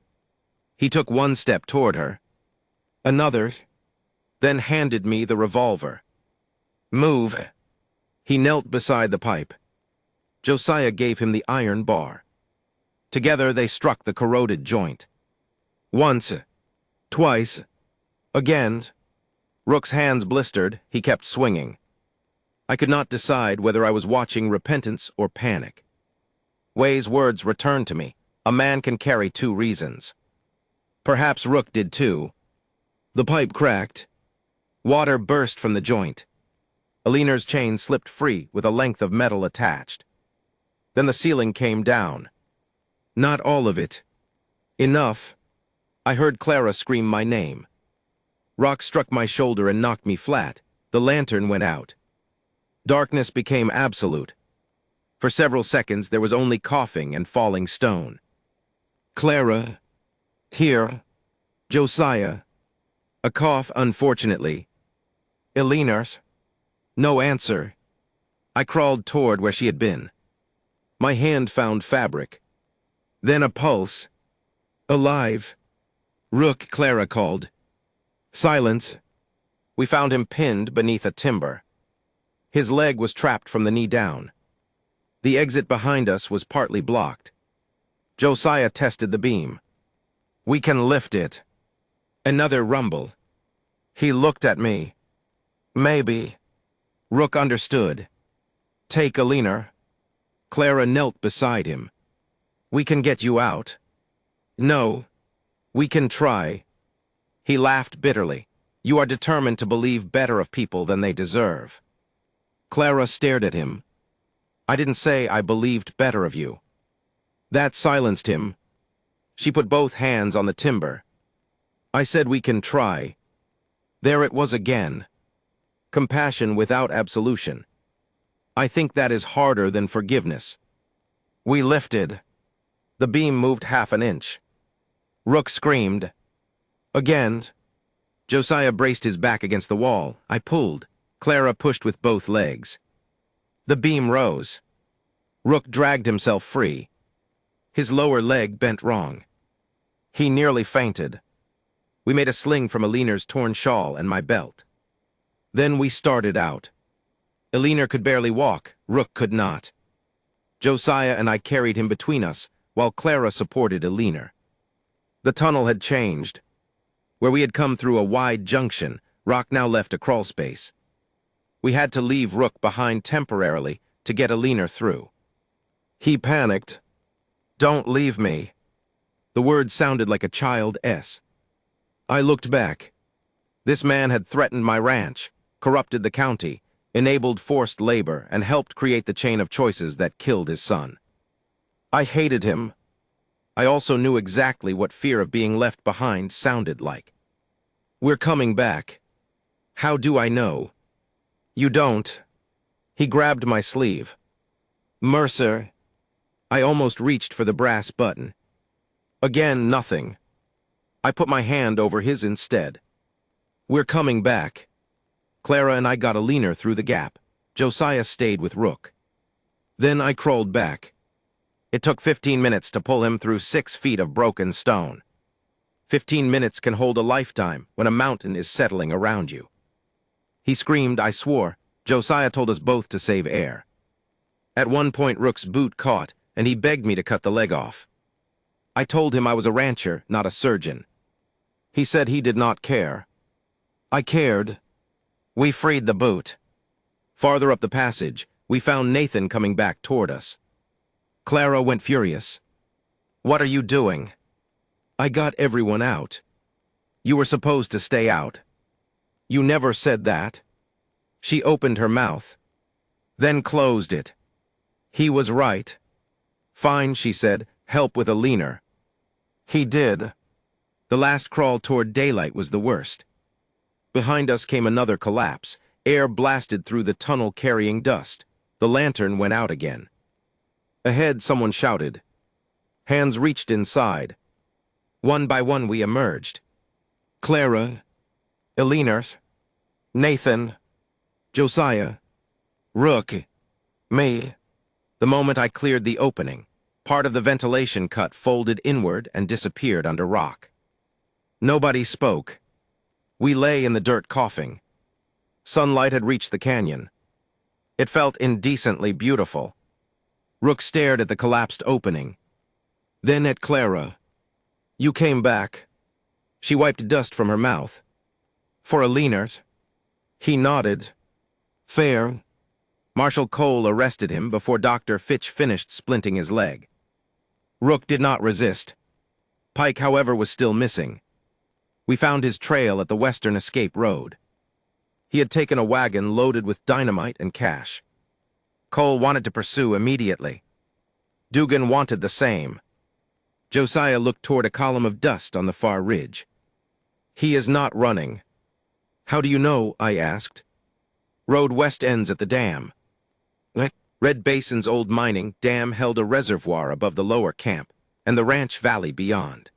He took one step toward her. Another, then handed me the revolver. "Move." He knelt beside the pipe. Josiah gave him the iron bar. Together they struck the corroded joint. Once, twice, again. Rook's hands blistered, he kept swinging. I could not decide whether I was watching repentance or panic. Wei's words returned to me. A man can carry two reasons. Perhaps Rook did too. The pipe cracked. Water burst from the joint. Aliner's chain slipped free with a length of metal attached. Then the ceiling came down. Not all of it. Enough. I heard Clara scream my name. Rock struck my shoulder and knocked me flat. The lantern went out. Darkness became absolute. For several seconds there was only coughing and falling stone. Clara. Here. Josiah. A cough, unfortunately. Aliner's. No answer. I crawled toward where she had been. My hand found fabric. Then a pulse. Alive. Rook, Clara called. Silence. We found him pinned beneath a timber. His leg was trapped from the knee down. The exit behind us was partly blocked. Josiah tested the beam. We can lift it. Another rumble. He looked at me. Maybe. Rook understood. Take Aliner. Clara knelt beside him. We can get you out. No. We can try. He laughed bitterly. You are determined to believe better of people than they deserve. Clara stared at him. I didn't say I believed better of you. That silenced him. She put both hands on the timber. I said we can try. There it was again. Compassion without absolution. I think that is harder than forgiveness. We lifted. The beam moved half an inch. Rook screamed. Again. Josiah braced his back against the wall. I pulled. Clara pushed with both legs. The beam rose. Rook dragged himself free. His lower leg bent wrong. He nearly fainted. We made a sling from Aliner's torn shawl and my belt. Then we started out. Aliner could barely walk. Rook could not. Josiah and I carried him between us, while Clara supported Aliner. The tunnel had changed. Where we had come through a wide junction, Rock now left a crawl space. We had to leave Rook behind temporarily to get Aliner through. He panicked. Don't leave me. The word sounded like a child S. I looked back. This man had threatened my ranch, corrupted the county, enabled forced labor, and helped create the chain of choices that killed his son. I hated him. I also knew exactly what fear of being left behind sounded like. We're coming back. How do I know? You don't. He grabbed my sleeve. Mercer. I almost reached for the brass button. Again, nothing. I put my hand over his instead. We're coming back. Clara and I got Aliner through the gap. Josiah stayed with Rook. Then I crawled back. It took 15 minutes to pull him through 6 feet of broken stone. 15 minutes can hold a lifetime when a mountain is settling around you. He screamed, I swore. Josiah told us both to save air. At one point, Rook's boot caught, and he begged me to cut the leg off. I told him I was a rancher, not a surgeon. He said he did not care. I cared. We freed the boot. Farther up the passage, we found Nathan coming back toward us. Clara went furious. What are you doing? I got everyone out. You were supposed to stay out. You never said that. She opened her mouth, then closed it. He was right. Fine, she said, help with Aliner. He did. The last crawl toward daylight was the worst. Behind us came another collapse. Air blasted through the tunnel carrying dust. The lantern went out again. Ahead, someone shouted. Hands reached inside. One by one we emerged. Clara, Aliner, Nathan, Josiah, Rook, me. The moment I cleared the opening, part of the ventilation cut folded inward and disappeared under rock. Nobody spoke. We lay in the dirt coughing. Sunlight had reached the canyon. It felt indecently beautiful. Rook stared at the collapsed opening. Then at Clara. You came back. She wiped dust from her mouth. For Aliner, He nodded. Fair. Marshal Cole arrested him before Dr. Fitch finished splinting his leg. Rook did not resist. Pike, however, was still missing. We found his trail at the Western Escape Road. He had taken a wagon loaded with dynamite and cash. Cole wanted to pursue immediately. Dugan wanted the same. Josiah looked toward a column of dust on the far ridge. He is not running. How do you know? I asked. Road west ends at the dam. Red Basin's old mining dam held a reservoir above the lower camp and the ranch valley beyond.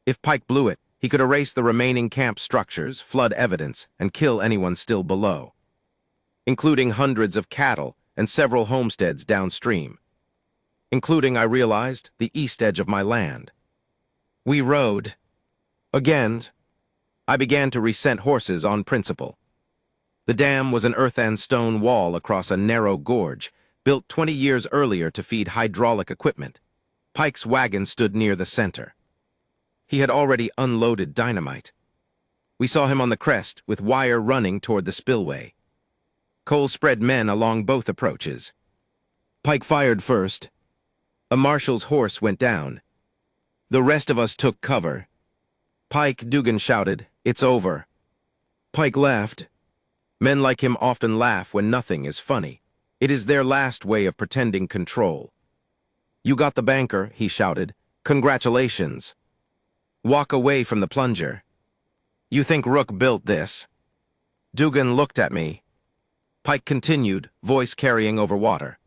If Pike blew it, he could erase the remaining camp structures, flood evidence, and kill anyone still below, including hundreds of cattle and several homesteads downstream, including, I realized, the east edge of my land. We rode. Again, I began to resent horses on principle. The dam was an earth and stone wall across a narrow gorge, built 20 years earlier to feed hydraulic equipment. Pike's wagon stood near the center. He had already unloaded dynamite. We saw him on the crest, with wire running toward the spillway. Cole spread men along both approaches. Pike fired first. A marshal's horse went down. The rest of us took cover. Pike, Dugan shouted, "It's over." Pike laughed. Men like him often laugh when nothing is funny. It is their last way of pretending control. "You got the banker," he shouted. "Congratulations. Walk away from the plunger. You think Rook built this?" Dugan looked at me. Pike continued, voice carrying over water.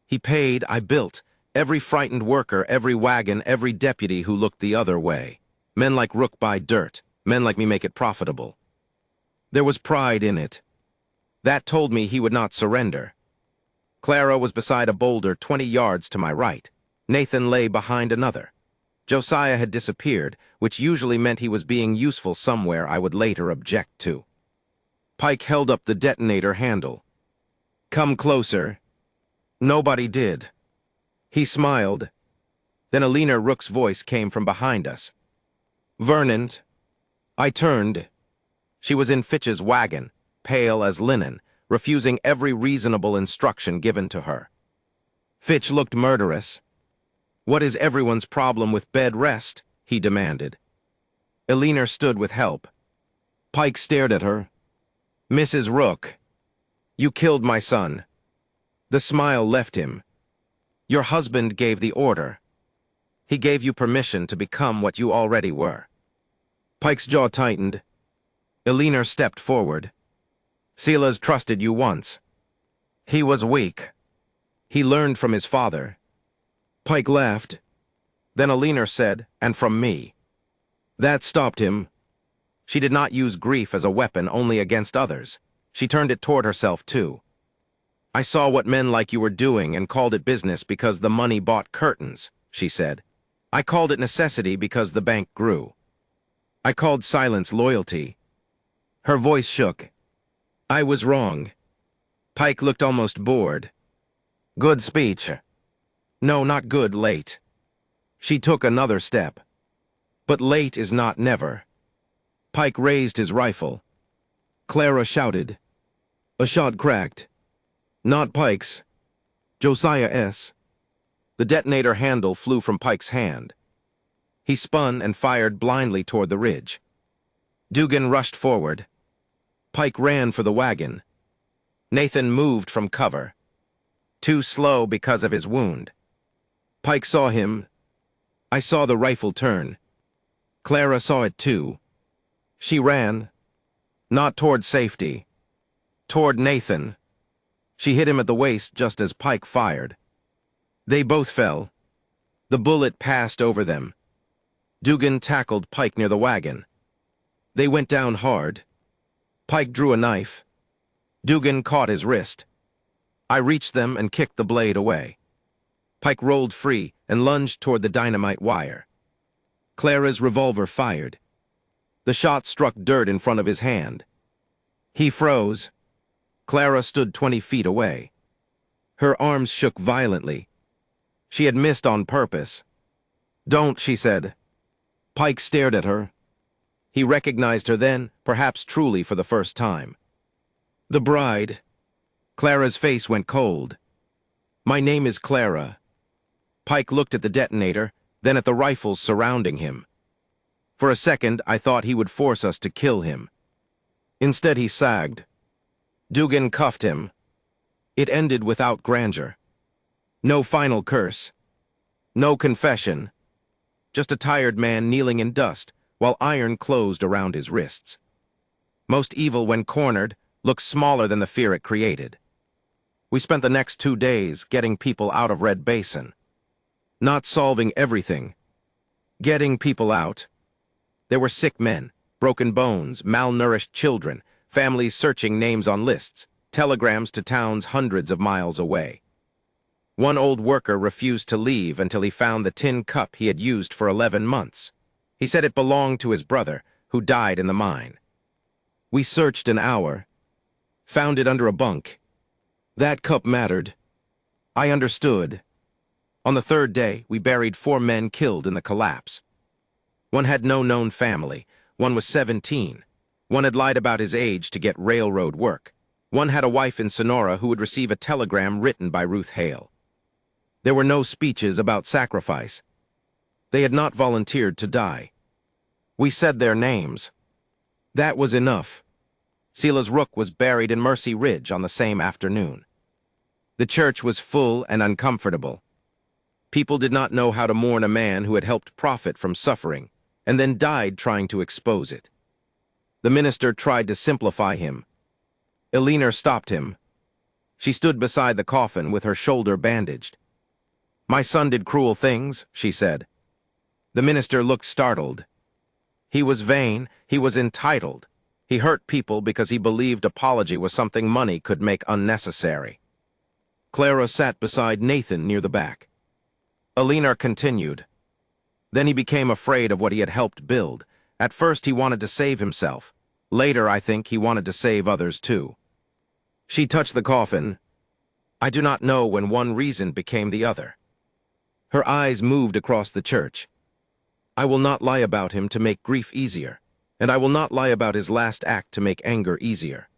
"He paid, I built. Every frightened worker, every wagon, every deputy who looked the other way. Men like Rook buy dirt. Men like me make it profitable." There was pride in it. That told me he would not surrender. Clara was beside a boulder 20 yards to my right. Nathan lay behind another. Josiah had disappeared, which usually meant he was being useful somewhere I would later object to. Pike held up the detonator handle. "Come closer." Nobody did. He smiled. Then a leaner Rook's voice came from behind us. "Vernon." I turned. She was in Fitch's wagon, pale as linen, refusing every reasonable instruction given to her. Fitch looked murderous. "What is everyone's problem with bed rest?" he demanded. Eleanor stood with help. Pike stared at her. "Mrs. Rook, you killed my son." The smile left him. "Your husband gave the order. He gave you permission to become what you already were." Pike's jaw tightened. Eleanor stepped forward. "Silas trusted you once. He was weak. He learned from his father." Pike laughed. Then Eleanor said, "And from me." That stopped him. She did not use grief as a weapon only against others. She turned it toward herself, too. "I saw what men like you were doing and called it business because the money bought curtains," she said. "I called it necessity because the bank grew. I called silence loyalty." Her voice shook. "I was wrong." Pike looked almost bored. "Good speech." "No, not good, late." She took another step. "But late is not never." Pike raised his rifle. Clara shouted. A shot cracked. Not Pike's. Josiah's. The detonator handle flew from Pike's hand. He spun and fired blindly toward the ridge. Dugan rushed forward. Pike ran for the wagon. Nathan moved from cover. Too slow because of his wound. Pike saw him. I saw the rifle turn. Clara saw it too. She ran. Not toward safety. Toward Nathan. She hit him at the waist just as Pike fired. They both fell. The bullet passed over them. Dugan tackled Pike near the wagon. They went down hard. Pike drew a knife. Dugan caught his wrist. I reached them and kicked the blade away. Pike rolled free and lunged toward the dynamite wire. Clara's revolver fired. The shot struck dirt in front of his hand. He froze. Clara stood 20 feet away. Her arms shook violently. She had missed on purpose. "Don't," she said. Pike stared at her. He recognized her then, perhaps truly for the first time. The bride. Clara's face went cold. My name is Clara. Pike looked at the detonator, then at the rifles surrounding him. For a second, I thought he would force us to kill him. Instead, he sagged. Dugan cuffed him. It ended without grandeur. No final curse. No confession. Just a tired man kneeling in dust, while iron closed around his wrists. Most evil, when cornered, looks smaller than the fear it created. We spent the next 2 days getting people out of Red Basin. Not solving everything. Getting people out. There were sick men, broken bones, malnourished children, families searching names on lists, telegrams to towns hundreds of miles away. One old worker refused to leave until he found the tin cup he had used for 11 months. He said it belonged to his brother, who died in the mine. We searched an hour, found it under a bunk. That cup mattered. I understood. On the 3rd day, we buried 4 men killed in the collapse. One had no known family. One was 17. One had lied about his age to get railroad work. One had a wife in Sonora who would receive a telegram written by Ruth Hale. There were no speeches about sacrifice. They had not volunteered to die. We said their names. That was enough. Silas Rook was buried in Mercy Ridge on the same afternoon. The church was full and uncomfortable. People did not know how to mourn a man who had helped profit from suffering and then died trying to expose it. The minister tried to simplify him. Eleanor stopped him. She stood beside the coffin with her shoulder bandaged. My son did cruel things, she said. The minister looked startled. He was vain, he was entitled. He hurt people because he believed apology was something money could make unnecessary. Clara sat beside Nathan near the back. Eleanor continued. Then he became afraid of what he had helped build. At first he wanted to save himself. Later, I think, he wanted to save others too. She touched the coffin. I do not know when one reason became the other. Her eyes moved across the church. I will not lie about him to make grief easier, and I will not lie about his last act to make anger easier.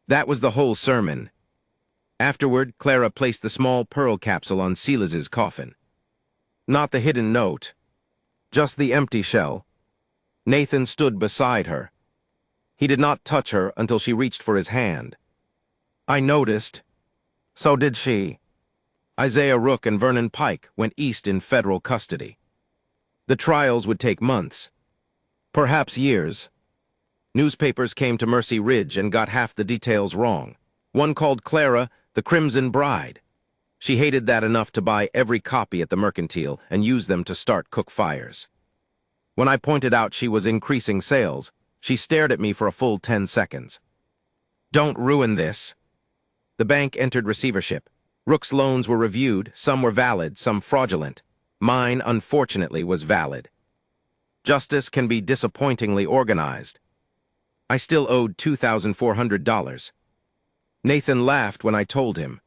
That was the whole sermon. Afterward, Clara placed the small pearl capsule on Silas's coffin. Not the hidden note, just the empty shell. Nathan stood beside her. He did not touch her until she reached for his hand. I noticed. So did she. Isaiah Rook and Vernon Pike went east in federal custody. The trials would take months, perhaps years. Newspapers came to Mercy Ridge and got half the details wrong. One called Clara the Crimson Bride. She hated that enough to buy every copy at the Mercantile and use them to start cook fires. When I pointed out she was increasing sales, she stared at me for a full 10 seconds. Don't ruin this. The bank entered receivership. Rook's loans were reviewed, some were valid, some fraudulent. Mine, unfortunately, was valid. Justice can be disappointingly organized. I still owed $2,400. Nathan laughed when I told him.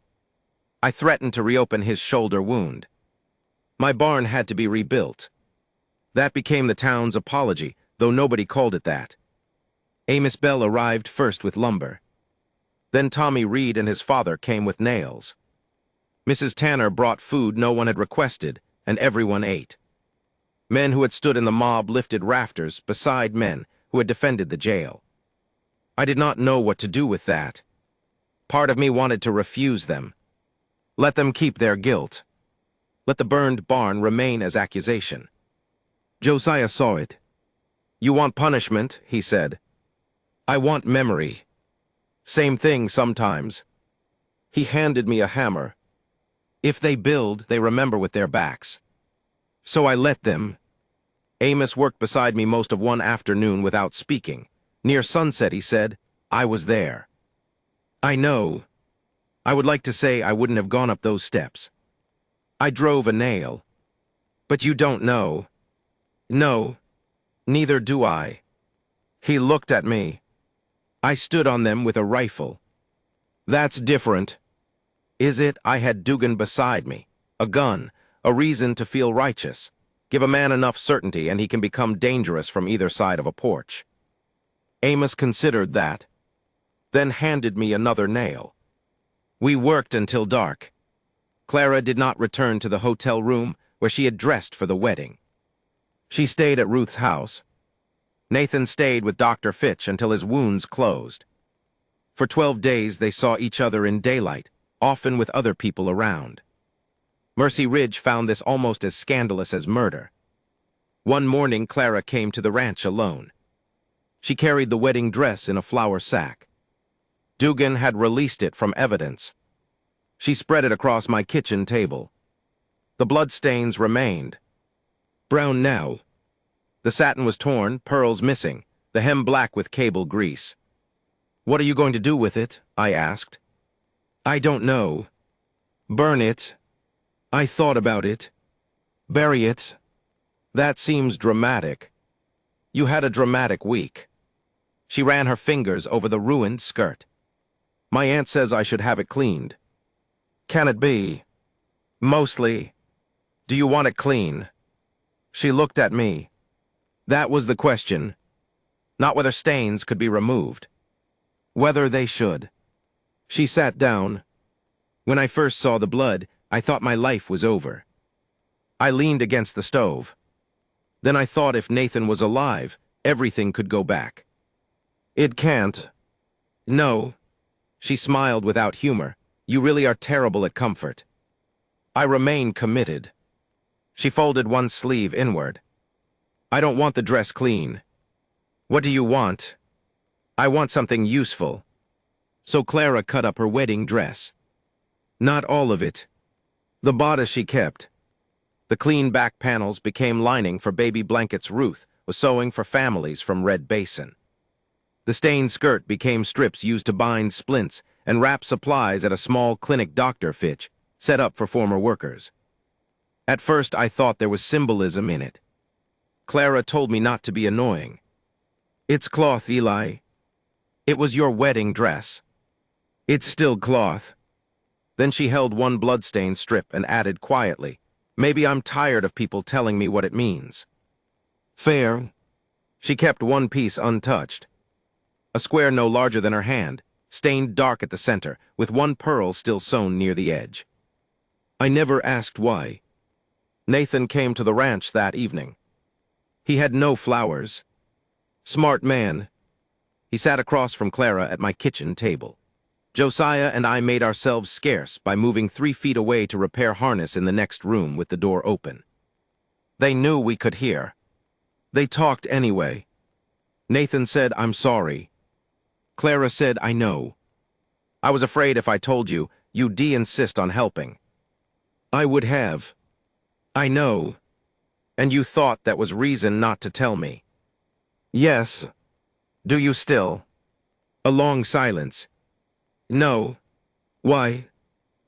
I threatened to reopen his shoulder wound. My barn had to be rebuilt. That became the town's apology, though nobody called it that. Amos Bell arrived first with lumber. Then Tommy Reed and his father came with nails. Mrs. Tanner brought food no one had requested, and everyone ate. Men who had stood in the mob lifted rafters beside men who had defended the jail. I did not know what to do with that. Part of me wanted to refuse them. Let them keep their guilt. Let the burned barn remain as accusation. Josiah saw it. You want punishment, he said. I want memory. Same thing sometimes. He handed me a hammer. If they build, they remember with their backs. So I let them. Amos worked beside me most of one afternoon without speaking. Near sunset, he said, I was there. I know. I would like to say I wouldn't have gone up those steps. I drove a nail. But you don't know. No, neither do I. He looked at me. I stood on them with a rifle. That's different. Is it? I had Dugan beside me. A gun, a reason to feel righteous. Give a man enough certainty and he can become dangerous from either side of a porch. Amos considered that. then handed me another nail. We worked until dark. Clara did not return to the hotel room where she had dressed for the wedding. She stayed at Ruth's house. Nathan stayed with Dr. Fitch until his wounds closed. For 12 days they saw each other in daylight, often with other people around. Mercy Ridge found this almost as scandalous as murder. One morning Clara came to the ranch alone. She carried the wedding dress in a flour sack. Dugan had released it from evidence. She spread it across my kitchen table. The bloodstains remained. Brown now. The satin was torn, pearls missing, the hem black with cable grease. "What are you going to do with it?" I asked. "I don't know. Burn it. I thought about it. Bury it. That seems dramatic. You had a dramatic week." She ran her fingers over the ruined skirt. "My aunt says I should have it cleaned." "Can it be?" "Mostly. Do you want it clean?" She looked at me. That was the question. Not whether stains could be removed. Whether they should. She sat down. When I first saw the blood, I thought my life was over. I leaned against the stove. Then I thought if Nathan was alive, everything could go back. It can't. No. She smiled without humor. You really are terrible at comfort. I remain committed. She folded one sleeve inward. I don't want the dress clean. What do you want? I want something useful. So Clara cut up her wedding dress. Not all of it. The bodice she kept. The clean back panels became lining for baby blankets Ruth was sewing for families from Red Basin. The stained skirt became strips used to bind splints and wrap supplies at a small clinic Dr. Fitch set up for former workers. At first I thought there was symbolism in it. Clara told me not to be annoying. It's cloth, Eli. It was your wedding dress. It's still cloth. Then she held one bloodstained strip and added quietly, maybe I'm tired of people telling me what it means. Fair. She kept one piece untouched. A square no larger than her hand, stained dark at the center, with one pearl still sewn near the edge. I never asked why. Nathan came to the ranch that evening. He had no flowers. Smart man. He sat across from Clara at my kitchen table. Josiah and I made ourselves scarce by moving 3 feet away to repair harness in the next room with the door open. They knew we could hear. They talked anyway. Nathan said, I'm sorry. Clara said, I know. I was afraid if I told you, you'd de-insist on helping. I would have. I know. And you thought that was reason not to tell me. Yes. Do you still? A long silence. No. Why?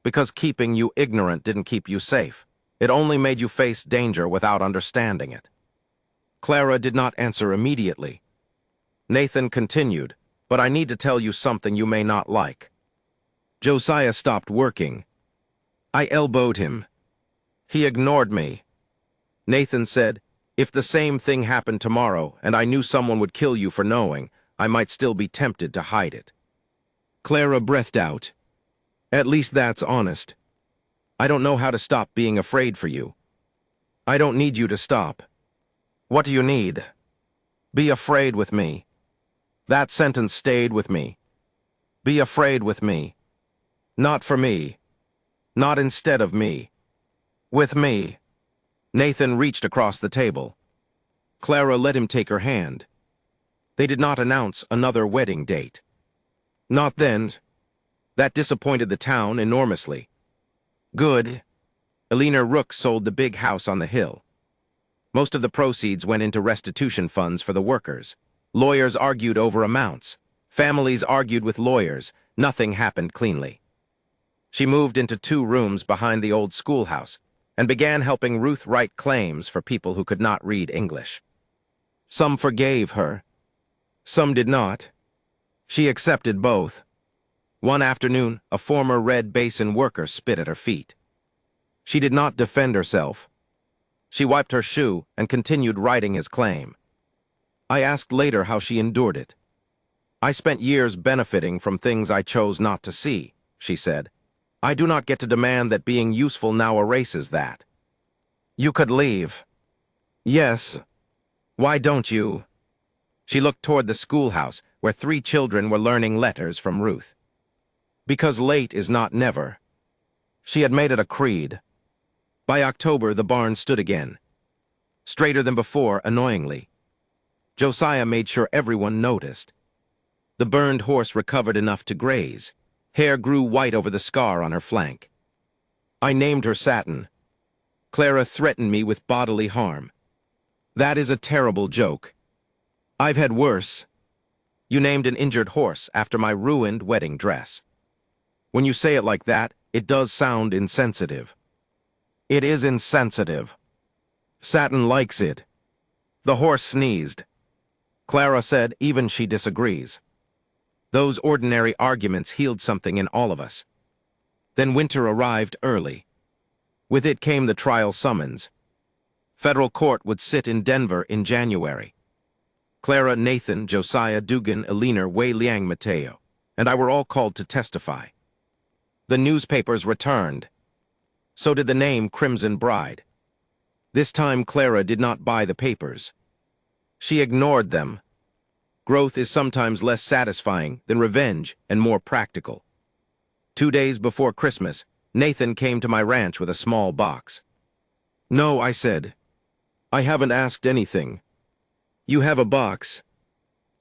Because keeping you ignorant didn't keep you safe. It only made you face danger without understanding it. Clara did not answer immediately. Nathan continued, but I need to tell you something you may not like. Josiah stopped working. I elbowed him. He ignored me. Nathan said, if the same thing happened tomorrow and I knew someone would kill you for knowing, I might still be tempted to hide it. Clara breathed out. At least that's honest. I don't know how to stop being afraid for you. I don't need you to stop. What do you need? Be afraid with me. That sentence stayed with me. Be afraid with me. Not for me. Not instead of me. With me. Nathan reached across the table. Clara let him take her hand. They did not announce another wedding date. Not then. That disappointed the town enormously. Good. Elena Rook sold the big house on the hill. Most of the proceeds went into restitution funds for the workers. Lawyers argued over amounts. Families argued with lawyers. Nothing happened cleanly. She moved into 2 rooms behind the old schoolhouse and began helping Ruth write claims for people who could not read English. Some forgave her. Some did not. She accepted both. One afternoon, a former Red Basin worker spit at her feet. She did not defend herself. She wiped her shoe and continued writing his claim. I asked later how she endured it. I spent years benefiting from things I chose not to see, she said. I do not get to demand that being useful now erases that. You could leave. Yes. Why don't you? She looked toward the schoolhouse, where 3 children were learning letters from Ruth. Because late is not never. She had made it a creed. By October, the barn stood again. Straighter than before, annoyingly. Josiah made sure everyone noticed. The burned horse recovered enough to graze. Hair grew white over the scar on her flank. I named her Satin. Clara threatened me with bodily harm. That is a terrible joke. I've had worse. You named an injured horse after my ruined wedding dress. When you say it like that, it does sound insensitive. It is insensitive. Satin likes it. The horse sneezed. Clara said even she disagrees. Those ordinary arguments healed something in all of us. Then winter arrived early. With it came the trial summons. Federal court would sit in Denver in January. Clara, Nathan, Josiah, Dugan, Eliner, Wei Liang, Mateo, and I were all called to testify. The newspapers returned. So did the name Crimson Bride. This time Clara did not buy the papers. She ignored them. Growth is sometimes less satisfying than revenge and more practical. 2 days before Christmas, Nathan came to my ranch with a small box. No, I said. I haven't asked anything. You have a box.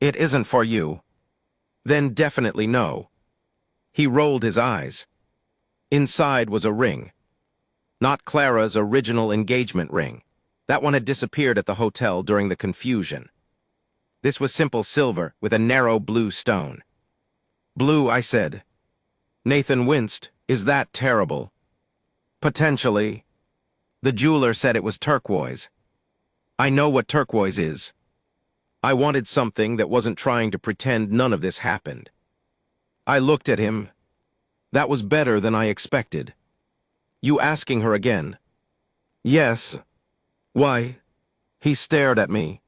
It isn't for you. Then definitely no. He rolled his eyes. Inside was a ring. Not Clara's original engagement ring. That one had disappeared at the hotel during the confusion. This was simple silver with a narrow blue stone. Blue, I said. Nathan winced. Is that terrible? Potentially. The jeweler said it was turquoise. I know what turquoise is. I wanted something that wasn't trying to pretend none of this happened. I looked at him. That was better than I expected. You asking her again? Yes. Why? He stared at me.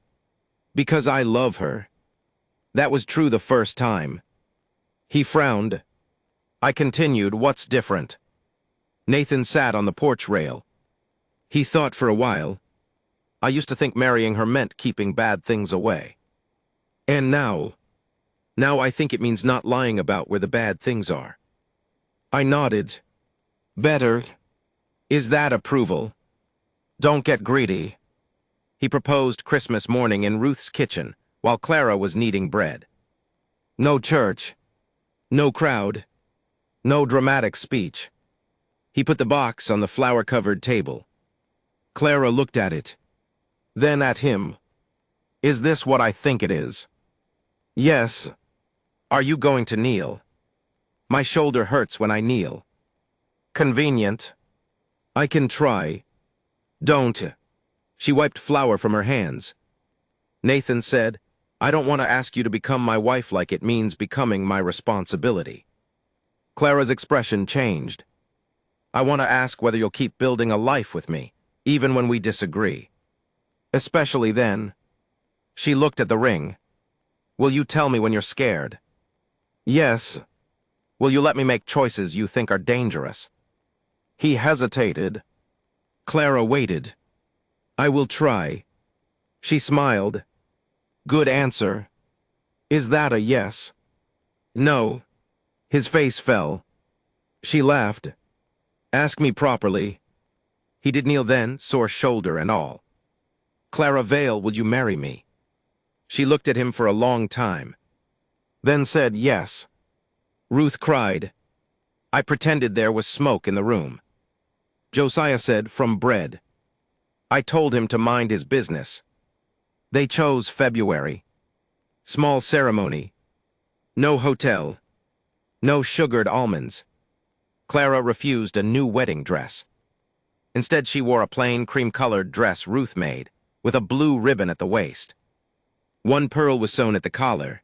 Because I love her. That was true the first time. He frowned. I continued, what's different? Nathan sat on the porch rail. He thought for a while. I used to think marrying her meant keeping bad things away. And now I think it means not lying about where the bad things are. I nodded. Better. Is that approval? Don't get greedy. He proposed Christmas morning in Ruth's kitchen while Clara was kneading bread. No church. No crowd. No dramatic speech. He put the box on the flower-covered table. Clara looked at it. Then at him. Is this what I think it is? Yes. Are you going to kneel? My shoulder hurts when I kneel. Convenient. I can try. Don't. She wiped flour from her hands. Nathan said, I don't want to ask you to become my wife like it means becoming my responsibility. Clara's expression changed. I want to ask whether you'll keep building a life with me, even when we disagree. Especially then. She looked at the ring. Will you tell me when you're scared? Yes. Will you let me make choices you think are dangerous? He hesitated. Clara waited. I will try. She smiled. Good answer. Is that a yes? No. His face fell. She laughed. Ask me properly. He did kneel then, sore shoulder and all. Clara Vale, would you marry me? She looked at him for a long time. Then said yes. Ruth cried. I pretended there was smoke in the room. Josiah said, from bread. I told him to mind his business. They chose February. Small ceremony. No hotel. No sugared almonds. Clara refused a new wedding dress. Instead, she wore a plain cream-colored dress Ruth made, with a blue ribbon at the waist. One pearl was sewn at the collar.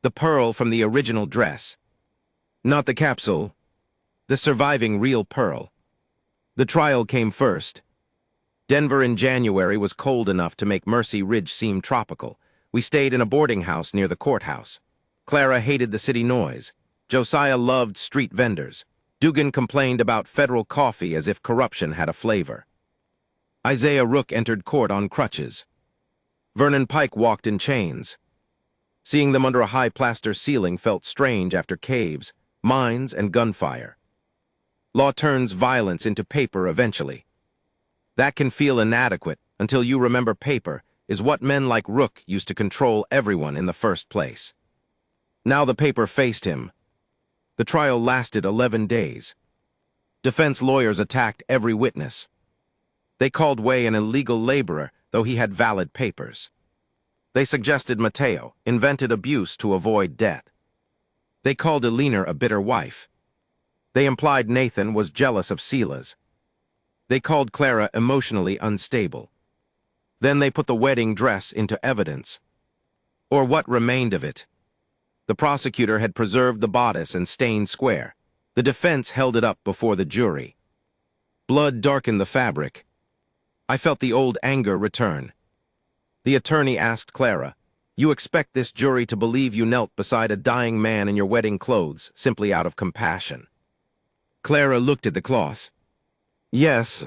The pearl from the original dress. Not the capsule. The surviving real pearl. The trial came first. Denver in January was cold enough to make Mercy Ridge seem tropical. We stayed in a boarding house near the courthouse. Clara hated the city noise. Josiah loved street vendors. Dugan complained about federal coffee as if corruption had a flavor. Isaiah Rook entered court on crutches. Vernon Pike walked in chains. Seeing them under a high plaster ceiling felt strange after caves, mines, and gunfire. Law turns violence into paper eventually. That can feel inadequate until you remember paper is what men like Rook used to control everyone in the first place. Now the paper faced him. The trial lasted 11 days. Defense lawyers attacked every witness. They called Way an illegal laborer, though he had valid papers. They suggested Mateo invented abuse to avoid debt. They called Elena a bitter wife. They implied Nathan was jealous of Silas. They called Clara emotionally unstable. Then they put the wedding dress into evidence. Or what remained of it. The prosecutor had preserved the bodice and stained square. The defense held it up before the jury. Blood darkened the fabric. I felt the old anger return. The attorney asked Clara, "You expect this jury to believe you knelt beside a dying man in your wedding clothes simply out of compassion?" Clara looked at the cloth. "Yes.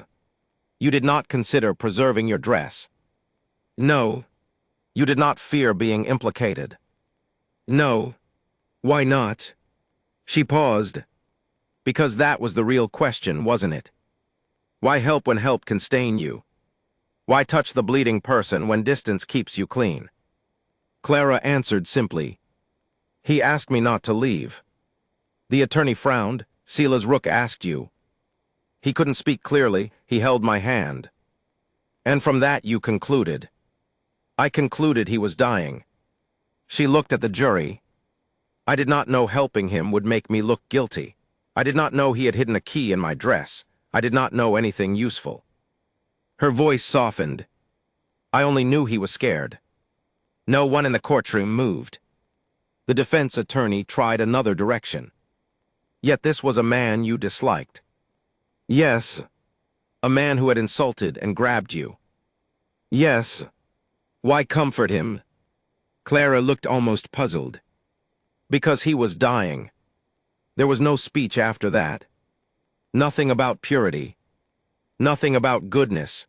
You did not consider preserving your dress." "No. You did not fear being implicated." "No. Why not?" She paused. Because that was the real question, wasn't it? Why help when help can stain you? Why touch the bleeding person when distance keeps you clean? Clara answered simply, "He asked me not to leave." The attorney frowned. "Silas Rook asked you." He couldn't speak clearly. He held my hand. "And from that you concluded?" "I concluded he was dying." She looked at the jury. I did not know helping him would make me look guilty. I did not know he had hidden a key in my dress. I did not know anything useful. Her voice softened. I only knew he was scared. No one in the courtroom moved. The defense attorney tried another direction. "Yet this was a man you disliked." "Yes." "A man who had insulted and grabbed you." "Yes." "Why comfort him?" Clara looked almost puzzled. "Because he was dying." There was no speech after that. Nothing about purity. Nothing about goodness.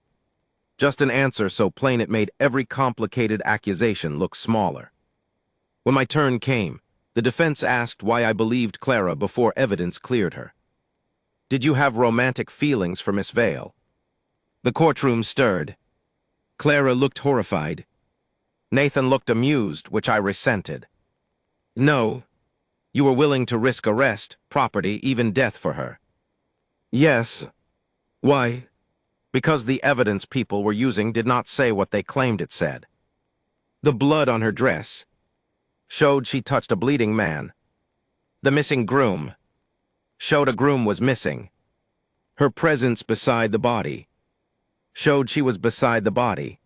Just an answer so plain it made every complicated accusation look smaller. When my turn came, the defense asked why I believed Clara before evidence cleared her. "Did you have romantic feelings for Miss Vale?" The courtroom stirred. Clara looked horrified. Nathan looked amused, which I resented. "No. You were willing to risk arrest, property, even death for her." "Yes." "Why?" "Because the evidence people were using did not say what they claimed it said. The blood on her dress showed she touched a bleeding man. The missing groom showed a groom was missing. Her presence beside the body showed she was beside the body."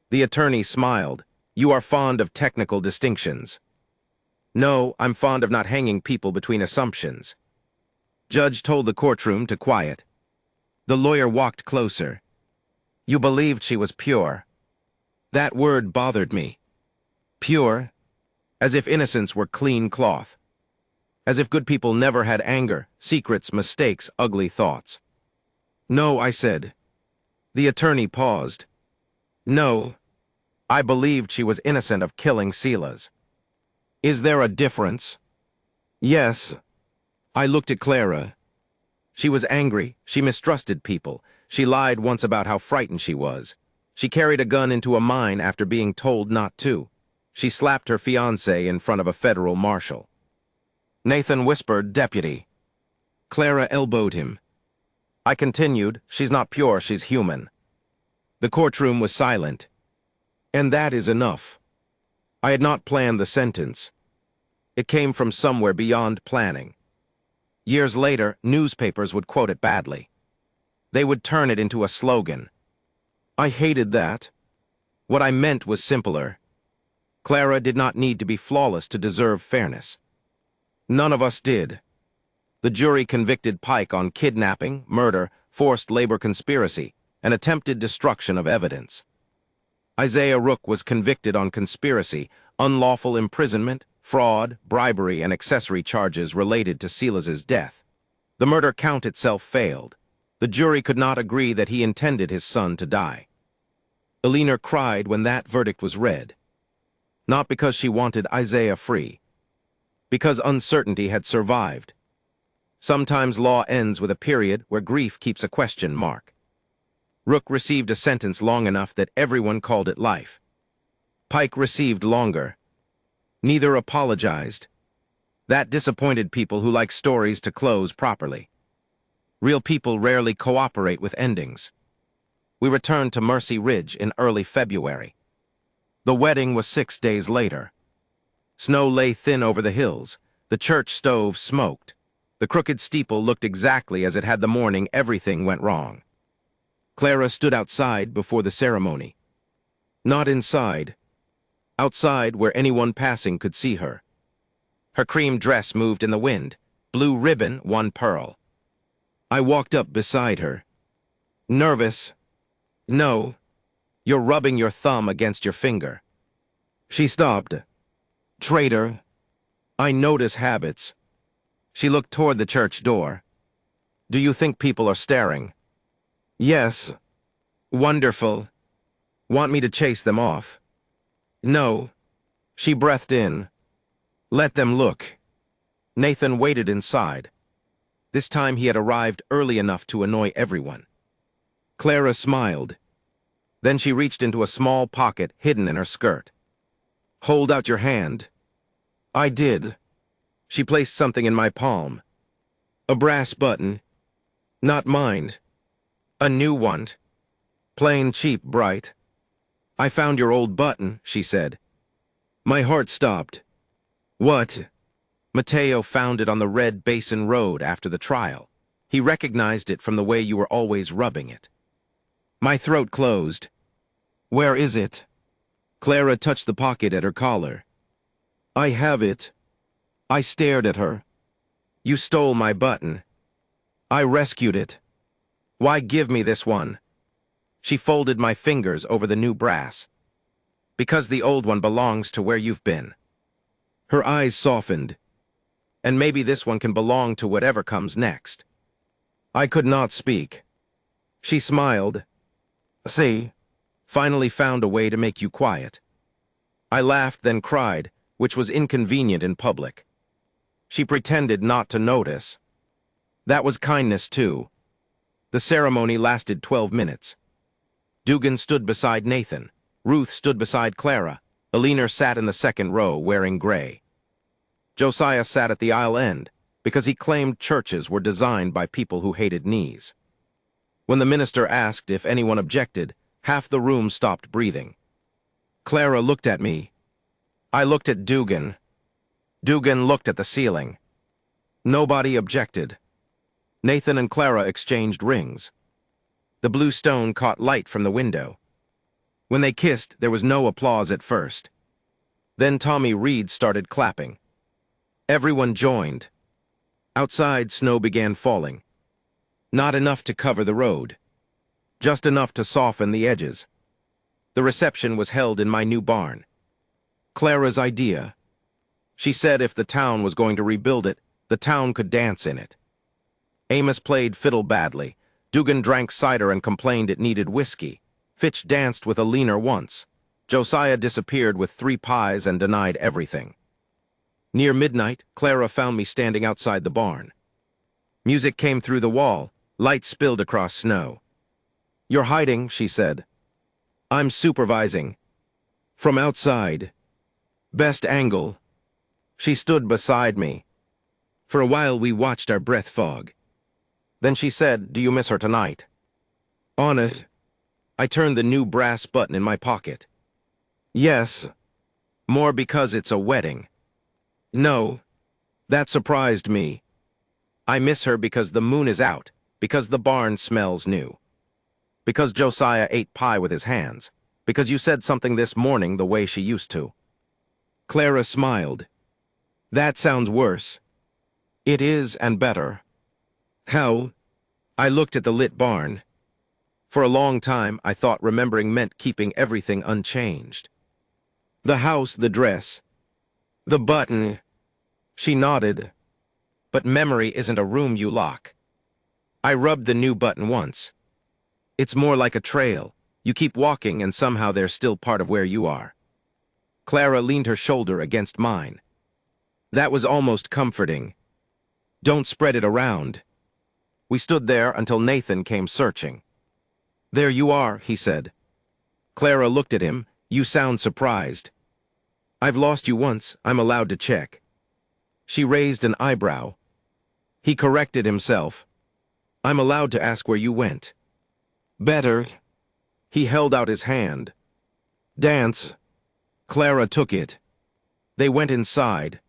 The attorney smiled. "You are fond of technical distinctions." "No, I'm fond of not hanging people between assumptions." Judge told the courtroom to quiet. The lawyer walked closer. "You believed she was pure." That word bothered me. Pure? As if innocence were clean cloth. As if good people never had anger, secrets, mistakes, ugly thoughts. "No," I said. The attorney paused. "No. I believed she was innocent of killing Silas." "Is there a difference?" "Yes." I looked at Clara. She was angry. She mistrusted people. She lied once about how frightened she was. She carried a gun into a mine after being told not to. She slapped her fiancé in front of a federal marshal. Nathan whispered, "Deputy." Clara elbowed him. I continued, "She's not pure, she's human." The courtroom was silent. And that is enough. I had not planned the sentence. It came from somewhere beyond planning. Years later, newspapers would quote it badly. They would turn it into a slogan. I hated that. What I meant was simpler. Clara did not need to be flawless to deserve fairness. None of us did. The jury convicted Pike on kidnapping, murder, forced labor conspiracy, and attempted destruction of evidence. Isaiah Rook was convicted on conspiracy, unlawful imprisonment, fraud, bribery, and accessory charges related to Silas's death. The murder count itself failed. The jury could not agree that he intended his son to die. Eleanor cried when that verdict was read. Not because she wanted Isaiah free. Because uncertainty had survived. Sometimes law ends with a period where grief keeps a question mark. Rook received a sentence long enough that everyone called it life. Pike received longer. Neither apologized. That disappointed people who like stories to close properly. Real people rarely cooperate with endings. We returned to Mercy Ridge in early February. The wedding was 6 days later. Snow lay thin over the hills. The church stove smoked. The crooked steeple looked exactly as it had the morning everything went wrong. Clara stood outside before the ceremony. Not inside. Outside where anyone passing could see her. Her cream dress moved in the wind. Blue ribbon, one pearl. I walked up beside her. Nervous. No. You're rubbing your thumb against your finger. She stopped. Traitor. I notice habits. She looked toward the church door. Do you think people are staring? Yes. Wonderful. Want me to chase them off? No. She breathed in. Let them look. Nathan waited inside. This time he had arrived early enough to annoy everyone. Clara smiled. Then she reached into a small pocket hidden in her skirt. Hold out your hand. I did. She placed something in my palm. A brass button. Not mine. A new one. Plain, cheap, bright. I found your old button, she said. My heart stopped. What? Mateo found it on the Red Basin Road after the trial. He recognized it from the way you were always rubbing it. My throat closed. Where is it? Clara touched the pocket at her collar. I have it. I stared at her. You stole my button. I rescued it. Why give me this one? She folded my fingers over the new brass. Because the old one belongs to where you've been. Her eyes softened. And maybe this one can belong to whatever comes next. I could not speak. She smiled. See, finally found a way to make you quiet. I laughed, then cried, which was inconvenient in public. She pretended not to notice. That was kindness, too. The ceremony lasted 12 minutes. Dugan stood beside Nathan. Ruth stood beside Clara. Eleanor sat in the second row, wearing gray. Josiah sat at the aisle end, because he claimed churches were designed by people who hated knees. When the minister asked if anyone objected, half the room stopped breathing. Clara looked at me. I looked at Dugan. Dugan looked at the ceiling. Nobody objected. Nathan and Clara exchanged rings. The blue stone caught light from the window. When they kissed, there was no applause at first. Then Tommy Reed started clapping. Everyone joined. Outside, snow began falling. Not enough to cover the road. Just enough to soften the edges. The reception was held in my new barn. Clara's idea. She said if the town was going to rebuild it, the town could dance in it. Amos played fiddle badly. Dugan drank cider and complained it needed whiskey. Fitch danced with a leaner once. Josiah disappeared with 3 pies and denied everything. Near midnight, Clara found me standing outside the barn. Music came through the wall. Light spilled across snow. You're hiding, she said. I'm supervising. From outside. Best angle. She stood beside me. For a while we watched our breath fog. Then she said, do you miss her tonight? On it. I turned the new brass button in my pocket. Yes. More because it's a wedding. No. That surprised me. I miss her because the moon is out, because the barn smells new. Because Josiah ate pie with his hands. Because you said something this morning the way she used to. Clara smiled. That sounds worse. It is, and better. How? I looked at the lit barn. For a long time, I thought remembering meant keeping everything unchanged. The house, the dress. The button. She nodded. But memory isn't a room you lock. I rubbed the new button once. It's more like a trail. You keep walking and somehow they're still part of where you are. Clara leaned her shoulder against mine. That was almost comforting. Don't spread it around. We stood there until Nathan came searching. There you are, he said. Clara looked at him. You sound surprised. I've lost you once. I'm allowed to check. She raised an eyebrow. He corrected himself. I'm allowed to ask where you went. Better. He held out his hand. Dance. Clara took it. They went inside.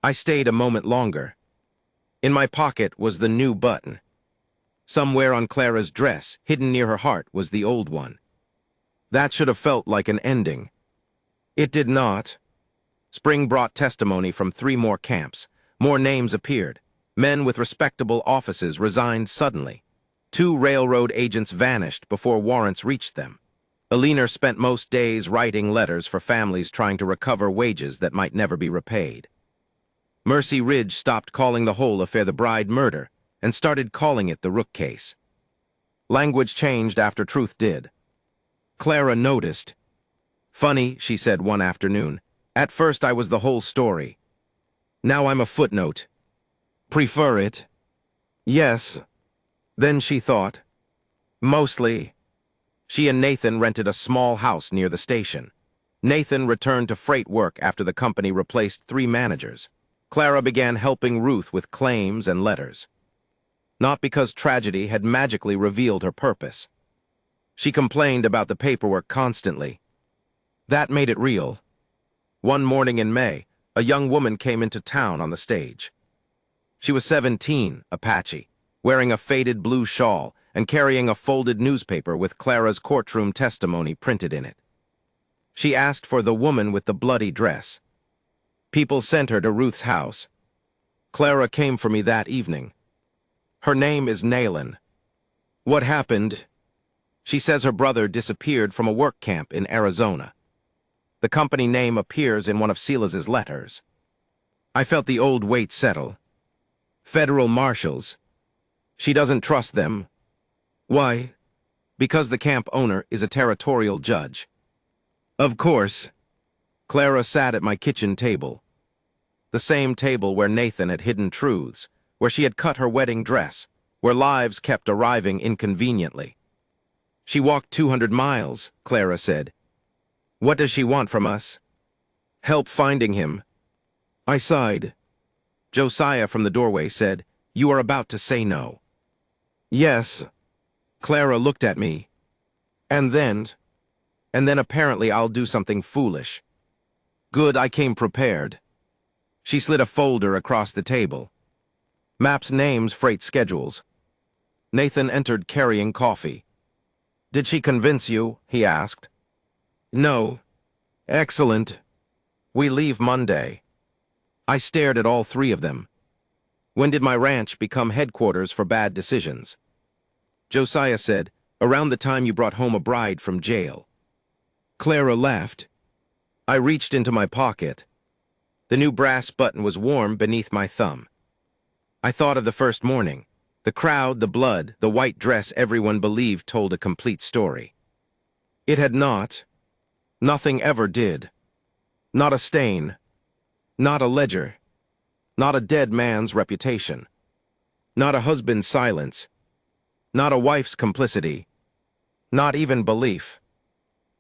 I stayed a moment longer. In my pocket was the new button. Somewhere on Clara's dress, hidden near her heart, was the old one. That should have felt like an ending. It did not. Spring brought testimony from 3 more camps. More names appeared. Men with respectable offices resigned suddenly. 2 railroad agents vanished before warrants reached them. Alina spent most days writing letters for families trying to recover wages that might never be repaid. Mercy Ridge stopped calling the whole affair the Bride murder and started calling it the Rook case. Language changed after truth did. Clara noticed. Funny, she said one afternoon. At first I was the whole story. Now I'm a footnote. Prefer it? Yes. Then she thought. Mostly. She and Nathan rented a small house near the station. Nathan returned to freight work after the company replaced 3 managers. Clara began helping Ruth with claims and letters. Not because tragedy had magically revealed her purpose. She complained about the paperwork constantly. That made it real. One morning in May, a young woman came into town on the stage. She was 17, Apache, wearing a faded blue shawl and carrying a folded newspaper with Clara's courtroom testimony printed in it. She asked for the woman with the bloody dress. People sent her to Ruth's house. Clara came for me that evening. Her name is Nayland. What happened? She says her brother disappeared from a work camp in Arizona. The company name appears in one of Silas's letters. I felt the old weight settle. Federal marshals. She doesn't trust them. Why? Because the camp owner is a territorial judge. Of course. Clara sat at my kitchen table. The same table where Nathan had hidden truths, where she had cut her wedding dress, where lives kept arriving inconveniently. She walked 200 miles, Clara said. What does she want from us? Help finding him. I sighed. Josiah from the doorway said, You are about to say no. Yes. Clara looked at me. And then apparently I'll do something foolish. Good, I came prepared. She slid a folder across the table. Maps, names, freight schedules. Nathan entered carrying coffee. Did she convince you? He asked. No. Excellent. We leave Monday. I stared at all 3 of them. When did my ranch become headquarters for bad decisions? Josiah said, around the time you brought home a bride from jail. Clara laughed. I reached into my pocket. The new brass button was warm beneath my thumb. I thought of the first morning. The crowd, the blood, the white dress everyone believed told a complete story. It had not. Nothing ever did. Not a stain. Not a ledger. Not a dead man's reputation. Not a husband's silence. Not a wife's complicity. Not even belief.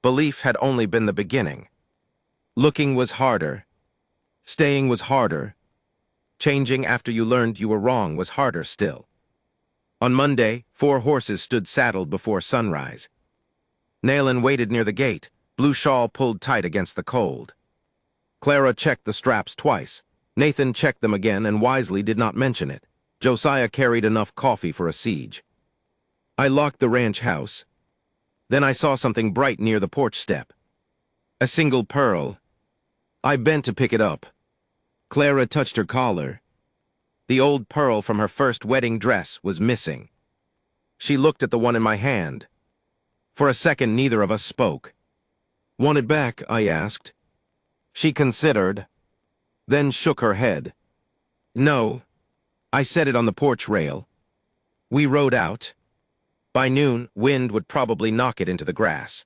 Belief had only been the beginning. Looking was harder. Staying was harder. Changing after you learned you were wrong was harder still. On Monday, 4 horses stood saddled before sunrise. Nayland waited near the gate, blue shawl pulled tight against the cold. Clara checked the straps twice. Nathan checked them again and wisely did not mention it. Josiah carried enough coffee for a siege. I locked the ranch house. Then I saw something bright near the porch step. A single pearl. I bent to pick it up. Clara touched her collar. The old pearl from her first wedding dress was missing. She looked at the one in my hand. For a second, neither of us spoke. Want it back? I asked. She considered. then shook her head. No, I said it on the porch rail. We rode out. By noon, wind would probably knock it into the grass.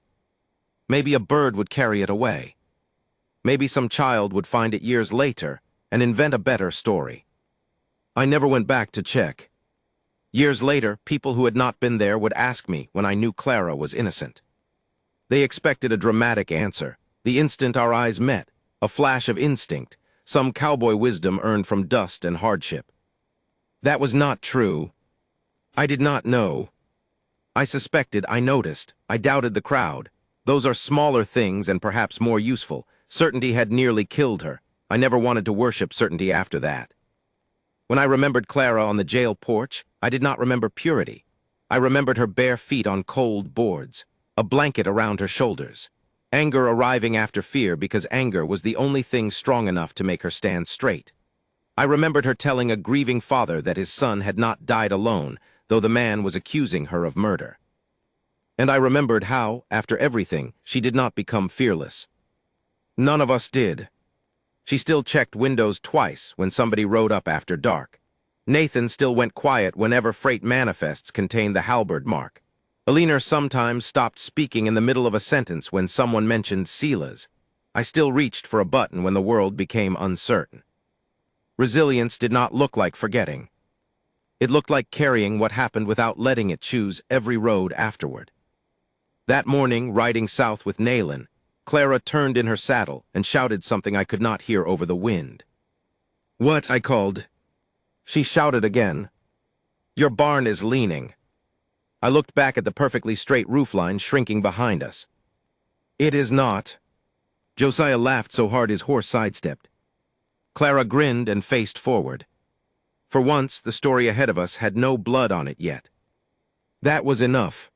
Maybe a bird would carry it away. Maybe some child would find it years later and invent a better story. I never went back to check. Years later, people who had not been there would ask me when I knew Clara was innocent. They expected a dramatic answer, the instant our eyes met, a flash of instinct, some cowboy wisdom earned from dust and hardship. That was not true. I did not know. I suspected, I noticed, I doubted the crowd. Those are smaller things and perhaps more useful. Certainty had nearly killed her. I never wanted to worship certainty after that. When I remembered Clara on the jail porch, I did not remember purity. I remembered her bare feet on cold boards, a blanket around her shoulders, anger arriving after fear because anger was the only thing strong enough to make her stand straight. I remembered her telling a grieving father that his son had not died alone, though the man was accusing her of murder. And I remembered how, after everything, she did not become fearless. None of us did. She still checked windows twice when somebody rode up after dark. Nathan still went quiet whenever freight manifests contained the halberd mark. Alina sometimes stopped speaking in the middle of a sentence when someone mentioned Silas. I still reached for a button when the world became uncertain. Resilience did not look like forgetting. It looked like carrying what happened without letting it choose every road afterward. That morning, riding south with Nayland, Clara turned in her saddle and shouted something I could not hear over the wind. "What?" I called. She shouted again. "Your barn is leaning." I looked back at the perfectly straight roofline shrinking behind us. "It is not." Josiah laughed so hard his horse sidestepped. Clara grinned and faced forward. For once, the story ahead of us had no blood on it yet. That was enough.